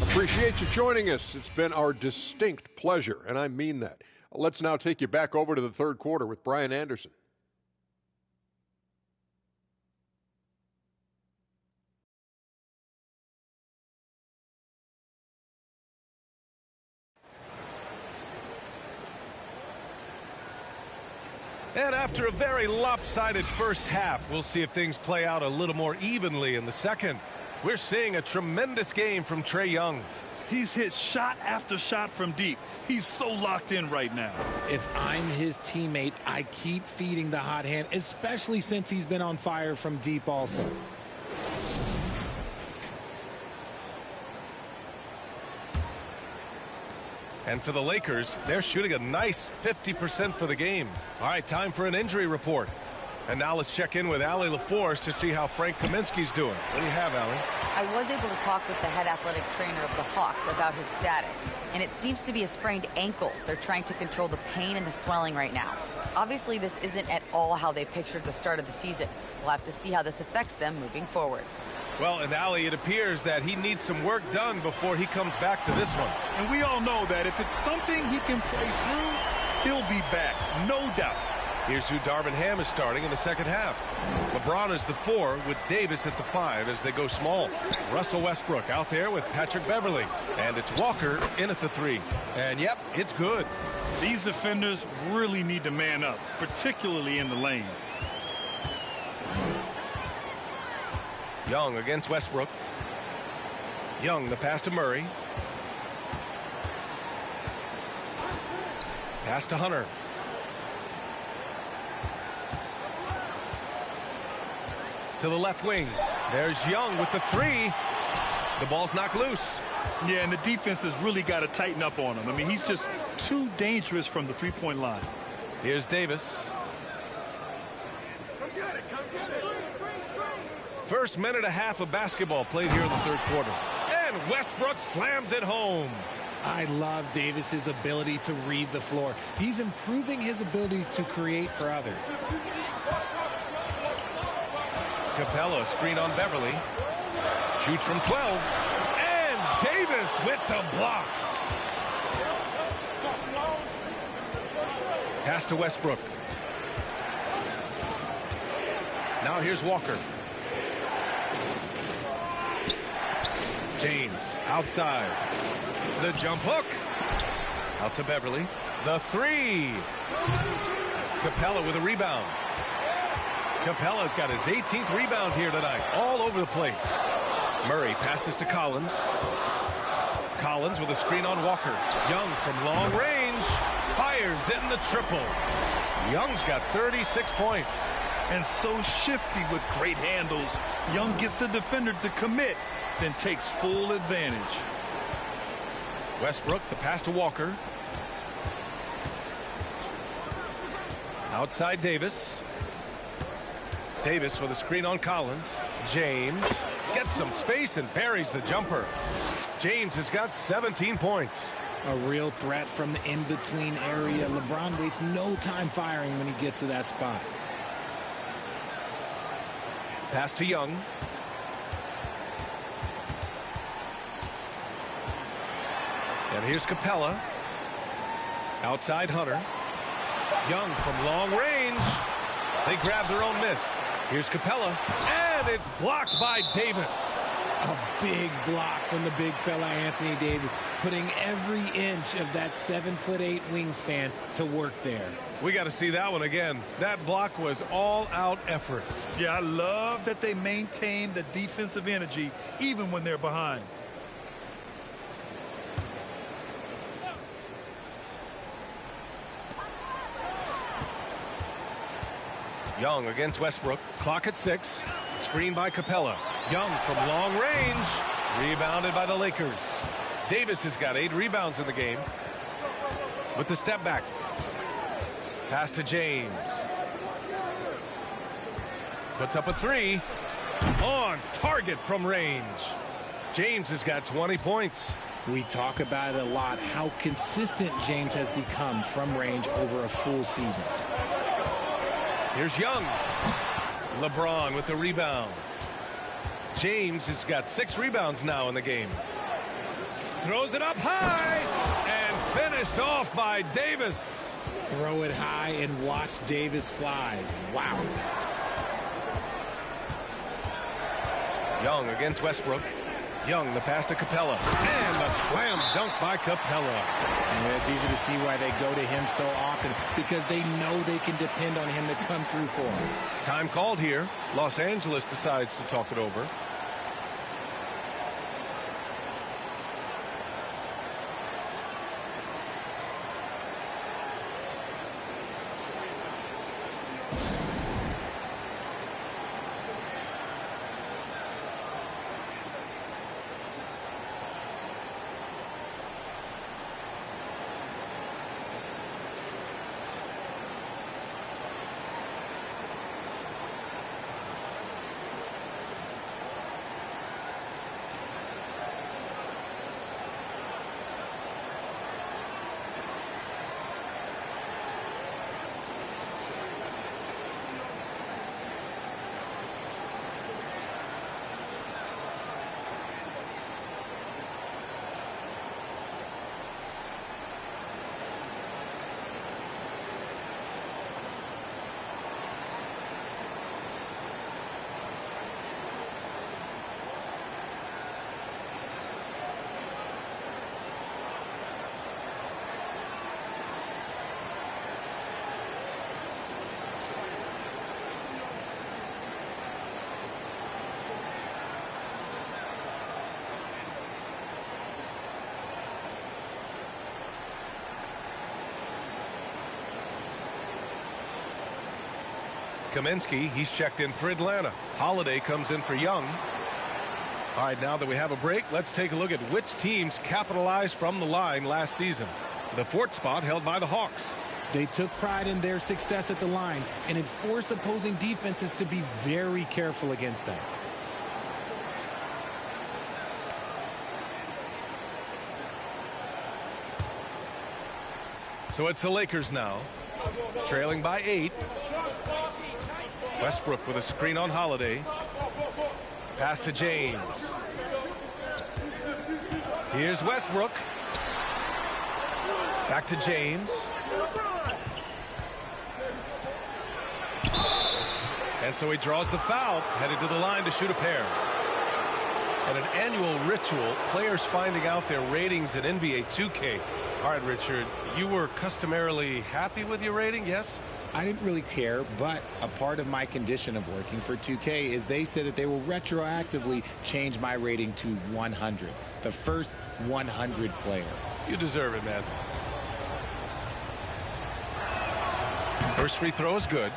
Appreciate you joining us. It's been our distinct pleasure, and I mean that. Let's now take you back over to the third quarter with Brian Anderson. And after a very lopsided first half, we'll see if things play out a little more evenly in the second. We're seeing a tremendous game from Trey Young. He's hit shot after shot from deep. He's so locked in right now. If I'm his teammate, I keep feeding the hot hand, especially since he's been on fire from deep also. And for the Lakers, they're shooting a nice 50% for the game. All right, time for an injury report. And now let's check in with Allie LaForce to see how Frank Kaminsky's doing. What do you have, Allie? I was able to talk with the head athletic trainer of the Hawks about his status, and it seems to be a sprained ankle. They're trying to control the pain and the swelling right now. Obviously, this isn't at all how they pictured the start of the season. We'll have to see how this affects them moving forward. Well, and Allie, it appears that he needs some work done before he comes back to this one. And we all know that if it's something he can play through, he'll be back, no doubt. Here's who Darvin Ham is starting in the second half. LeBron is the 4 with Davis at the 5 as they go small. Russell Westbrook out there with Patrick Beverley. And it's Walker in at the 3. And yep, it's good. These defenders really need to man up, particularly in the lane. Young against Westbrook. Young, the pass to Murray. Pass to Hunter. To the left wing. There's Young with the 3. The ball's knocked loose. Yeah, and the defense has really got to tighten up on him. I mean, he's just too dangerous from the three-point line. Here's Davis. First minute and a half of basketball played here in the third quarter. And Westbrook slams it home. I love Davis's ability to read the floor. He's improving his ability to create for others. Capella screen on Beverly. Shoots from 12. And Davis with the block. Pass to Westbrook. Now here's Walker. James outside. The jump hook. Out to Beverly. The three. Capella with a rebound. Capella's got his 18th rebound here tonight. All over the place. Murray passes to Collins. Collins with a screen on Walker. Young from long range. Fires in the triple. Young's got 36 points. And so shifty with great handles. Young gets the defender to commit, then takes full advantage. Westbrook, the pass to Walker. Outside Davis. Davis with a screen on Collins. James gets some space and parries the jumper. James has got 17 points. A real threat from the in-between area. LeBron wastes no time firing when he gets to that spot. Pass to Young. And here's Capella. Outside Hunter. Young from long range. They grab their own miss. Here's Capella. And it's blocked by Davis. A big block from the big fella Anthony Davis, putting every inch of that 7'8" wingspan to work there. We got to see that one again. That block was all-out effort. Yeah, I love that they maintain the defensive energy even when they're behind. Young against Westbrook. Clock at 6. Screen by Capella. Young from long range. Rebounded by the Lakers. Davis has got 8 rebounds in the game. With the step back. Pass to James. Puts up a 3. On target from range. James has got 20 points. We talk about it a lot, how consistent James has become from range over a full season. Here's Young. LeBron with the rebound. James has got 6 rebounds now in the game. Throws it up high and finished off by Davis. Throw it high and watch Davis fly. Wow. Young against Westbrook. Young, the pass to Capella. And the slam dunk by Capella. And it's easy to see why they go to him so often, because they know they can depend on him to come through for them. Time called here. Los Angeles decides to talk it over. Kaminsky, he's checked in for Atlanta. Holiday comes in for Young. All right, now that we have a break, let's take a look at which teams capitalized from the line last season. The 4th spot held by the Hawks. They took pride in their success at the line, and it forced opposing defenses to be very careful against them. So it's the Lakers now, trailing by 8. Westbrook with a screen on Holiday. Pass to James. Here's Westbrook. Back to James. And so he draws the foul, headed to the line to shoot a pair. And an annual ritual, players finding out their ratings in NBA 2K. All right, Richard, you were customarily happy with your rating, yes? I didn't really care, but a part of my condition of working for 2K is they said that they will retroactively change my rating to 100. The first 100 player. You deserve it, man. First free throw is good.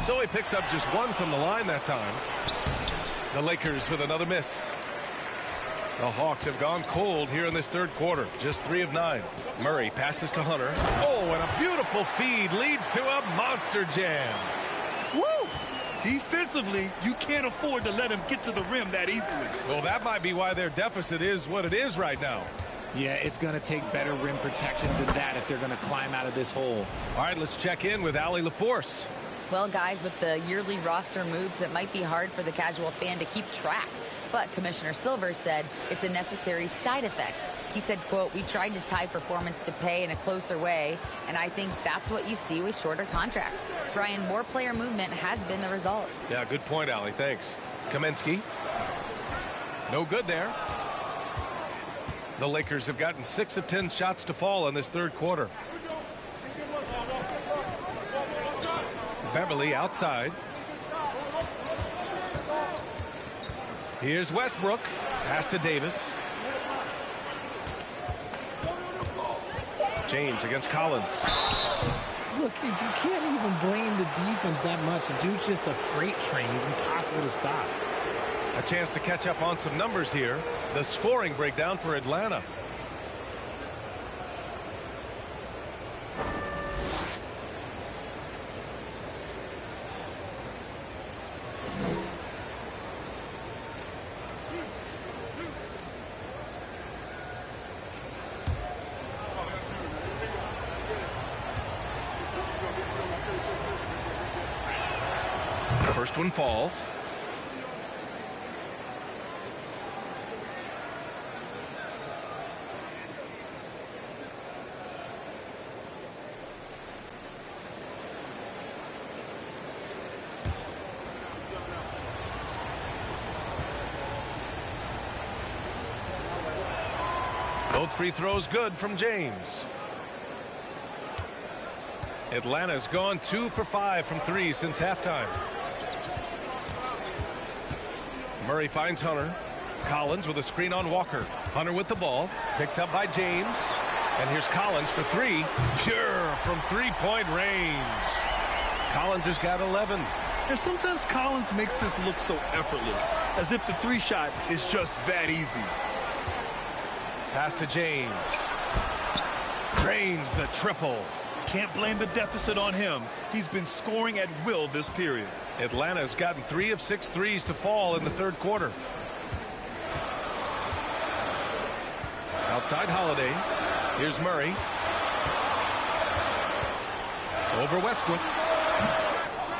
So he picks up just one from the line that time. The Lakers with another miss. The Hawks have gone cold here in this third quarter. Just 3 of 9. Murray passes to Hunter. Oh, and a beautiful feed leads to a monster jam. Woo! Defensively, you can't afford to let him get to the rim that easily. Well, that might be why their deficit is what it is right now. Yeah, it's going to take better rim protection than that if they're going to climb out of this hole. All right, let's check in with Allie LaForce. Well, guys, with the yearly roster moves, it might be hard for the casual fan to keep track. But Commissioner Silver said it's a necessary side effect. He said, quote, "We tried to tie performance to pay in a closer way, and I think that's what you see with shorter contracts." Brian, more player movement has been the result. Yeah, good point, Allie. Thanks. Kaminsky. No good there. The Lakers have gotten 6 of 10 shots to fall in this third quarter. Beverly outside. Here's Westbrook. Pass to Davis. James against Collins. Look, you can't even blame the defense that much. The dude's just a freight train. He's impossible to stop. A chance to catch up on some numbers here. The scoring breakdown for Atlanta. First one falls. Both free throws good from James. Atlanta's gone 2 for 5 from 3 since halftime. Murray finds Hunter. Collins with a screen on Walker. Hunter with the ball. Picked up by James. And here's Collins for 3. Pure from three-point range. Collins has got 11. And sometimes Collins makes this look so effortless, as if the 3-shot is just that easy. Pass to James. Drains the triple. Can't blame the deficit on him. He's been scoring at will this period. Atlanta's gotten 3 of 6 threes to fall in the third quarter. Outside Holiday. Here's Murray. Over Westbrook.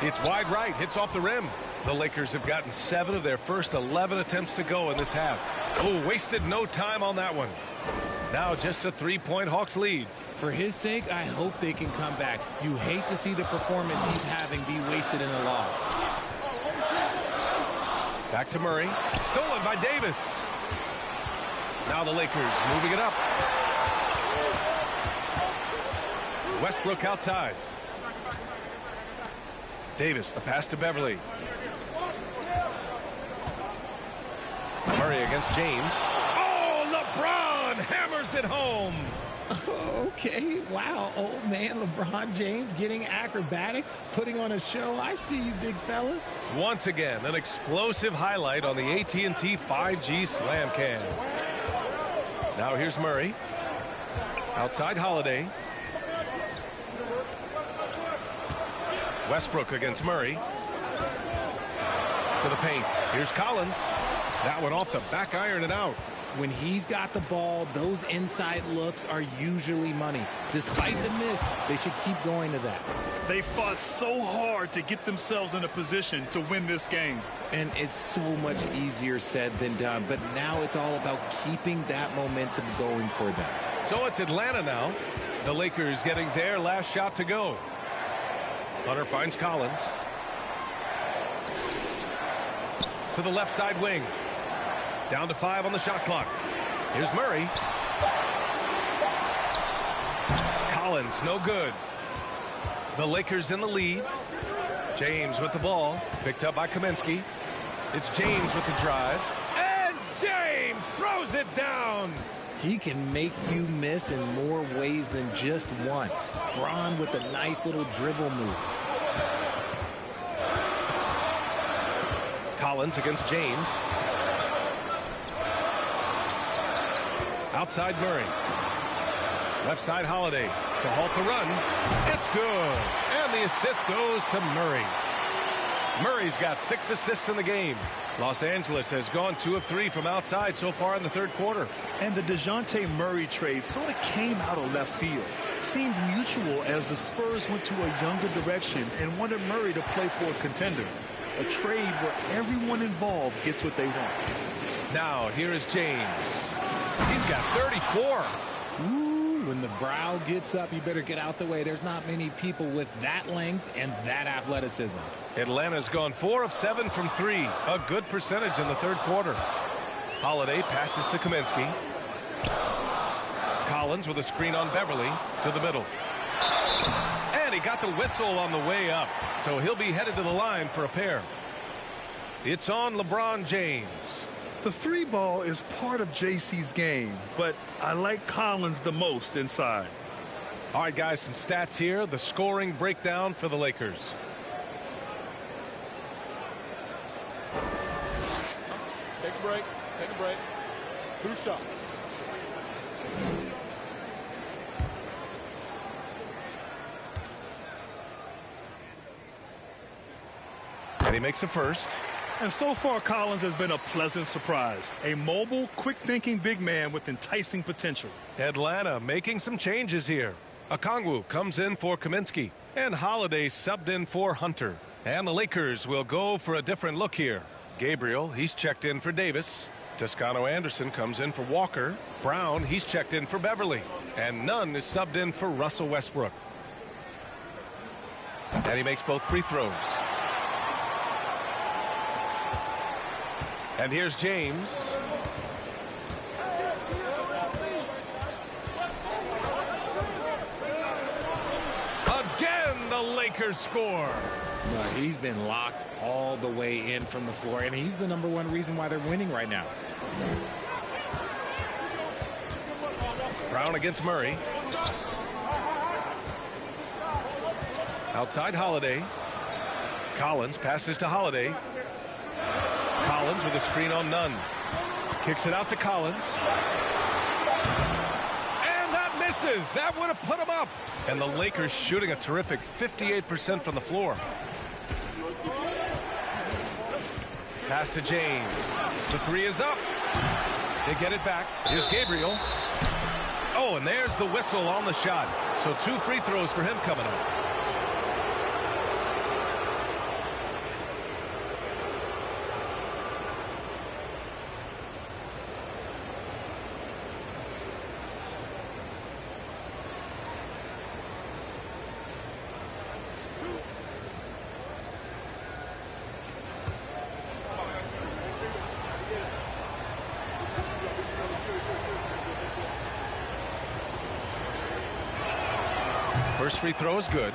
It's wide right. Hits off the rim. The Lakers have gotten 7 of their first 11 attempts to go in this half. Oh, wasted no time on that one. Now just a 3-point Hawks lead. For his sake, I hope they can come back. You hate to see the performance he's having be wasted in a loss. Back to Murray. Stolen by Davis. Now the Lakers moving it up. Westbrook outside. Davis, the pass to Beverly. Murray against James. Oh, LeBron hammers it home. Okay, wow, old man LeBron James getting acrobatic, putting on a show. I see you, big fella. Once again, an explosive highlight on the AT&T 5G Slam Cam. Now here's Murray. Outside Holiday. Westbrook against Murray. To the paint. Here's Collins. That one off the back iron and out. When he's got the ball, those inside looks are usually money. Despite the miss, they should keep going to that. They fought so hard to get themselves in a position to win this game. And it's so much easier said than done. But now it's all about keeping that momentum going for them. So it's Atlanta now. The Lakers getting their last shot to go. Hunter finds Collins. To the left side wing. Down to 5 on the shot clock. Here's Murray. Collins, no good. The Lakers in the lead. James with the ball. Picked up by Kaminsky. It's James with the drive. And James throws it down. He can make you miss in more ways than just one. Braun with a nice little dribble move. Collins against James. Outside Murray. Left side Holiday to halt the run. It's good. And the assist goes to Murray. Murray's got 6 assists in the game. Los Angeles has gone 2 of 3 from outside so far in the third quarter. And the DeJounte Murray trade sort of came out of left field. Seemed mutual as the Spurs went to a younger direction and wanted Murray to play for a contender. A trade where everyone involved gets what they want. Now here is James. He's got 34. Ooh, when the brow gets up, you better get out the way. There's not many people with that length and that athleticism. Atlanta's gone 4 of 7 from 3. A good percentage in the third quarter. Holiday passes to Kaminsky. Collins with a screen on Beverly to the middle. And he got the whistle on the way up. So he'll be headed to the line for a pair. It's on LeBron James. The 3-ball is part of JC's game, but I like Collins the most inside. All right, guys, some stats here. The scoring breakdown for the Lakers. Take a break. Take a break. 2 shots. And he makes a first. And so far, Collins has been a pleasant surprise. A mobile, quick-thinking big man with enticing potential. Atlanta making some changes here. Okongwu comes in for Kaminsky. And Holiday subbed in for Hunter. And the Lakers will go for a different look here. Gabriel, he's checked in for Davis. Toscano Anderson comes in for Walker. Brown, he's checked in for Beverly. And Nunn is subbed in for Russell Westbrook. And he makes both free throws. And here's James. Again, the Lakers score. No, he's been locked all the way in from the floor, and he's the #1 reason why they're winning right now. Brown against Murray. Outside Holiday. Collins passes to Holiday. Collins with a screen on Nunn. Kicks it out to Collins. And that misses. That would have put him up. And the Lakers shooting a terrific 58% from the floor. Pass to James. The 3 is up. They get it back. Here's Gabriel. Oh, and there's the whistle on the shot. So 2 free throws for him coming up. First free throw is good.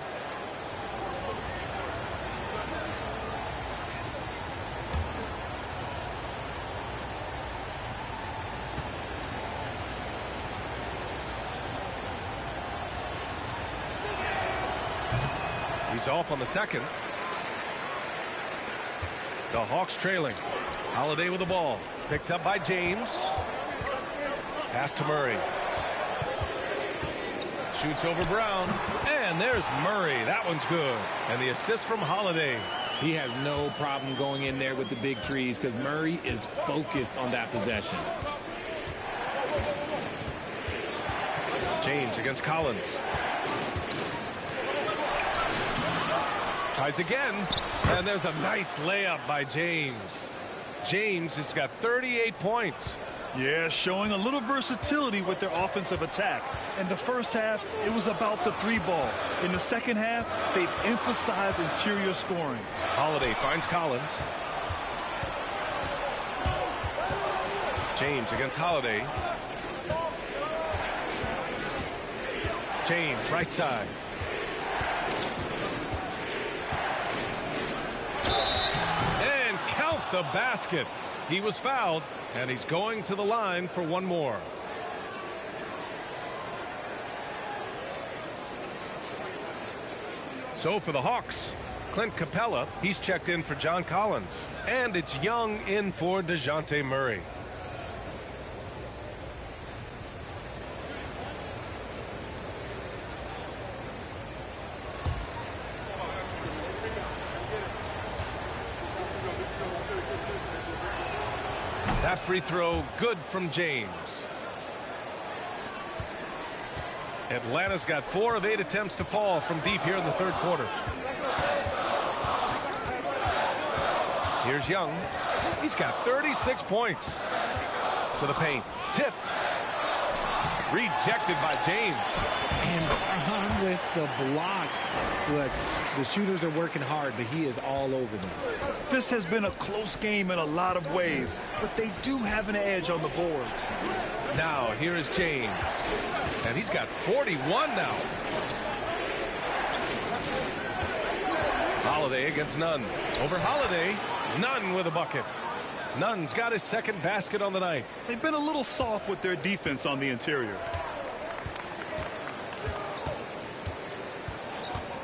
He's off on the second. The Hawks trailing. Holiday with the ball. Picked up by James. Pass to Murray. Shoots over Brown. And there's Murray. That one's good. And the assist from Holiday. He has no problem going in there with the big trees because Murray is focused on that possession. James against Collins. Tries again, and there's a nice layup by James. James has got 38 points. Yeah, showing a little versatility with their offensive attack. In the first half, it was about the three ball. In the second half, they've emphasized interior scoring. Holiday finds Collins. James against Holiday. James, right side. And count the basket. He was fouled, and he's going to the line for one more. So for the Hawks, Clint Capella, he's checked in for John Collins. And it's Young in for DeJounte Murray. That free throw good from James. Atlanta's got 4 of 8 attempts to fall from deep here in the third quarter. Here's Young. He's got 36 points. To the paint. Tipped. Rejected by James. And on with the block. Look, the shooters are working hard, but he is all over them. This has been a close game in a lot of ways, but they do have an edge on the boards. Now, here is James. And he's got 41 now. Holiday against Nunn. Over Holiday. Nunn with a bucket. Nunn's got his second basket on the night. They've been a little soft with their defense on the interior.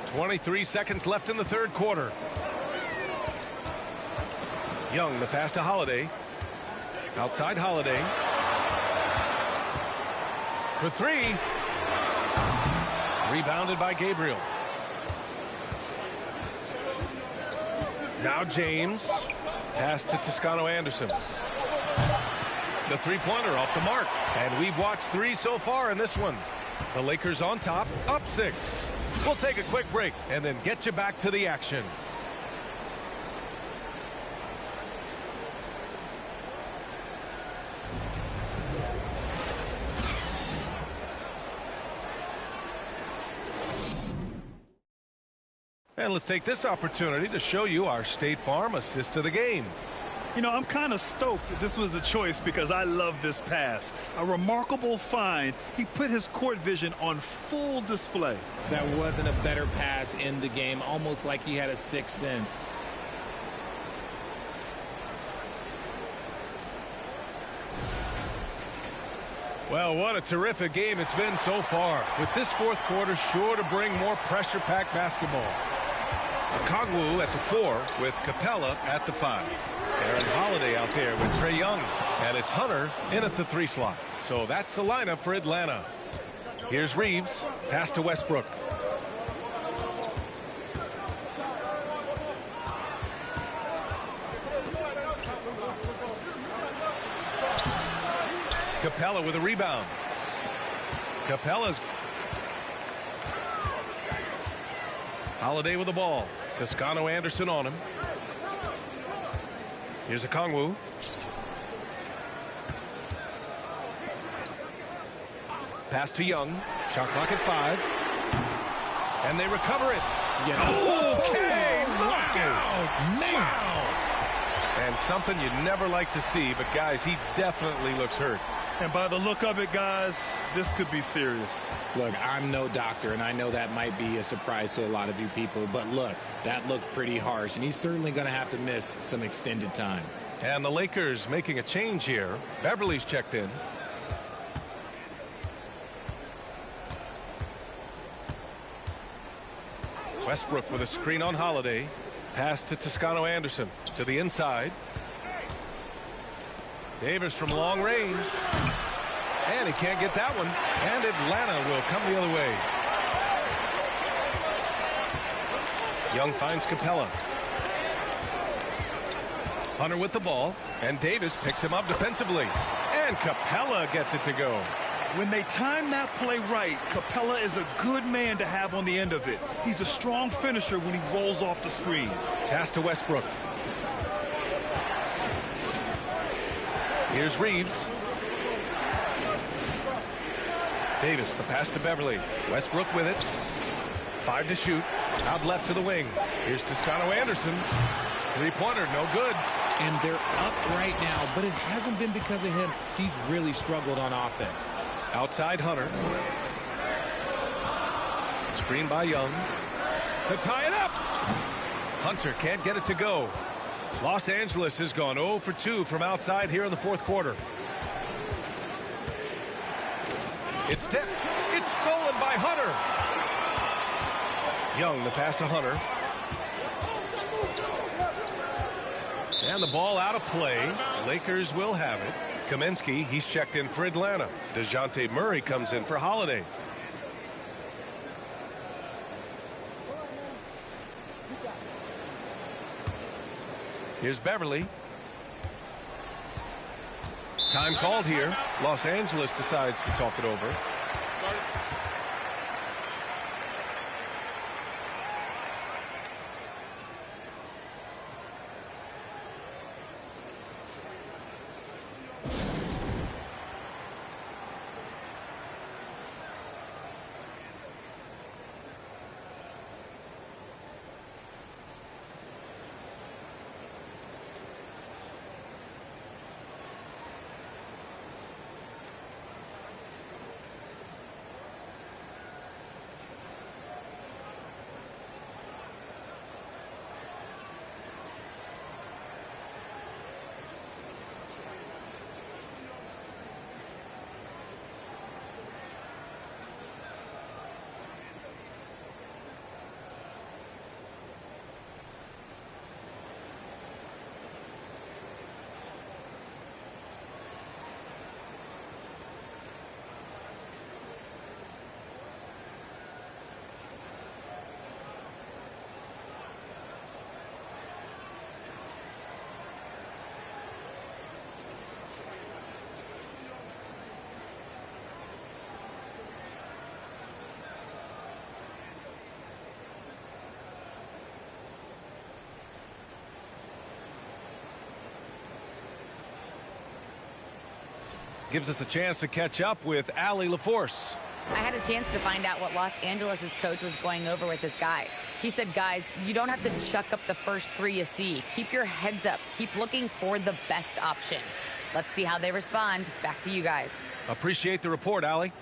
23 seconds left in the third quarter. Young, the pass to Holiday. Outside Holiday. For 3. Rebounded by Gabriel. Now James. Pass to Toscano Anderson. The three-pointer off the mark. And we've watched 3 so far in this one. The Lakers on top, up 6. We'll take a quick break and then get you back to the action. And let's take this opportunity to show you our State Farm assist of the game. You know, I'm kind of stoked that this was a choice because I love this pass. A remarkable find. He put his court vision on full display. That wasn't a better pass in the game, almost like he had a sixth sense. Well, what a terrific game it's been so far. With this fourth quarter sure to bring more pressure-packed basketball. Okongwu at the 4 with Capella at the 5. Aaron Holiday out there with Trae Young. And it's Hunter in at the 3 slot. So that's the lineup for Atlanta. Here's Reeves. Pass to Westbrook. Capella with a rebound. Capella's. Holiday with the ball. Toscano Anderson on him. Here's Okongwu. Pass to Young. Shot clock at 5. And they recover it. Yeah. Okay, Wow. Man. Wow. And something you never like to see, but guys, he definitely looks hurt. And by the look of it, guys, this could be serious. Look, I'm no doctor, and I know that might be a surprise to a lot of you people, but look, that looked pretty harsh, and he's certainly going to have to miss some extended time. And the Lakers making a change here. Beverly's checked in. Westbrook with a screen on Holiday. Pass to Toscano Anderson to the inside. Davis from long range. And he can't get that one. And Atlanta will come the other way. Young finds Capella. Hunter with the ball. And Davis picks him up defensively. And Capella gets it to go. When they time that play right, Capella is a good man to have on the end of it. He's a strong finisher when he rolls off the screen. Pass to Westbrook. Here's Reeves. Davis, the pass to Beverly. Westbrook with it. 5 to shoot. Out left to the wing. Here's Toscano Anderson. Three-pointer, no good. And they're up right now, but it hasn't been because of him. He's really struggled on offense. Outside Hunter. Screen by Young. To tie it up. Hunter can't get it to go. Los Angeles has gone 0 for 2 from outside here in the fourth quarter. It's tipped. It's stolen by Hunter. Young, the pass to Hunter. And the ball out of play. Lakers will have it. Kaminsky, he's checked in for Atlanta. DeJounte Murray comes in for Holiday. Here's Beverly. Time called here. Los Angeles decides to talk it over. Gives us a chance to catch up with Allie LaForce. I had a chance to find out what Los Angeles' coach was going over with his guys. He said, guys, you don't have to chuck up the first 3 you see. Keep your heads up. Keep looking for the best option. Let's see how they respond. Back to you guys. Appreciate the report, Allie.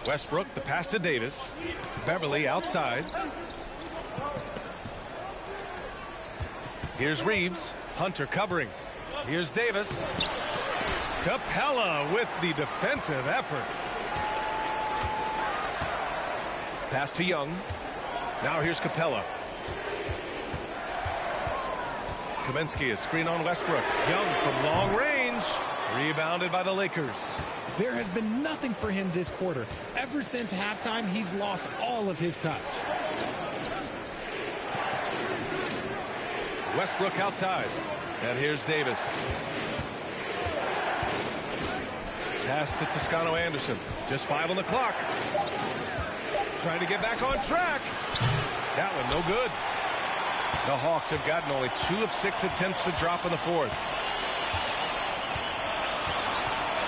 Westbrook, the pass to Davis. Beverly outside. Here's Reeves. Hunter covering. Here's Davis. Capella with the defensive effort. Pass to Young. Now here's Capella. Kaminsky, a screen on Westbrook. Young from long range. Rebounded by the Lakers. There has been nothing for him this quarter. Ever since halftime, he's lost all of his touch. Westbrook outside. And here's Davis. Pass to Toscano Anderson. Just 5 on the clock. Trying to get back on track. That one no good. The Hawks have gotten only 2 of 6 attempts to drop in the fourth.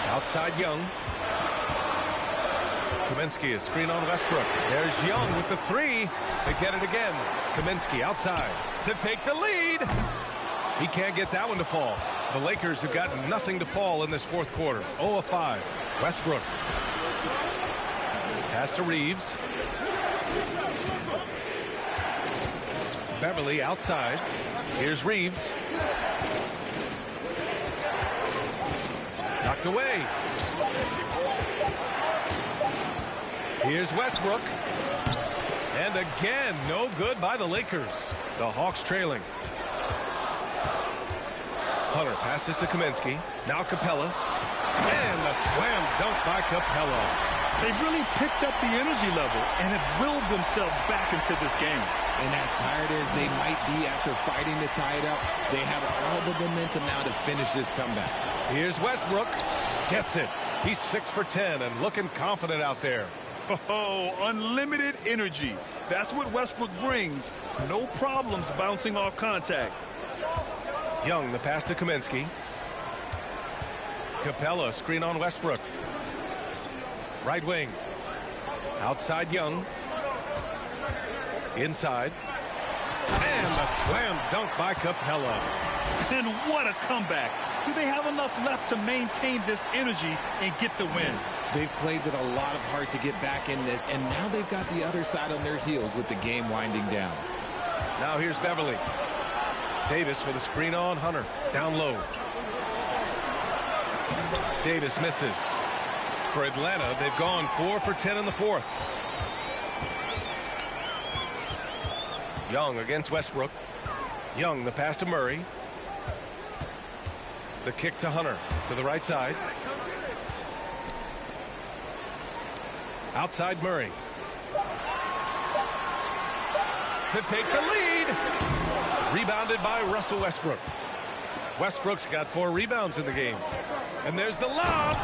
Outside Young. Kaminsky, a screen on Westbrook. There's Young with the 3. They get it again. Kaminsky outside to take the lead. He can't get that one to fall. The Lakers have gotten nothing to fall in this fourth quarter. 0 of 5. Westbrook. Pass to Reeves. Beverly outside. Here's Reeves. Knocked away. Here's Westbrook. And again, no good by the Lakers. The Hawks trailing. Hunter passes to Kaminsky. Now Capella. And the slam dunk by Capella. They've really picked up the energy level and have willed themselves back into this game. And as tired as they might be after fighting to tie it up, they have all the momentum now to finish this comeback. Here's Westbrook. Gets it. He's 6 for 10 and looking confident out there. Oh, unlimited energy. That's what Westbrook brings. No problems bouncing off contact. Young, the pass to Kaminsky. Capella, screen on Westbrook. Right wing. Outside Young. Inside. And the slam dunk by Capella. And what a comeback. Do they have enough left to maintain this energy and get the win? They've played with a lot of heart to get back in this, and now they've got the other side on their heels with the game winding down. Now here's Beverly. Davis with a screen on Hunter. Down low. Davis misses. For Atlanta, they've gone 4 for 10 in the fourth. Young against Westbrook. Young, the pass to Murray. The kick to Hunter to the right side. Outside Murray. To take the lead. Rebounded by Russell Westbrook. Westbrook's got 4 rebounds in the game. And there's the lob.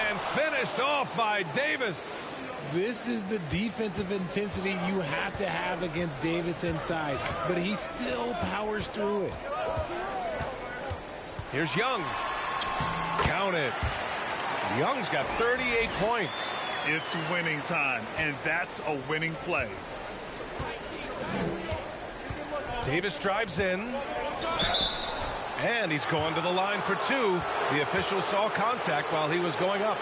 And finished off by Davis. This is the defensive intensity you have to have against Davis inside, but he still powers through it. Here's Young. Count it. Young's got 38 points. It's winning time, and that's a winning play. Davis drives in. And he's going to the line for 2. The official saw contact while he was going up.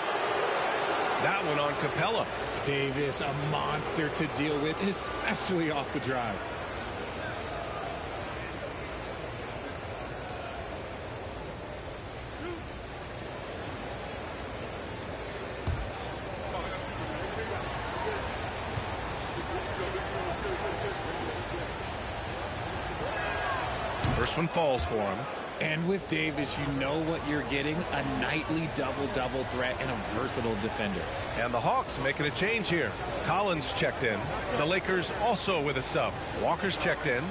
That one on Capella. Davis, a monster to deal with, especially off the drive. First one falls for him. And with Davis, you know what you're getting, a nightly double-double threat and a versatile defender. And the Hawks making a change here. Collins checked in. The Lakers also with a sub. Walker's checked in.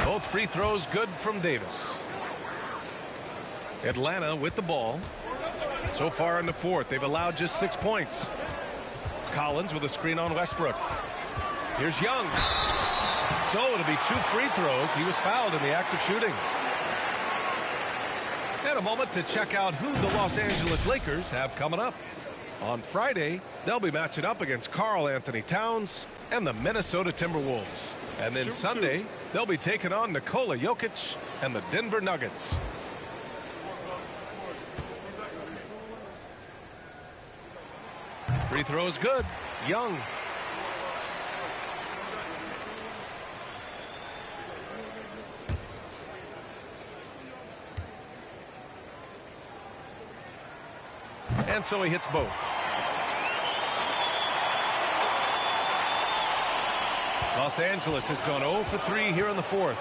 Both free throws good from Davis. Atlanta with the ball. So far in the fourth, they've allowed just 6 points. Collins with a screen on Westbrook. Here's Young. So it'll be 2 free throws. He was fouled in the act of shooting. And a moment to check out who the Los Angeles Lakers have coming up. On Friday, they'll be matching up against Karl Anthony Towns and the Minnesota Timberwolves. And then Sunday, they'll be taking on Nikola Jokic and the Denver Nuggets. Free throw is good. Young. And so he hits both. Los Angeles has gone 0 for 3 here in the fourth.